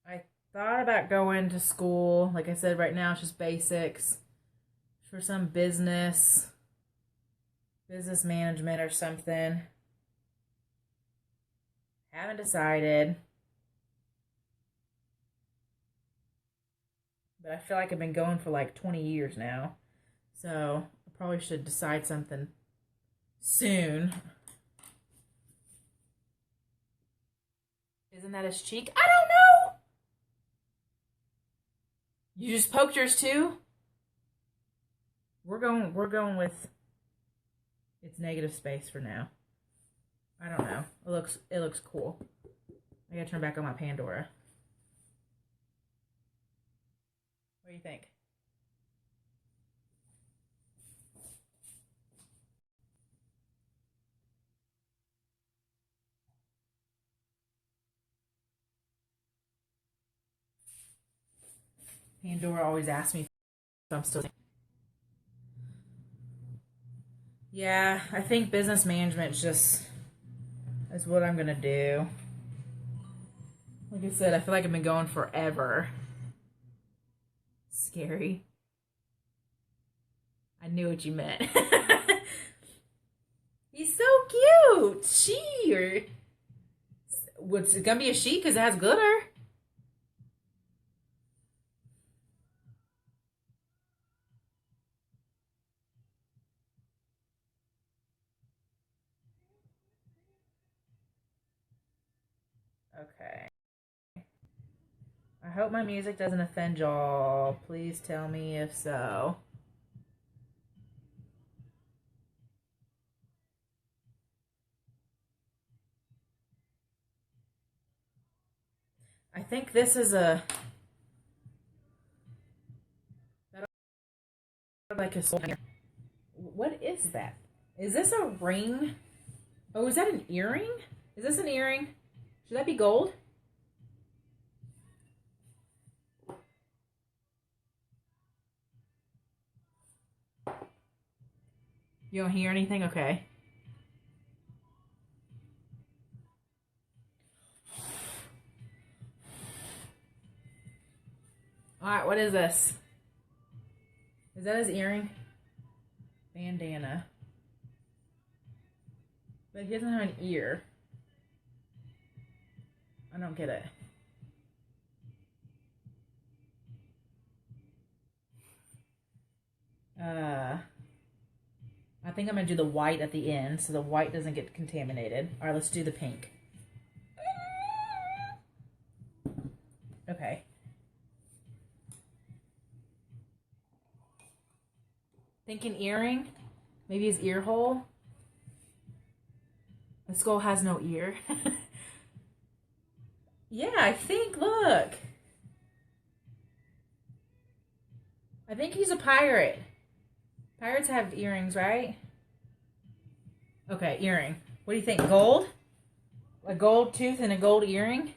S1: I thought about going to school. Like I said, right now it's just basics for some business management or something. Haven't decided. But I feel like I've been going for like 20 years now. So I probably should decide something soon. Isn't that his cheek? I don't know. You just poked yours too? We're going with it's negative space for now. I don't know. It looks cool. I gotta turn back on my Pandora. What do you think? Pandora always asks me if I'm still. Yeah, I think business management just is what I'm gonna do. Like I said, I feel like I've been going forever. Scary. I knew what you meant. He's so cute. She or what's it gonna be a she because it has glitter? Okay. I hope my music doesn't offend y'all. Please tell me if so. I think this is a like a soul. What is that? Is this a ring? Oh, is that an earring? Is this an earring? Should that be gold? You don't hear anything? Okay. Alright, what is this? Is that his earring? Bandana. But he doesn't have an ear. I don't get it. I think I'm going to do the white at the end so the white doesn't get contaminated. All right, let's do the pink. Okay. Thinking earring. Maybe his ear hole. The skull has no ear. Yeah, I think, look. I think he's a pirate. Pirates have earrings, right? Okay, earring. What do you think? Gold? A gold tooth and a gold earring?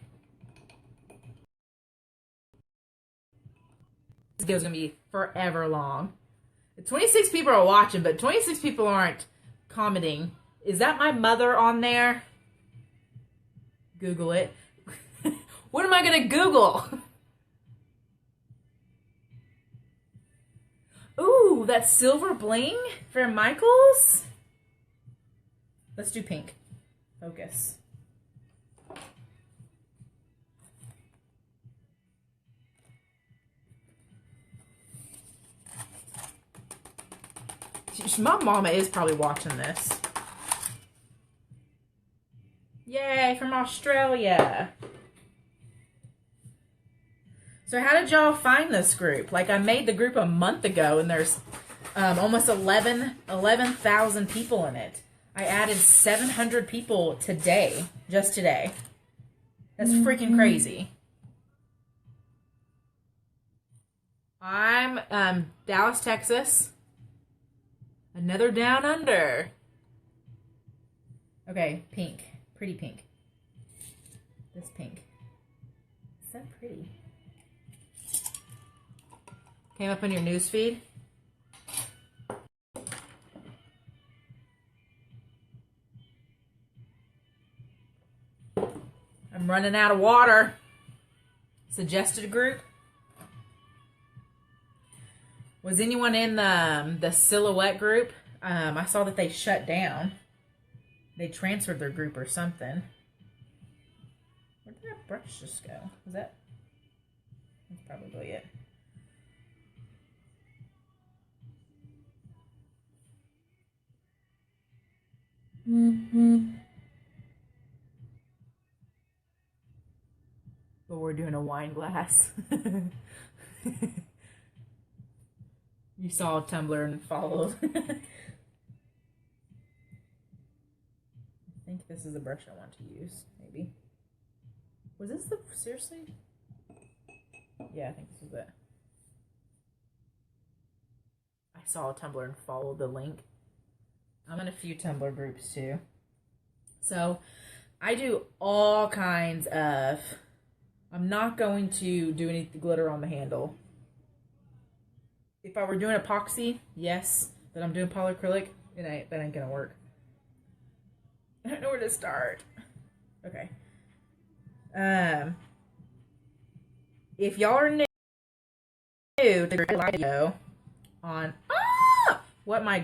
S1: This video's gonna be forever long. 26 people are watching, but 26 people aren't commenting. Is that my mother on there? Google it. What am I gonna Google? Ooh, that silver bling for Michael's? Let's do pink. Focus. My mama is probably watching this. Yay, from Australia. So how did y'all find this group? Like, I made the group a month ago, and there's almost 11,000 people in it. I added 700 people today, just today. That's freaking crazy. I'm Dallas, Texas. Another down under. Okay, pink. Pretty pink. This pink. So pretty. Came up on your news feed. I'm running out of water. Suggested group. Was anyone in the silhouette group? I saw that they shut down. They transferred their group or something. Where did that brush just go? Was that? That's probably it. But we're doing a wine glass. You saw a tumbler and followed. I think this is the brush I want to use, maybe. Was this the, seriously? Yeah, I think this is it. I saw a tumbler and followed the link. I'm in a few Tumblr groups too. So I do all kinds of, I'm not going to do any glitter on the handle. If I were doing epoxy, yes, but I'm doing polyacrylic, that ain't gonna work. I don't know where to start. Okay. If y'all are new to the video on what my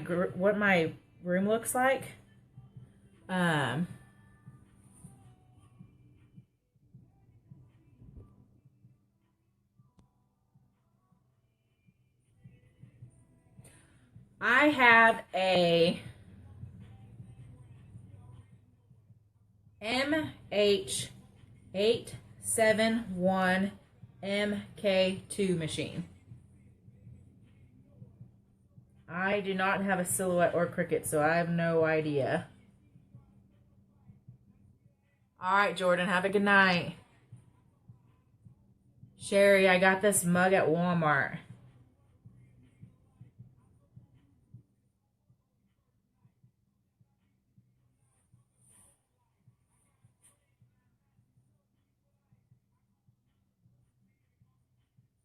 S1: room looks like, I have a MH871 MK2 machine. I do not have a silhouette or Cricut, so I have no idea. All right, Jordan, have a good night. Sherry, I got this mug at Walmart.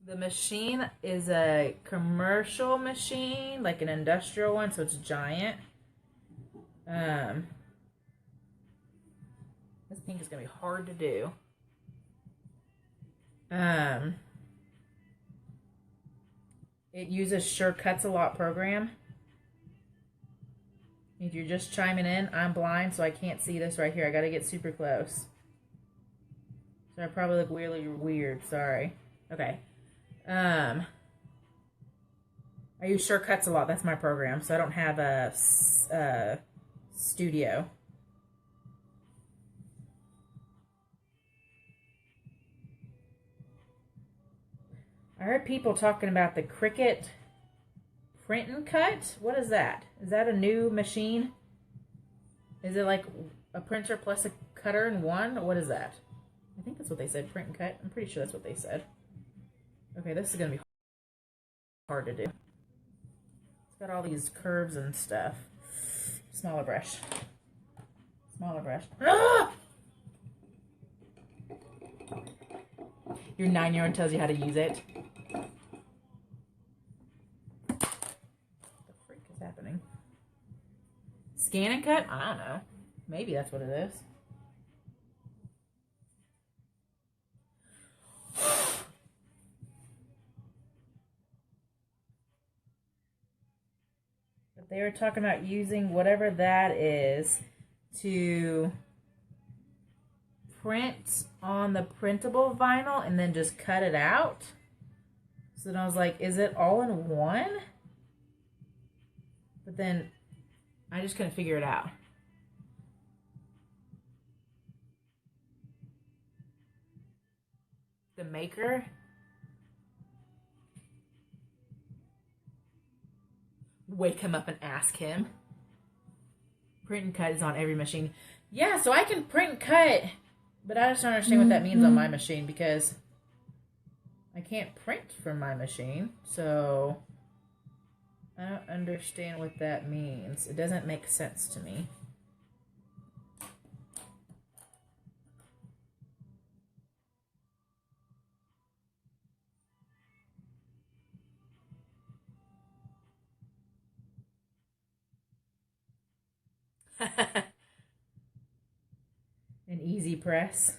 S1: The machine is a commercial machine, like an industrial one, so it's giant. This pink is gonna be hard to do. It uses Sure Cuts a Lot program. If you're just chiming in, I'm blind, so I can't see this right here. I gotta get super close. So I probably look really weird, sorry. Okay. I use Shortcuts a lot. That's my program. So I don't have a studio. I heard people talking about the Cricut print and cut. What is that? Is that a new machine? Is it like a printer plus a cutter in one? Or what is that? I think that's what they said, print and cut. I'm pretty sure that's what they said. Okay, this is going to be hard to do. It's got all these curves and stuff. Smaller brush. Smaller brush. Ah! Your 9-year-old tells you how to use it. What the freak is happening? Scan and cut? I don't know. Maybe that's what it is. But they were talking about using whatever that is to print on the printable vinyl and then just cut it out. So then I was like, is it all in one? But then I just couldn't figure it out. The maker. Wake him up and ask him. Print and cut is on every machine. Yeah, so I can print and cut, but I just don't understand what that means on my machine because I can't print from my machine. So I don't understand what that means. It doesn't make sense to me. An easy press.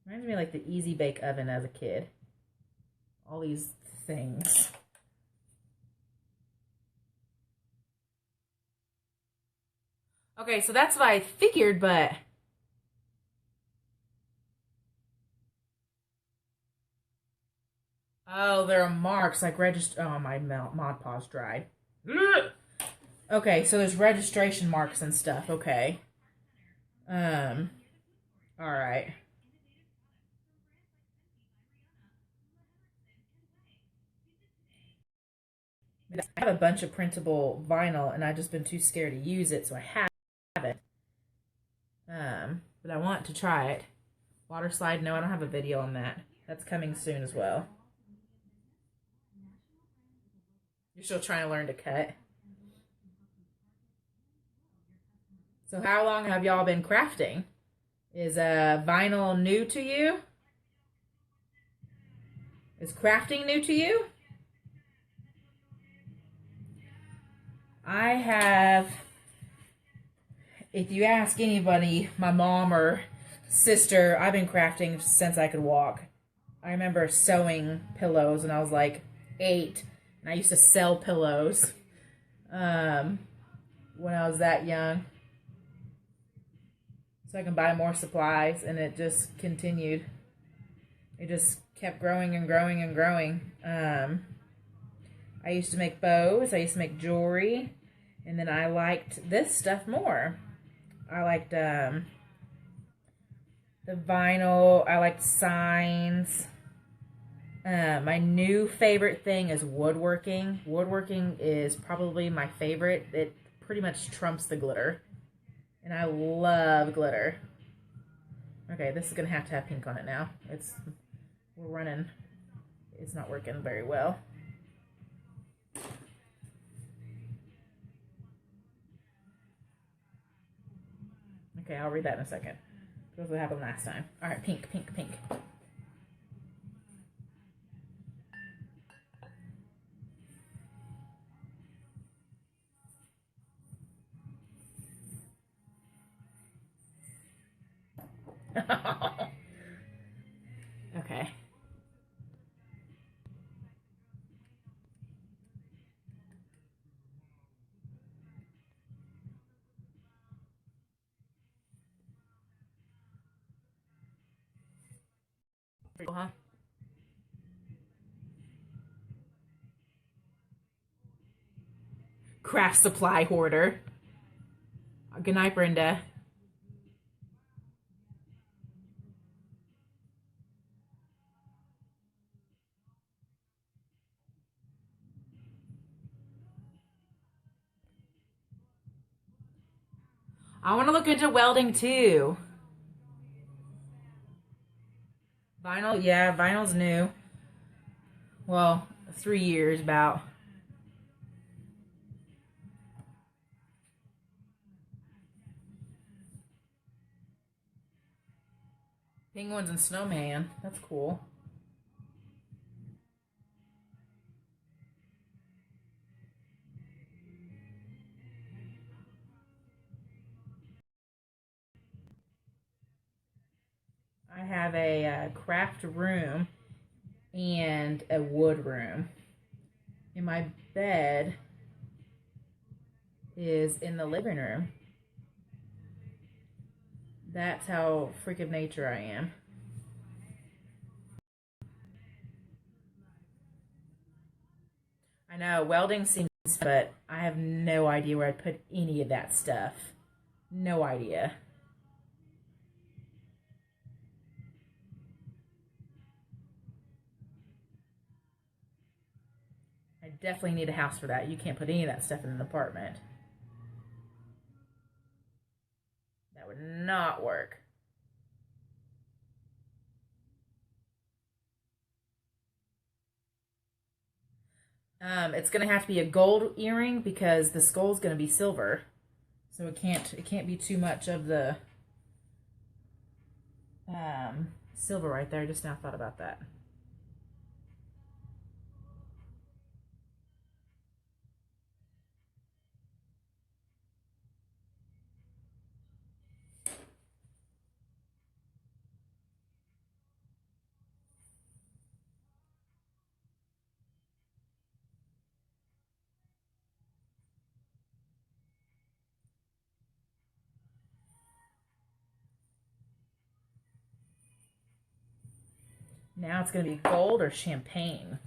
S1: Reminds me of like the easy bake oven as a kid. All these things. Okay, so that's what I figured, but oh, there are marks like register. Oh, my Mod Podge dried. Okay, so there's registration marks and stuff. Okay. All right. I have a bunch of printable vinyl, and I've just been too scared to use it, so I have it. But I want to try it. Water slide, no, I don't have a video on that. That's coming soon as well. You're still trying to learn to cut. So how long have y'all been crafting? Is vinyl new to you? Is crafting new to you? I have, if you ask anybody, my mom or sister, I've been crafting since I could walk. I remember sewing pillows when I was like 8, and I used to sell pillows when I was that young. So I can buy more supplies, and it just continued. It just kept growing and growing and growing. I used to make bows, I used to make jewelry, and then I liked this stuff more. I liked the vinyl, I liked signs. My new favorite thing is woodworking. Woodworking is probably my favorite. It pretty much trumps the glitter. And I love glitter. Okay, this is going to have pink on it now. We're running. It's not working very well. Okay, I'll read that in a second. That's what happened last time. All right, pink, pink, pink. Okay. Pretty cool, huh? craft supply hoarder. Good night, Brenda. I want to look into welding too. Vinyl, yeah, vinyl's new. Well, 3 years about. Penguins and snowman. That's cool. I have a craft room and a wood room. And my bed is in the living room. That's how freak of nature I am. I know, welding seems fun, but I have no idea where I'd put any of that stuff. No idea. I definitely need a house for that. You can't put any of that stuff in an apartment. That would not work. It's gonna have to be a gold earring because the skull's gonna be silver, so it can't be too much of the silver right there. I just now thought about that. Now it's going to be gold or champagne.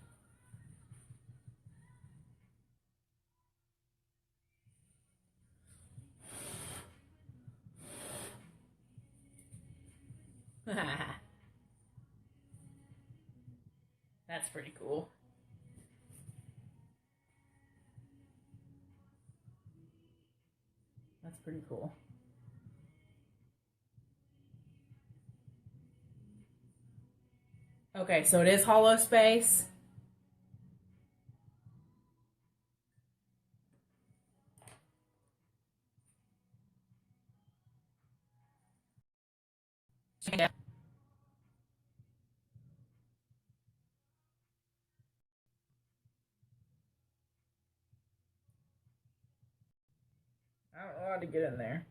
S1: That's pretty cool. That's pretty cool. Okay, so it is hollow space. Yeah. I don't know how to get in there.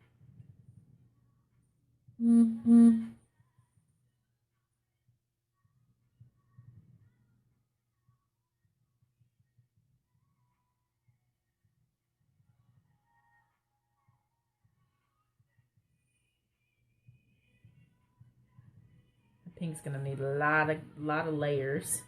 S1: Mm-hmm. The pink's gonna need a lot of layers.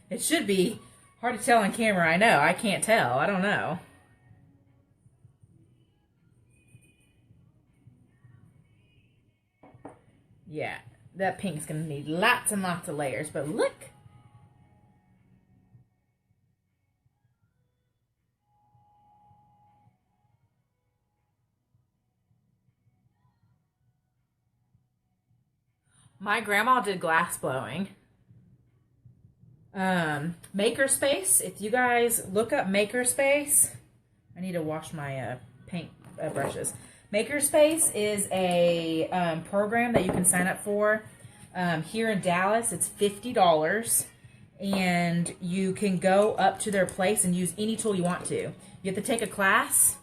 S1: It should be hard to tell on camera. I know. I can't tell. I don't know. Yeah, that pink's gonna need lots and lots of layers, but look. My grandma did glass blowing. Makerspace. If you guys look up Makerspace, I need to wash my paint brushes. Makerspace is a program that you can sign up for. Here in Dallas, it's $50, and you can go up to their place and use any tool you want to. You have to take a class.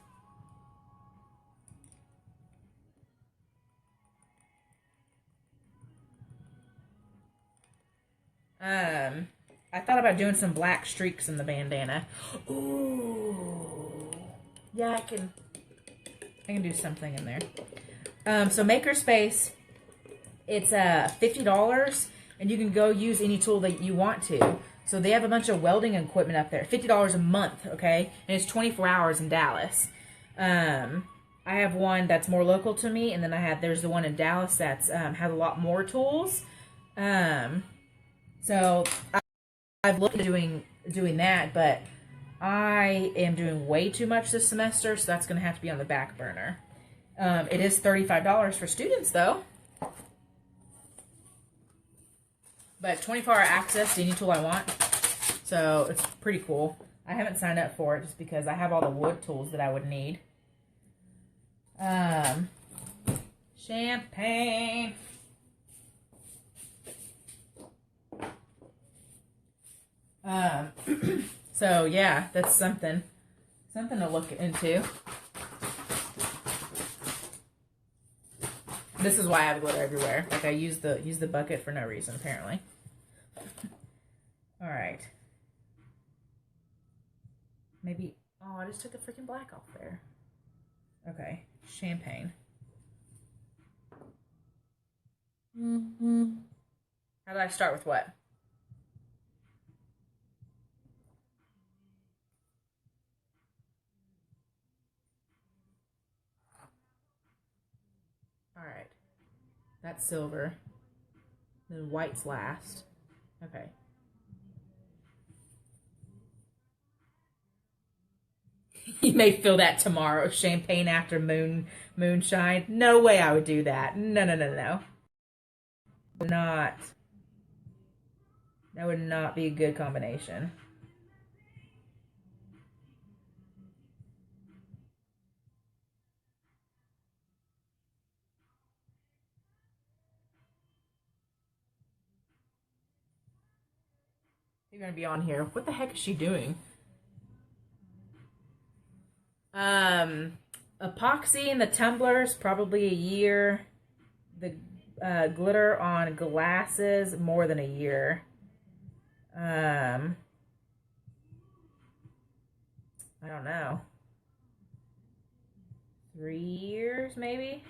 S1: I thought about doing some black streaks in the bandana. Ooh. Yeah, I can. I can do something in there. So Makerspace, it's $50, and you can go use any tool that you want to. So they have a bunch of welding equipment up there. $50 a month, okay? And it's 24 hours in Dallas. I have one that's more local to me, and then there's the one in Dallas that's has a lot more tools. So I've looked at doing that, but I am doing way too much this semester, so that's going to have to be on the back burner. It is $35 for students, though. But 24-hour access to any tool I want. So it's pretty cool. I haven't signed up for it just because I have all the wood tools that I would need. Champagne. So yeah, that's something to look into. This is why I have glitter everywhere. Like I use the bucket for no reason, apparently. All right. Maybe, oh, I just took the freaking black off there. Okay, champagne. How did I start with what? All right, that's silver. Then white's last. Okay. You may feel that tomorrow. Champagne after moonshine. No way I would do that. No. Not. That would not be a good combination. You're gonna be on here. What the heck is she doing? Epoxy in the tumblers, probably a year. The glitter on glasses, more than a year. I don't know. 3 years, maybe?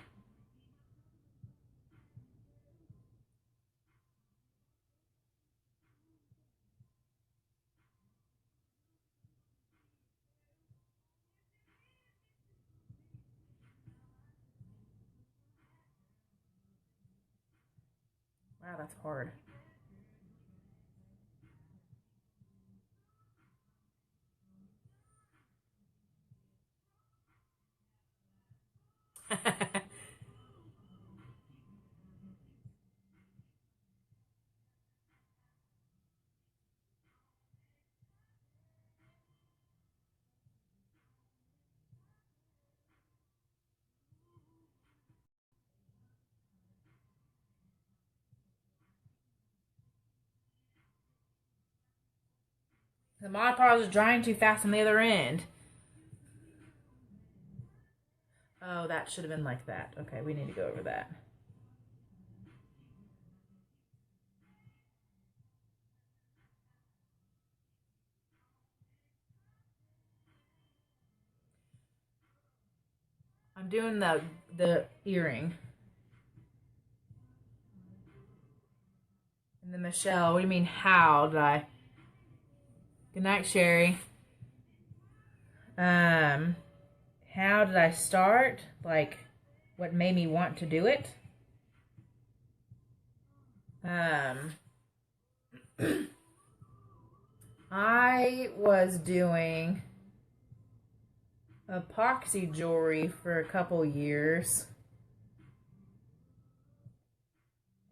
S1: Wow, that's hard. The Mod Podge is drying too fast on the other end. Oh, that should have been like that. Okay, we need to go over that. I'm doing the earring. And then Michelle, what do you mean how did I? Good night, Sherry. How did I start? Like, what made me want to do it? I was doing epoxy jewelry for a couple years.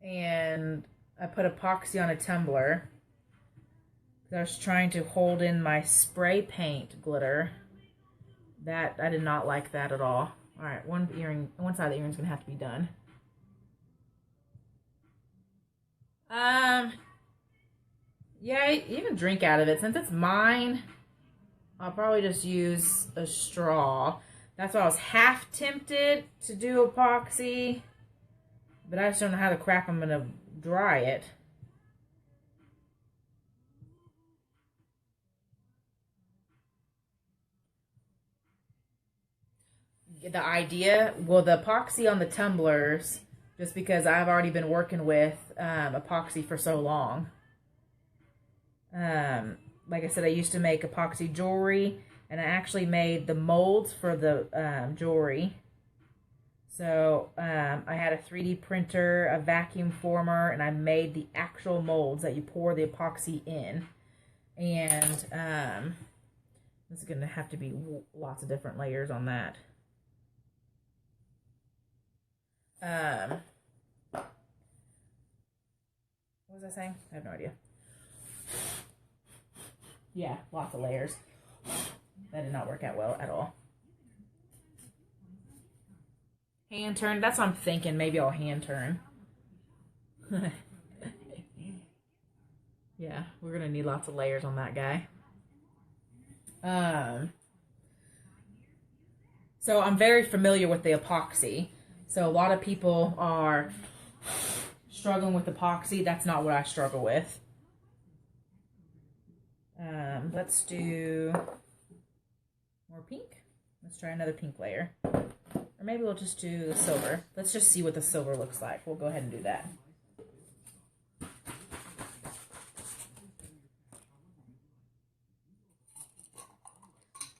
S1: And I put epoxy on a tumbler. I was trying to hold in my spray paint glitter. That, I did not like that at all. Alright, one side of the earring's gonna have to be done. Yeah, you can drink out of it. Since it's mine, I'll probably just use a straw. That's why I was half tempted to do epoxy, but I just don't know how the crap I'm gonna dry it. the idea, well, the epoxy on the tumblers, just because I've already been working with epoxy for so long. Like I said, I used to make epoxy jewelry, and I actually made the molds for the jewelry. So I had a 3D printer, a vacuum former, and I made the actual molds that you pour the epoxy in. And this is going to have to be lots of different layers on that. What was I saying? I have no idea. Yeah, lots of layers. That did not work out well at all. Hand turn. That's what I'm thinking. Maybe I'll hand turn. Yeah, we're going to need lots of layers on that guy. So I'm very familiar with the epoxy. So a lot of people are struggling with epoxy. That's not what I struggle with. Let's do more pink. Let's try another pink layer. Or maybe we'll just do the silver. Let's just see what the silver looks like. We'll go ahead and do that.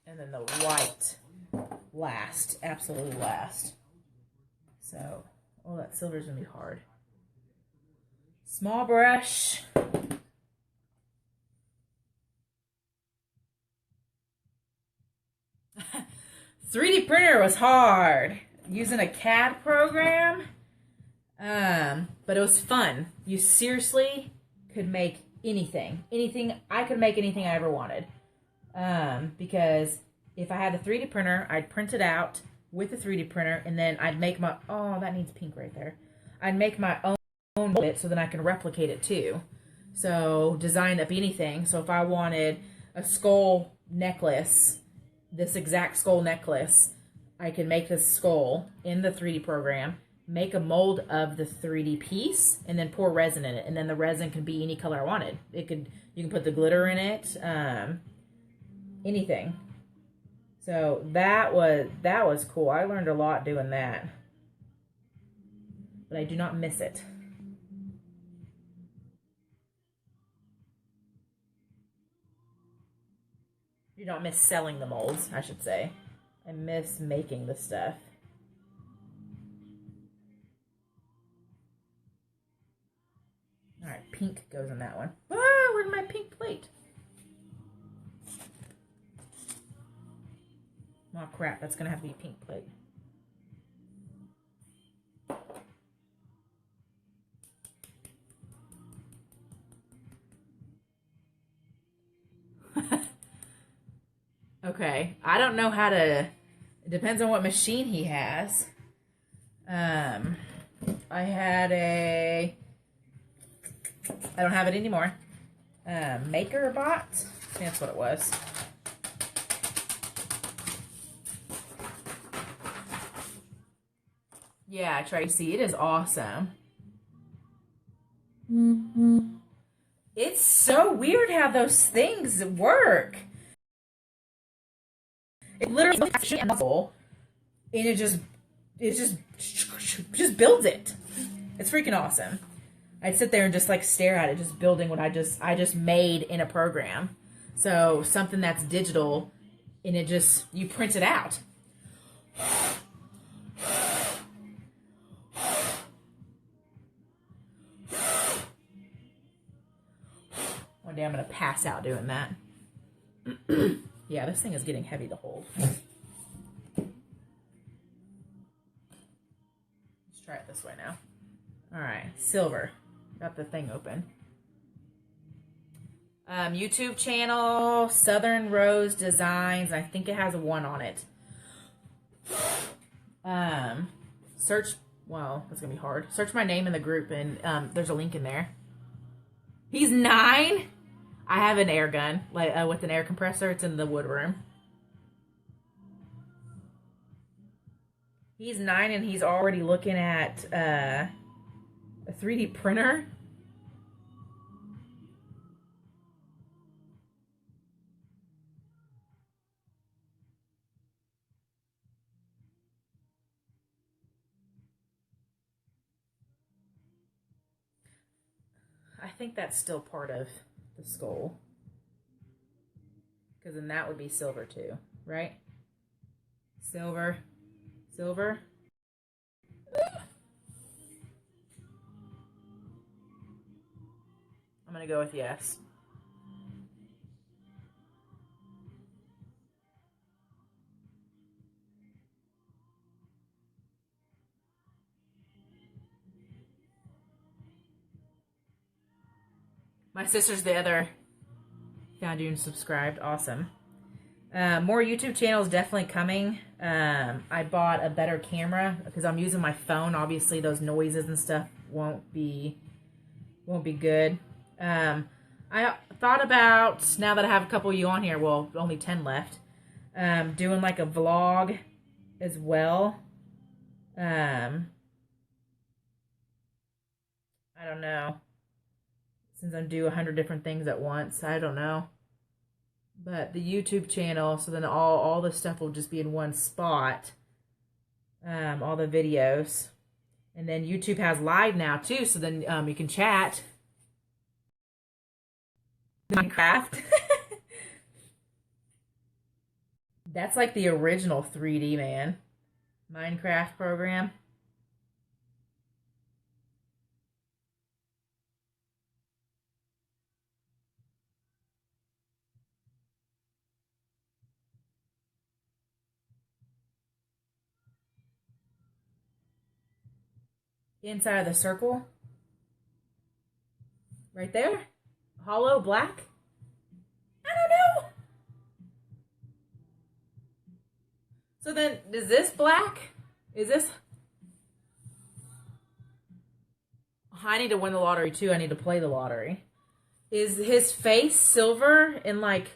S1: And then the white last, absolutely last. So, oh, that silver's gonna be hard. Small brush. 3D printer was hard. Using a CAD program. But it was fun. You seriously could make anything. I could make anything I ever wanted. Because if I had a 3D printer, I'd print it out with the 3D printer, and then I'd make my, oh, that needs pink right there. I'd make my own bit so then I can replicate it too. So design up anything. So if I wanted a skull necklace, this exact skull necklace, I can make this skull in the 3D program, make a mold of the 3D piece, and then pour resin in it. And then the resin can be any color I wanted. You can put the glitter in it, anything. So that was cool. I learned a lot doing that. But I do not miss it. Do not miss selling the molds, I should say. I miss making the stuff. All right, pink goes in that one. Ah, where's my pink plate? Oh crap, that's gonna have to be pink plate. Okay, I don't know how to, it depends on what machine he has. I had I don't have it anymore. Maker bot? That's what it was. Yeah, Tracy, it is awesome. It's so weird how those things work. It literally and it just builds it. It's freaking awesome. I'd sit there and just like stare at it, just building what I just made in a program. So something that's digital, and it just, you print it out. One day I'm gonna pass out doing that. Yeah, this thing is getting heavy to hold. Let's try it this way now. All right, silver. Got the thing open. YouTube channel, Southern Rose Designs. I think it has a 1 on it. Search, well, that's gonna be hard. Search my name in the group, and there's a link in there. He's 9. I have an air gun, like with an air compressor. It's in the wood room. He's 9 and he's already looking at a 3D printer. think that's still part of the skull. Because then that would be silver too, right? Silver. Silver. I'm going to go with yes. My sister's the other. Found you and subscribed. Awesome. More YouTube channels definitely coming. I bought a better camera because I'm using my phone. Obviously, those noises and stuff won't be good. I thought about, now that I have a couple of you on here, well, only 10 left, doing like a vlog as well. I don't know. Since I'm doing 100 different things at once, I don't know. But the YouTube channel, so then all the stuff will just be in one spot. All the videos. And then YouTube has live now too, so then you can chat. Minecraft. That's like the original 3D, man. Minecraft program. Inside of the circle. Right there. Hollow black. I don't know. So then, is this black? Is this... I need to win the lottery too. I need to play the lottery. Is his face silver and like...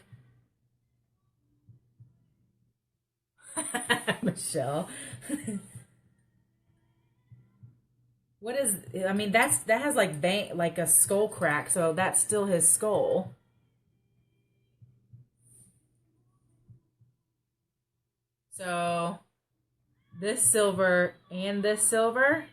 S1: Michelle. What is... I mean, that has like a skull crack, so that's still his skull. So, this silver and this silver.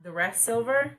S1: The rest silver.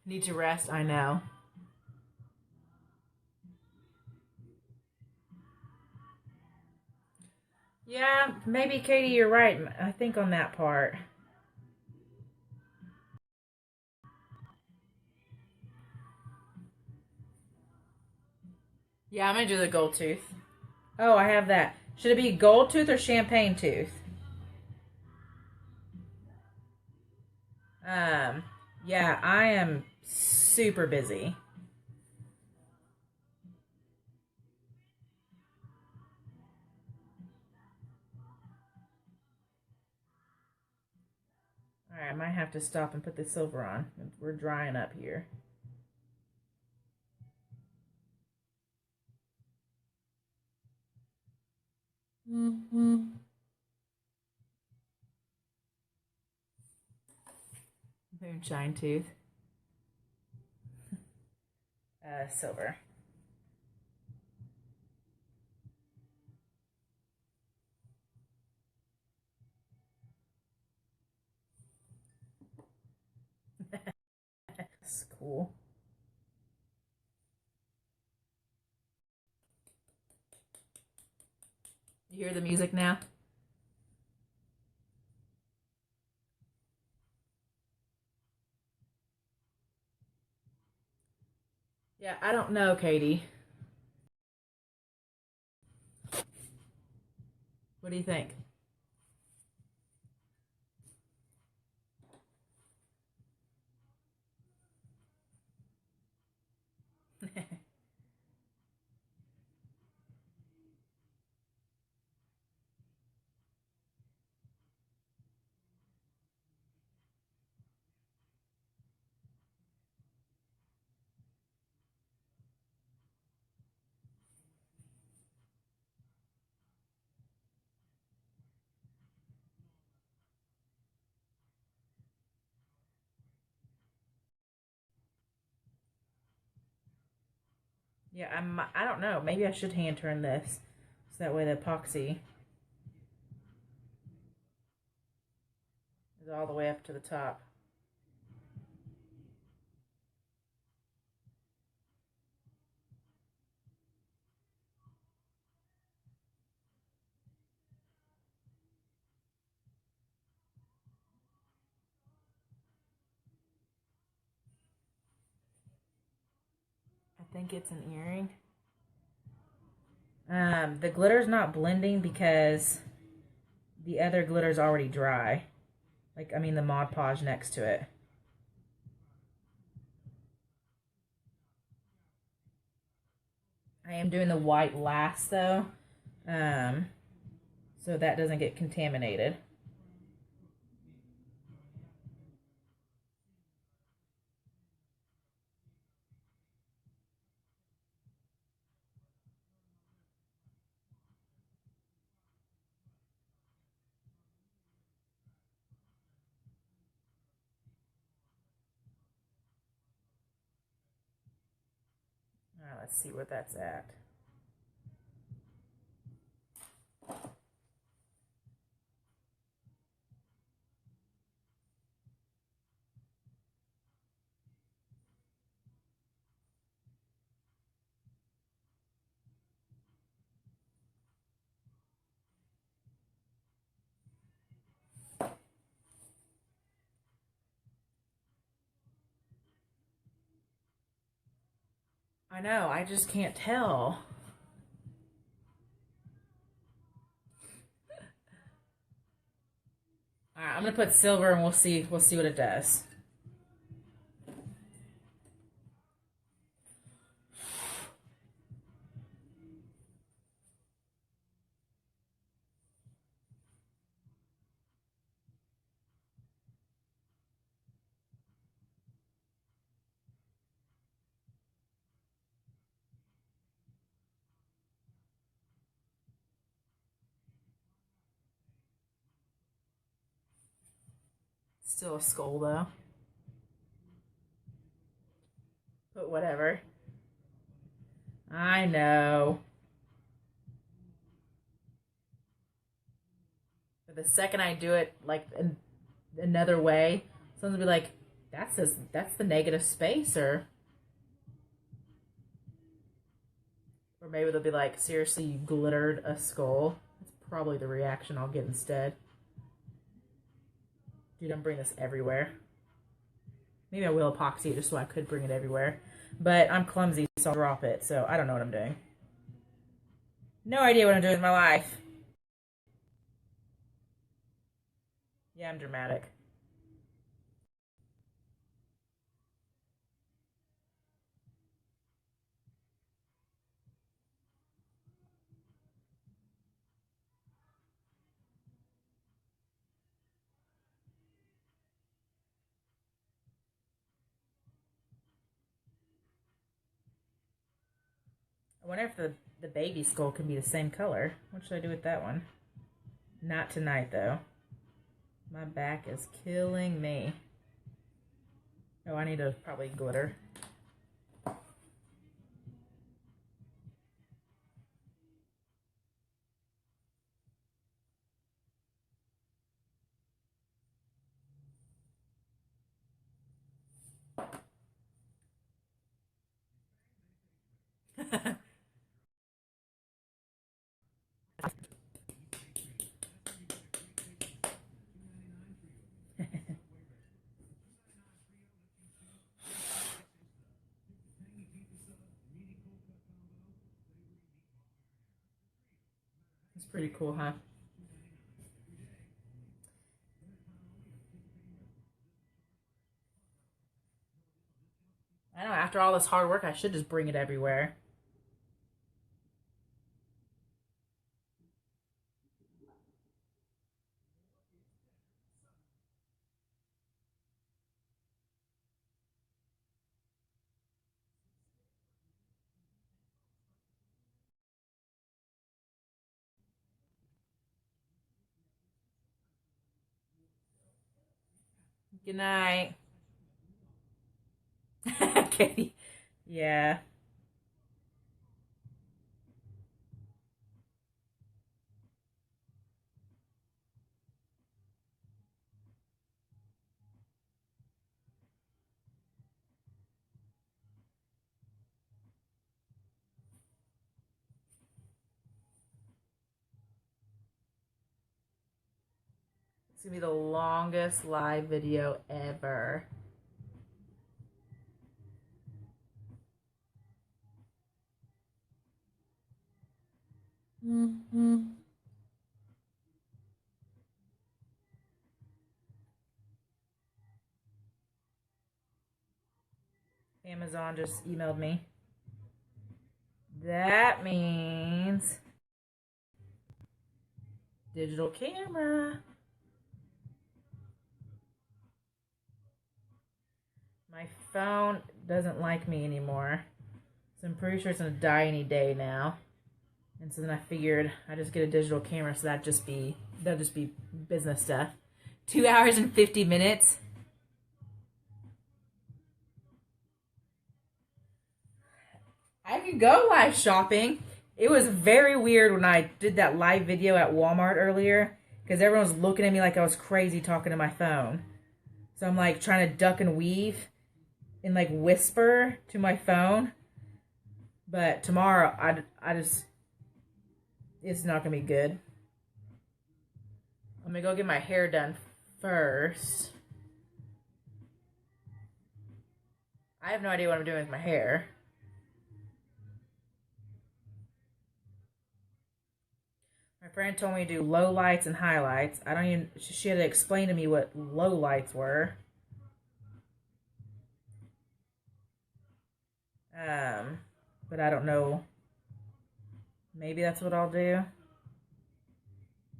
S1: Need to rest, I know. Yeah, maybe Katie, you're right. I think on that part. Yeah, I'm gonna do the gold tooth. Oh, I have that. Should it be gold tooth or champagne tooth? Yeah, I am super busy. Alright, I might have to stop and put the silver on. We're drying up here. Moonshine tooth. Silver. That's cool. You hear the music now? Yeah, I don't know, Katie. What do you think? Yeah, I don't know. Maybe I should hand turn this. So that way the epoxy is all the way up to the top. I think it's an earring. The glitter's not blending because the other glitter's already dry. Like, I mean the Mod Podge next to it. I am doing the white last though, so that doesn't get contaminated. All right, let's see where that's at. I know, I just can't tell. All right, I'm gonna put silver and we'll see what it does. Still a skull though. But whatever. I know. But the second I do it like another way, someone's gonna be like, that's the negative space, or maybe they'll be like, seriously, you glittered a skull. That's probably the reaction I'll get instead. Dude, I'm bringing this everywhere. Maybe I will epoxy it just so I could bring it everywhere. But I'm clumsy, so I'll drop it. So I don't know what I'm doing. No idea what I'm doing with my life. Yeah, I'm dramatic. I wonder if the baby skull can be the same color. What should I do with that one? Not tonight, though. My back is killing me. Oh, I need to probably glitter. It's pretty cool, huh? I know, after all this hard work, I should just bring it everywhere. Good night. Katie. Yeah. It's gonna be the longest live video ever. Amazon just emailed me. That means digital camera. My phone doesn't like me anymore, so I'm pretty sure it's gonna die any day now. And so then I figured I'd just get a digital camera, so that'll just be business stuff. 2 hours and 50 minutes. I could go live shopping. It was very weird when I did that live video at Walmart earlier, because everyone was looking at me like I was crazy talking to my phone. So I'm like trying to duck and weave and like whisper to my phone. But tomorrow, I just, it's not going to be good. I'm going to go get my hair done first. I have no idea what I'm doing with my hair. My friend told me to do low lights and highlights. I don't even, she had to explain to me what low lights were. But I don't know. Maybe that's what I'll do.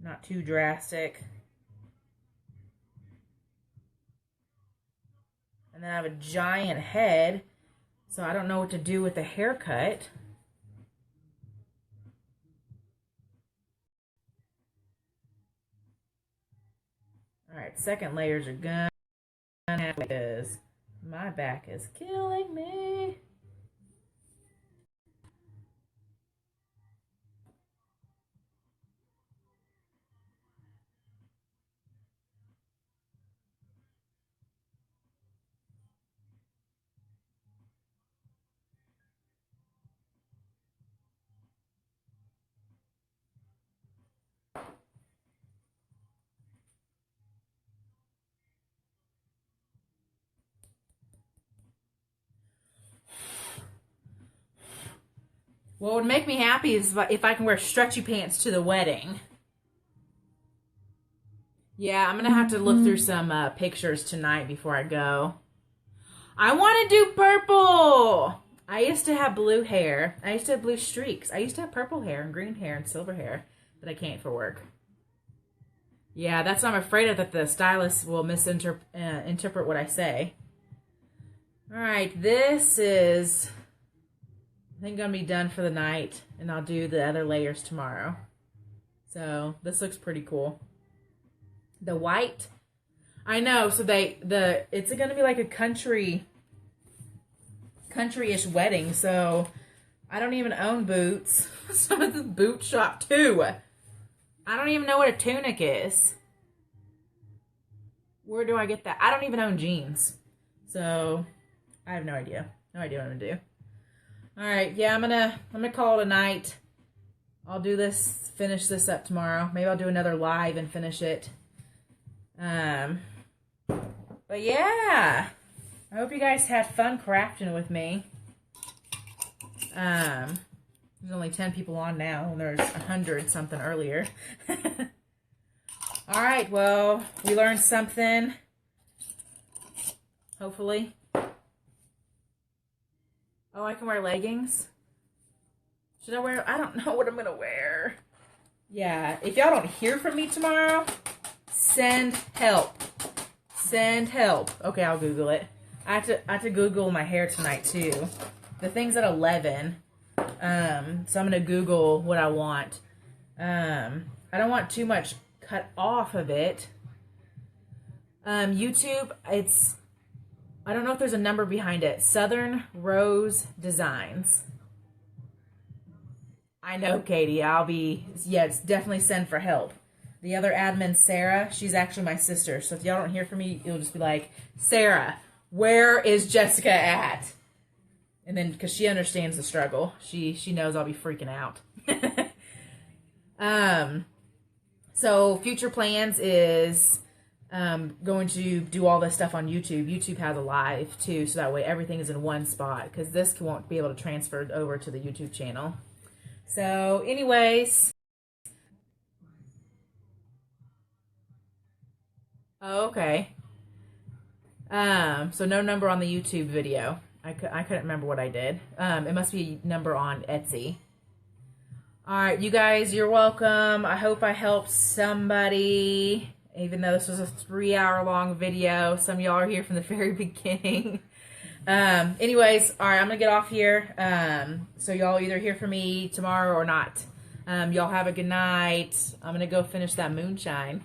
S1: Not too drastic. And then I have a giant head, so I don't know what to do with the haircut. Alright, second layers are gonna happen because my back is killing me. What would make me happy is if I can wear stretchy pants to the wedding. Yeah, I'm going to have to look through some pictures tonight before I go. I want to do purple! I used to have blue hair. I used to have blue streaks. I used to have purple hair and green hair and silver hair that I can't for work. Yeah, that's what I'm afraid of, that the stylist will misinterpret what I say. Alright, this is, I think, going to be done for the night, and I'll do the other layers tomorrow. So, this looks pretty cool. The white, I know, so it's going to be like a country-ish wedding, so I don't even own boots. Some of the boot shop, too. I don't even know what a tunic is. Where do I get that? I don't even own jeans. So, I have no idea. No idea what I'm going to do. Alright, yeah, I'm gonna call it a night. I'll do this, finish this up tomorrow. Maybe I'll do another live and finish it. But yeah, I hope you guys had fun crafting with me. There's only 10 people on now, and there's 100 something earlier. Alright, well, we learned something. Hopefully. Oh, I can wear leggings? Should I wear? I don't know what I'm going to wear. Yeah, if y'all don't hear from me tomorrow, send help. Send help. Okay, I'll Google it. I have to Google my hair tonight, too. The thing's at 11. So I'm going to Google what I want. I don't want too much cut off of it. YouTube, I don't know if there's a number behind it. Southern Rose Designs. I know, Katie. It's definitely send for help. The other admin, Sarah, she's actually my sister. So if y'all don't hear from me, you'll just be like, Sarah, where is Jessica at? And then, because she understands the struggle. She knows I'll be freaking out. So future plans is going to do all this stuff on YouTube. YouTube has a live too, so that way everything is in one spot, because this won't be able to transfer over to the YouTube channel. So anyways, okay. So no number on the YouTube video. I couldn't remember what I did. It must be a number on Etsy. Alright, you guys, you're welcome. I hope I helped somebody, even though this was a 3-hour-long video. Some of y'all are here from the very beginning. Anyways, alright, I'm going to get off here. So y'all either hear from me tomorrow or not. Y'all have a good night. I'm going to go finish that moonshine.